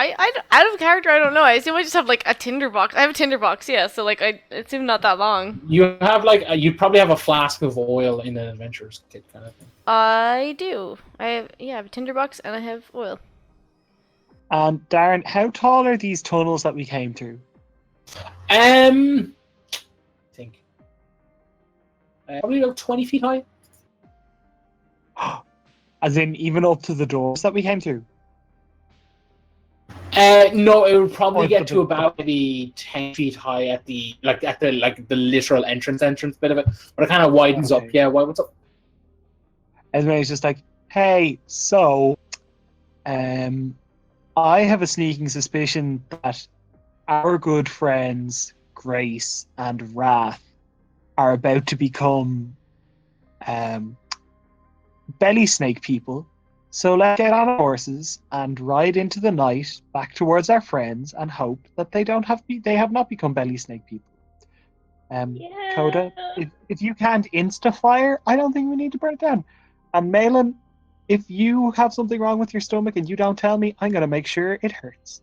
I out of character, I don't know. I assume I just have like a tinderbox. I have a tinderbox, yeah. So like I assume not that long. You have like you probably have a flask of oil in an adventurer's kit kind of thing. I do. I have a tinderbox and I have oil. And Darren, how tall are these tunnels that we came through? I think probably about 20 feet high. As in, even up to the doors that we came to. No, it would probably Or get the- to about maybe 10 feet high at the literal entrance bit of it, but it kind of widens up. Okay. Yeah, what's up? Esme's just like, hey, so, I have a sneaking suspicion that our good friends Grace and Wrath are about to become belly snake people. So let's get on our horses and ride into the night back towards our friends and hope that they have not become belly snake people. Yeah. Coda, if you can't insta fire, I don't think we need to burn it down. And Malin, if you have something wrong with your stomach and you don't tell me, I'm gonna make sure it hurts.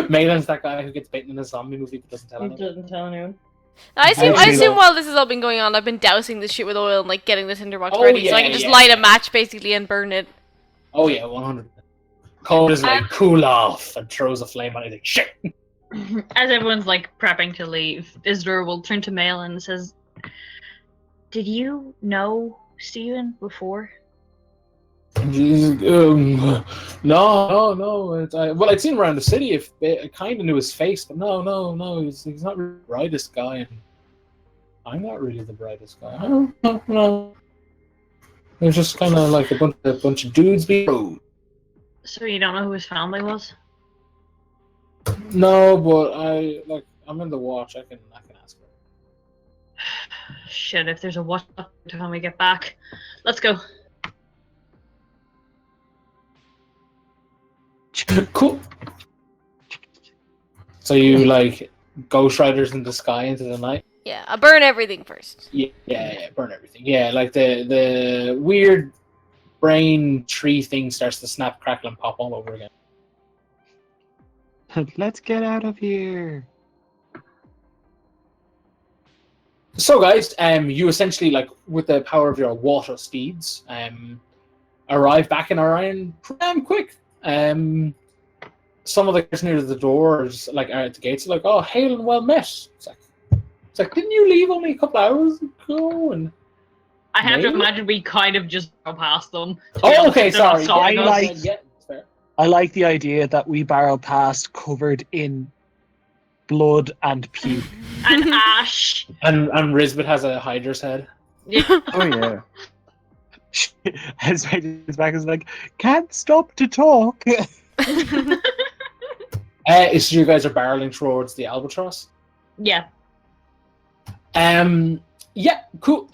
Malen's that guy who gets bitten in a zombie movie but doesn't tell He anyone. doesn't tell anyone. I Actually, assume no. while this has all been going on, I've been dousing this shit with oil and like getting the tinderbox Oh, ready, so I yeah, can just yeah, light a yeah. match basically and burn it. Oh yeah, 100. Cole is like, cool off, and throws a flame on it. Like, shit. As everyone's like prepping to leave, Isidore will turn to Malin and says, "Did you know Steven before?" No. Well, I'd seen him around the city. If I kind of knew his face, but no. He's not really the brightest guy. And I'm not really the brightest guy. I don't know. No. It was just kind of like a bunch of dudes being rude. So you don't know who his family was? No, but I'm in the watch. I can ask her. Shit, if there's a watch up when we get back. Let's go. Cool. So you like Ghost Riders in the sky into the night? Yeah, I burn everything first. Yeah, burn everything. Yeah, like the weird brain tree thing starts to snap, crackle, and pop all over again. Let's get out of here. So, guys, you essentially, like, with the power of your water steeds, arrive back in Orion pretty quick. Some of the guys near the doors, like, at the gates, are like, "Oh, hail and well met." It's like, didn't you leave only a couple hours ago? And I have to Maybe? imagine we kind of just go past them. to be oh, honest, okay, they're not sorry. stopping I us. like- Yeah, it's fair. I like the idea that we barrel past covered in blood and puke. And Ash. And Risbet has a Hydra's head. Yeah. Oh yeah. His back is like, can't stop to talk. So you guys are barreling towards the Albatross. Yeah. Yeah, cool.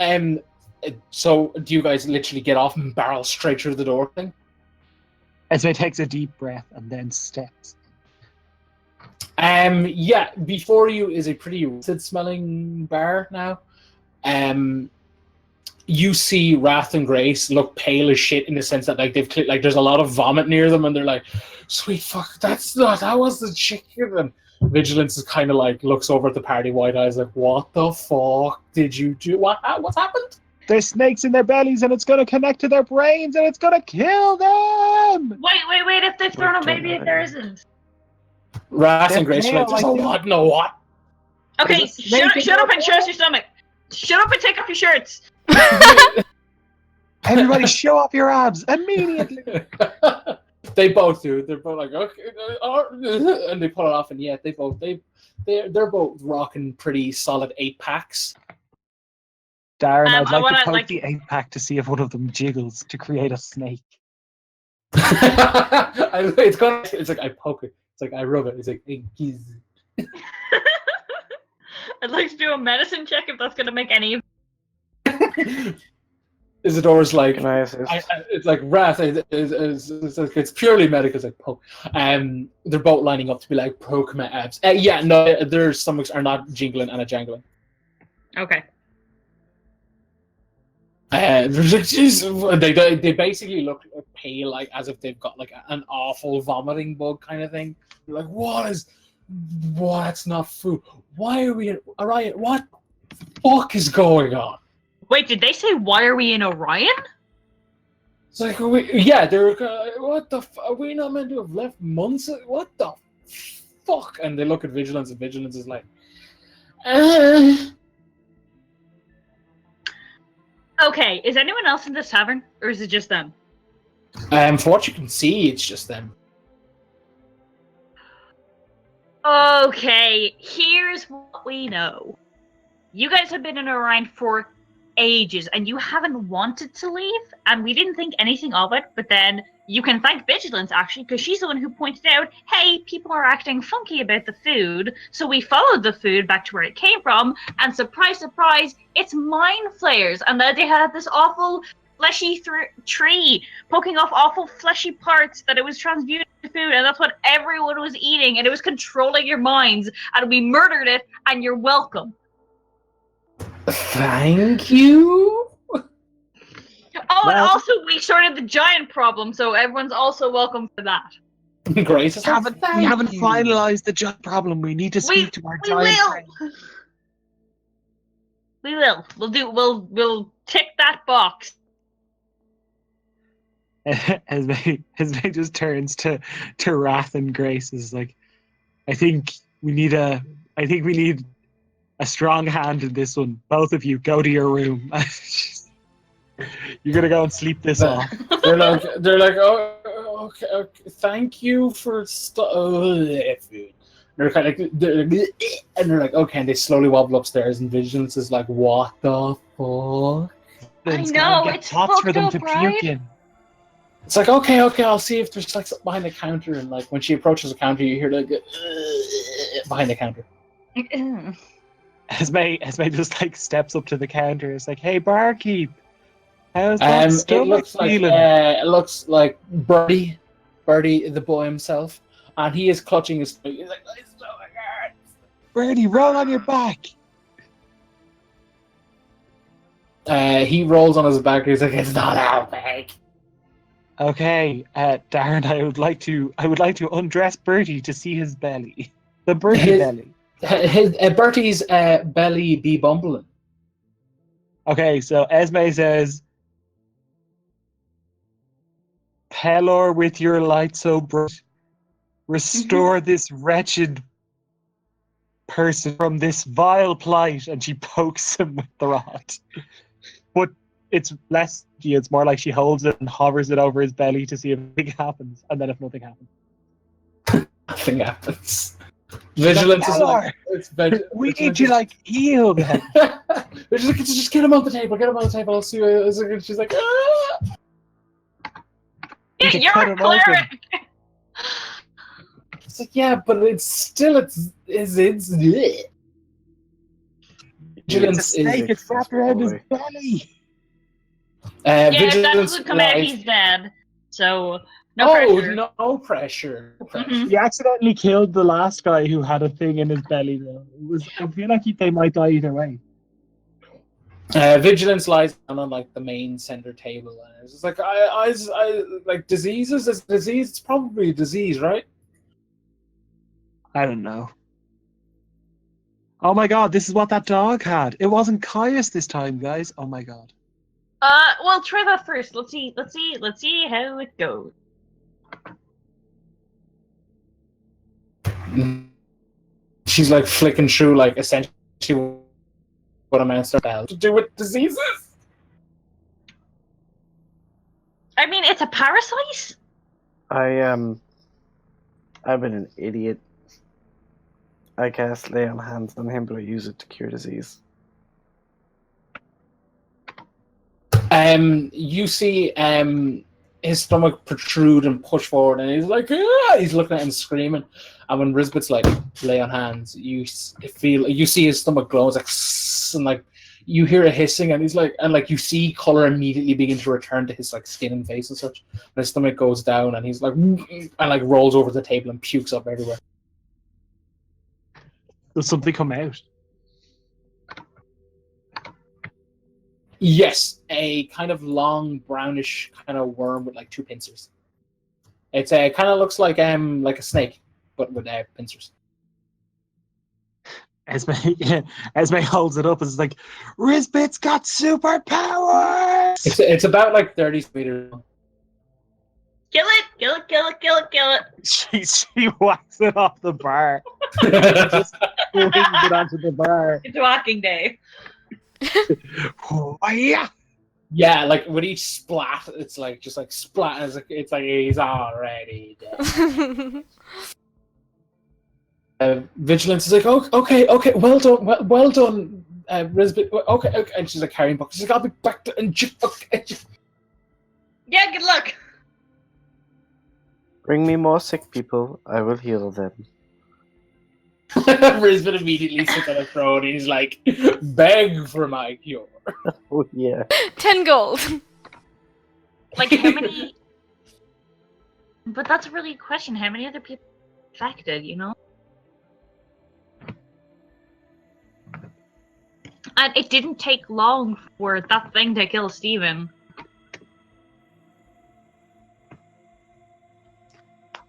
So do you guys literally get off and barrel straight through the door thing? Esme takes a deep breath and then steps. Yeah, before you is a pretty rancid smelling bar now. You see Wrath and Grace look pale as shit in the sense that like there's a lot of vomit near them and they're like, sweet fuck, that was the chicken. And Vigilance is kind of like looks over at the party, wide eyes, like, what the fuck did you do? What's happened? There's snakes in their bellies and it's gonna connect to their brains and it's gonna kill them! Wait, if they've thrown a baby, if there isn't. Wrath They're and Grace are like, pale, there's a like what? No what? Okay, There's a snake in shut up their and show us your stomach. Shut up and take off your shirts. Everybody show off your abs immediately! They both do. They're both like, okay, and they pull it off, and yeah, they're both rocking pretty solid 8-packs. Darren, I'd I like wanna, to poke like- the 8-pack to see if one of them jiggles to create a snake. It's like I poke it. It's like I rub it. It's like hey, geez. I'd like to do a medicine check if that's going to make any. Isidore's like, Can I assist? it's like Wrath. It's purely medical. It's like poke. They're both lining up to be like poke my abs. Yeah, no, their stomachs are not jingling and a jangling. Okay. They basically look pale, like as if they've got like an awful vomiting bug kind of thing. You're like, what's not food? Why are we in Orion? What the fuck is going on? Wait, did they say why are we in Orion? It's like, they're what the? Are we not meant to have left months? What the fuck? And they look at Vigilance, and Vigilance is like, Okay, is anyone else in this tavern, or is it just them? For what you can see, it's just them. Okay, here's what we know. You guys have been in Orion for ages, and you haven't wanted to leave, and we didn't think anything of it, but then you can thank Vigilance, actually, because she's the one who pointed out, hey, people are acting funky about the food, so we followed the food back to where it came from, and surprise, surprise, it's Mindflayers, and that they had this awful fleshy tree poking off awful fleshy parts that it was transmuted to food, and that's what everyone was eating, and it was controlling your minds, and we murdered it, and you're welcome. Thank you. Oh, and also we sorted the giant problem, so everyone's also welcome for that. Grace, We haven't finalized the giant problem. We need to speak to our giant friend. We will. We'll tick that box. Esme just turns to Wrath and Grace. Is like, I think we need a strong hand in this one. Both of you, go to your room. You're gonna go and sleep this off. They're like, oh, okay, thank you for food. They're kind of and they're like, okay, and they slowly wobble upstairs, and Vigilance is like, what the fuck? I know, it's pots for them fucked to up, right? puke in. It's like, okay, I'll see if there's like something behind the counter, and like when she approaches the counter, you hear like behind the counter. Esme just like steps up to the counter. It's like, hey, barkeep, how's that stomach feeling? It looks like Birdie the boy himself, and he is clutching his stomach. He's like, my stomach hurts. Birdie, roll on your back. He rolls on his back. He's like, it's not helping. Okay, Darren, I would like to undress Bertie to see his belly. The Bertie belly. Bertie's belly be bumbling. Okay, so Esme says, Pelor with your light so bright, restore this wretched person from this vile plight, and she pokes him with the rod. But it's less, it's more like she holds it and hovers it over his belly to see if anything happens, and then if nothing happens. Nothing happens. Vigilance is like, we need you like healed. Just get him on the table. I'll see you. She's like, ah! Yeah, you're a cleric. It's like, yeah, but it's bleh. Vigilance it's a snake. It's wrapped around his belly. Yeah, if that Vigilance doesn't come out, lies- he's dead. So no pressure. No pressure. Mhm. He accidentally killed the last guy who had a thing in his belly. Though I feel like they might die either way. Vigilance lies down on like the main center table, and it's just like, I like diseases. Is disease? It's probably a disease, right? I don't know. Oh my god, this is what that dog had. It wasn't Caius this time, guys. Oh my god. Well, try that first. Let's see how it goes. She's like flicking through like essentially what amounts to do with diseases. I mean, it's a parasite. I've been an idiot. I cast lay on hands on him, but I use it to cure disease. You see his stomach protrude and push forward, and he's like, ah! He's looking at him screaming. And when Risbet's like, lay on hands, you see his stomach glow. It's like, and like you hear a hissing, and he's like, and like you see color immediately begin to return to his like skin and face and such. And his stomach goes down, and he's like, and like rolls over the table and pukes up everywhere. Does something come out? Yes, a kind of long brownish kind of worm with like two pincers. It's kind of looks like a snake, but with pincers. Esme holds it up and is like, Risbit's got superpowers! It's about like 30 meters long. Kill it! She whacks it off the bar. Just swings it onto the bar. It's Walking Day. Oh, yeah! Yeah, like with each splat, it's like just like splat. It's like he's already dead. Vigilance is like, oh, okay, well done, well done, Risbit. Okay, and she's like carrying books. She's like, I'll be back to okay. Yeah, good luck. Bring me more sick people, I will heal them. Risbit immediately sits on a throne. And he's like, beg for my cure. Oh yeah. 10 gold. Like, how many... But that's really a question. How many other people are affected, you know? And it didn't take long for that thing to kill Steven.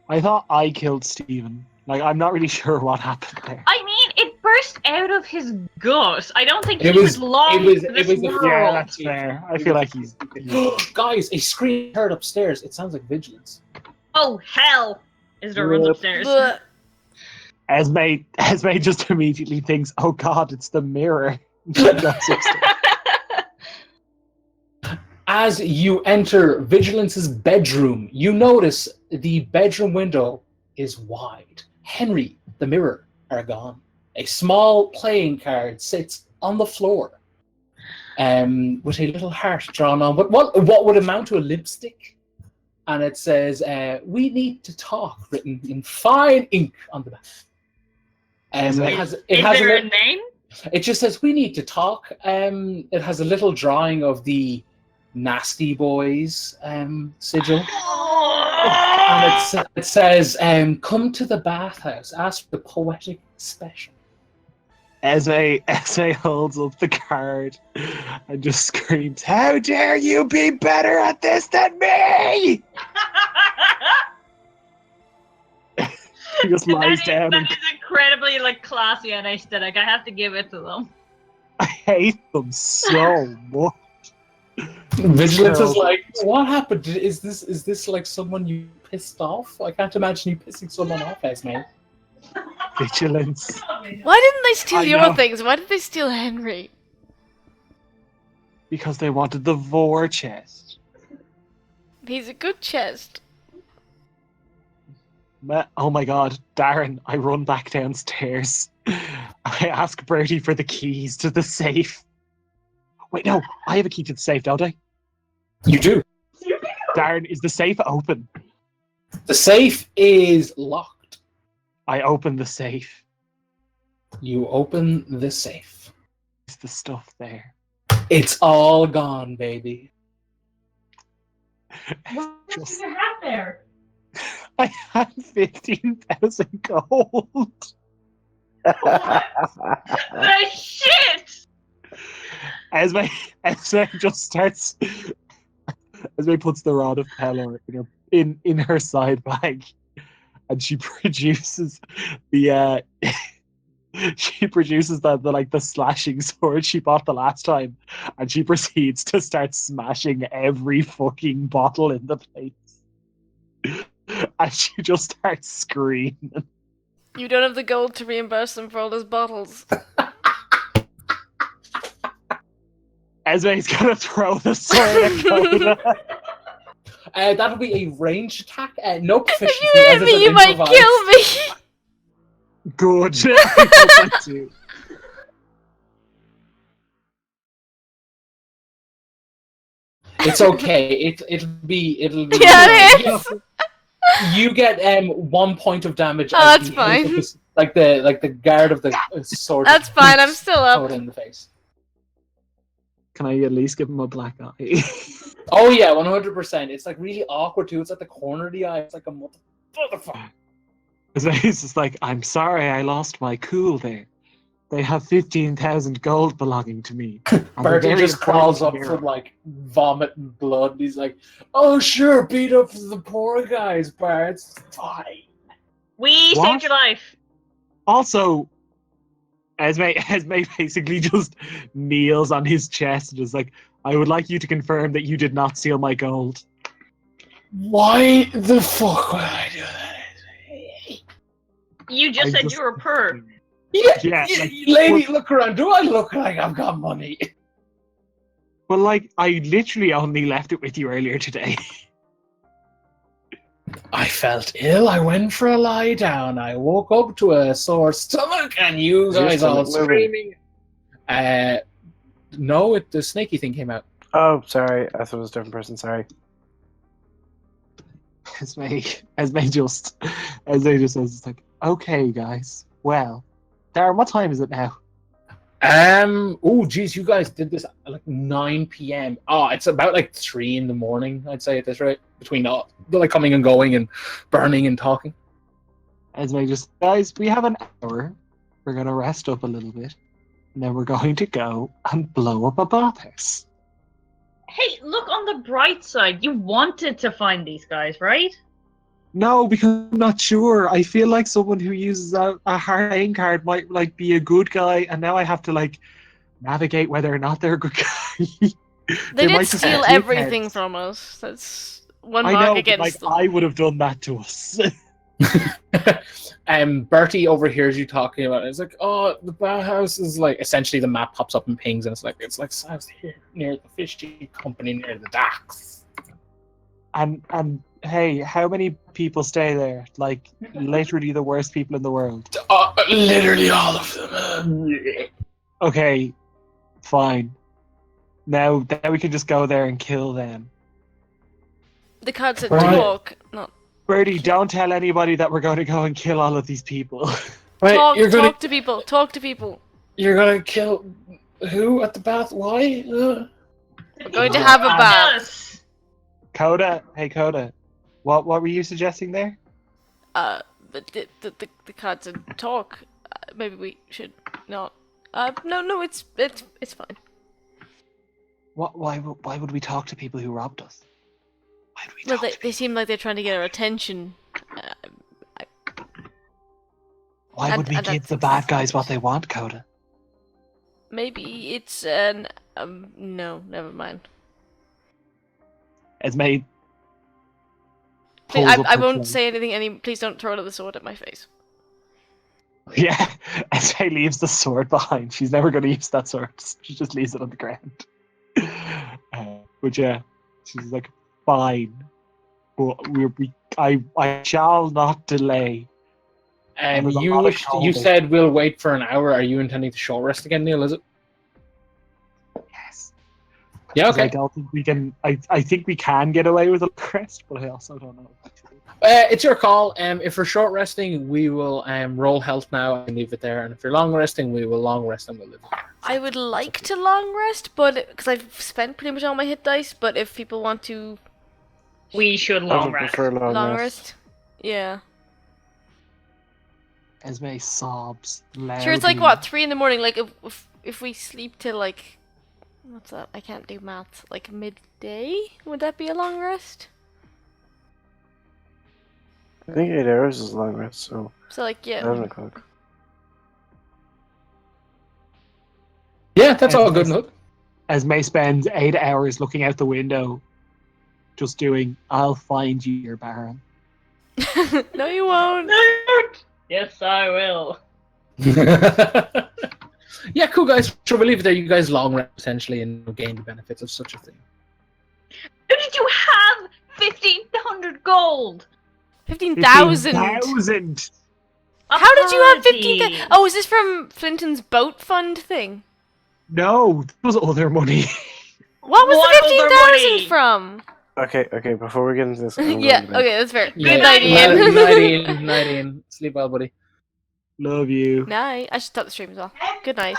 I thought I killed Steven. Like, I'm not really sure what happened there. I mean, it burst out of his gut. I don't think It he was- was long it was- in it this was a- world. Yeah, that's fair. I feel like he's... Guys, a scream heard upstairs. It sounds like Vigilance. Oh, hell! Isidore runs Yep. upstairs. Blech. Esme just immediately thinks, oh god, it's the mirror. She goes upstairs. As you enter Vigilance's bedroom, you notice the bedroom window is wide. Henry, the mirror, are gone. A small playing card sits on the floor, with a little heart drawn on what would amount to a lipstick, and it says, "We need to talk," written in fine ink on the back. Is It it- has Is there a a name? It just says, "We need to talk." It has a little drawing of the Nasty Boys sigil. And it says, "Come to the bathhouse. Ask for the poetic special." Esme holds up the card and just screams, how dare you be better at this than me! He just lies down That and is incredibly like classy and aesthetic. I have to give it to them. I hate them so much. Vigilance is Curls. like, "What happened? Is this like someone you pissed off? I can't imagine you pissing someone off, Esme." Vigilance. Why didn't they steal I your know. things? Why did they steal Henry? Because they wanted the vor chest. He's a good chest. Oh my god, Darren, I run back downstairs. I ask Bertie for the keys to the safe. Wait, no, I have a key to the safe, don't I? You do. Darren, is the safe open? The safe is locked. I open the safe. You open the safe. Is the stuff there? It's all gone, baby. Just- you have there? I had 15,000 gold. The shit! Esme just starts. Esme puts the rod of Pelor in her side bag, and she produces the the slashing sword she bought the last time, and she proceeds to start smashing every fucking bottle in the place. And she just starts screaming. You don't have the gold to reimburse them for all those bottles. Esme's gonna throw the sword at Coda. That'll be a ranged attack. No proficiency. If you as hit it's me, an you might improvised. kill me! Good. I hope I do. It's okay. It'll be. Yeah, it is! You get 1 point of damage. Oh, as that's the fine. hilt of the- like the guard of the sword. That's fine, I'm still Coda up. in the face. Can I at least give him a black eye? Oh yeah, 100%. It's like really awkward too. It's at the corner of the eye. It's like a motherfucker. He's just like, I'm sorry I lost my cool there. They have 15,000 gold belonging to me. And a Bertie very just crawls up important from like vomit and blood. And he's like, "Oh sure, beat up the poor guys, Bart. It's fine." We What? saved your life. Also, Esme basically just kneels on his chest and is like, I would like you to confirm that you did not steal my gold. Why the fuck would I do that? You just I said just- you were per. Yeah, Yeah, yeah, like, lady, look around. Do I look like I've got money? Well, like, I literally only left it with you earlier today. I felt ill. I went for a lie down. I woke up to a sore stomach, and you Is your guys all stomach moving? screaming. No, the snaky thing came out. Oh, sorry. I thought it was a different person. Sorry. Esme just says, it's like, okay, guys, well, Darren, what time is it now? Oh, geez, you guys did this at like 9 p.m. Oh, it's about like 3 in the morning, I'd say at this rate. Between all like coming and going and burning and talking. Esme just, guys, we have an hour. We're going to rest up a little bit. And then we're going to go and blow up a bathhouse. Hey, look on the bright side. You wanted to find these guys, right? No, because I'm not sure. I feel like someone who uses a hard playing card might like be a good guy, and now I have to like navigate whether or not they're a good guy. They might did just steal be everything dickheads. from us. That's one I mark know, but, against like them. I would have done that to us. Bertie overhears you talking about it. It's like, oh, the bathhouse is like essentially the map pops up and pings, and it's like south here near the fish company near the docks. and hey, how many people stay there? Like literally the worst people in the world. Literally all of them. Okay, fine. Now we can just go there and kill them. The cards that Right. talk, not Bertie, don't tell anybody that we're going to go and kill all of these people. Wait, talk. you're gonna Talk to people. Talk to people. you're gonna kill who at the bath? Why? We're going to have a bath. Yes. Coda, hey Coda, what were you suggesting there? But the cards that talk. Maybe we should not. No, it's fine. Why would we talk to people who robbed us? Why would we Well, talk to they seem like they're trying to get our attention. Why would we and give that's the bad guys exactly what they want, Coda? Maybe it's an no, never mind. Esme. I won't say anything. Please don't throw another sword at my face. Yeah, Esme leaves the sword behind. She's never going to use that sword. She just leaves it on the ground. But yeah, she's like, fine. But I shall not delay. There's a lot of You cold. said we'll wait for an hour. Are you intending to short rest again, Neil? Is it? Yes. Yeah. 'Cause I Okay. don't think we can. I think we can get away with a rest, but I also don't know. It's your call. If we're short resting, we will roll health now and leave it there. And if you're long resting, we will long rest and we'll leave it there. I would like to long rest, but because I've spent pretty much all my hit dice. But if people want to We should I long would rest. prefer long rest, yeah. Esme sobs loudly. Sure, it's like what 3 in the morning. Like if we sleep till like what's that? I can't do math. Like midday? Would that be a long rest? I think 8 hours is a long rest, so So like yeah. 11 o'clock. Yeah, that's all good enough. Esme spends 8 hours looking out the window, just doing, I'll find you, your Baron. No, you won't. Yes, I will. Yeah, cool guys. Sure, we'll leave it there. You guys long rest essentially and gain the benefits of such a thing. How did you have 1,500 gold? 15,000. 15,000! How did you have Apologies. 15,000? Oh, is this from Flinton's boat fund thing? No, that was other money. What was What the other 15,000 money? from? Okay, before we get into this, I'm going Yeah, to bed. okay, that's fair. Yeah. Good night, night, Ian. Night, Ian. Sleep well, buddy. Love you. Night. I should stop the stream as well. Good night.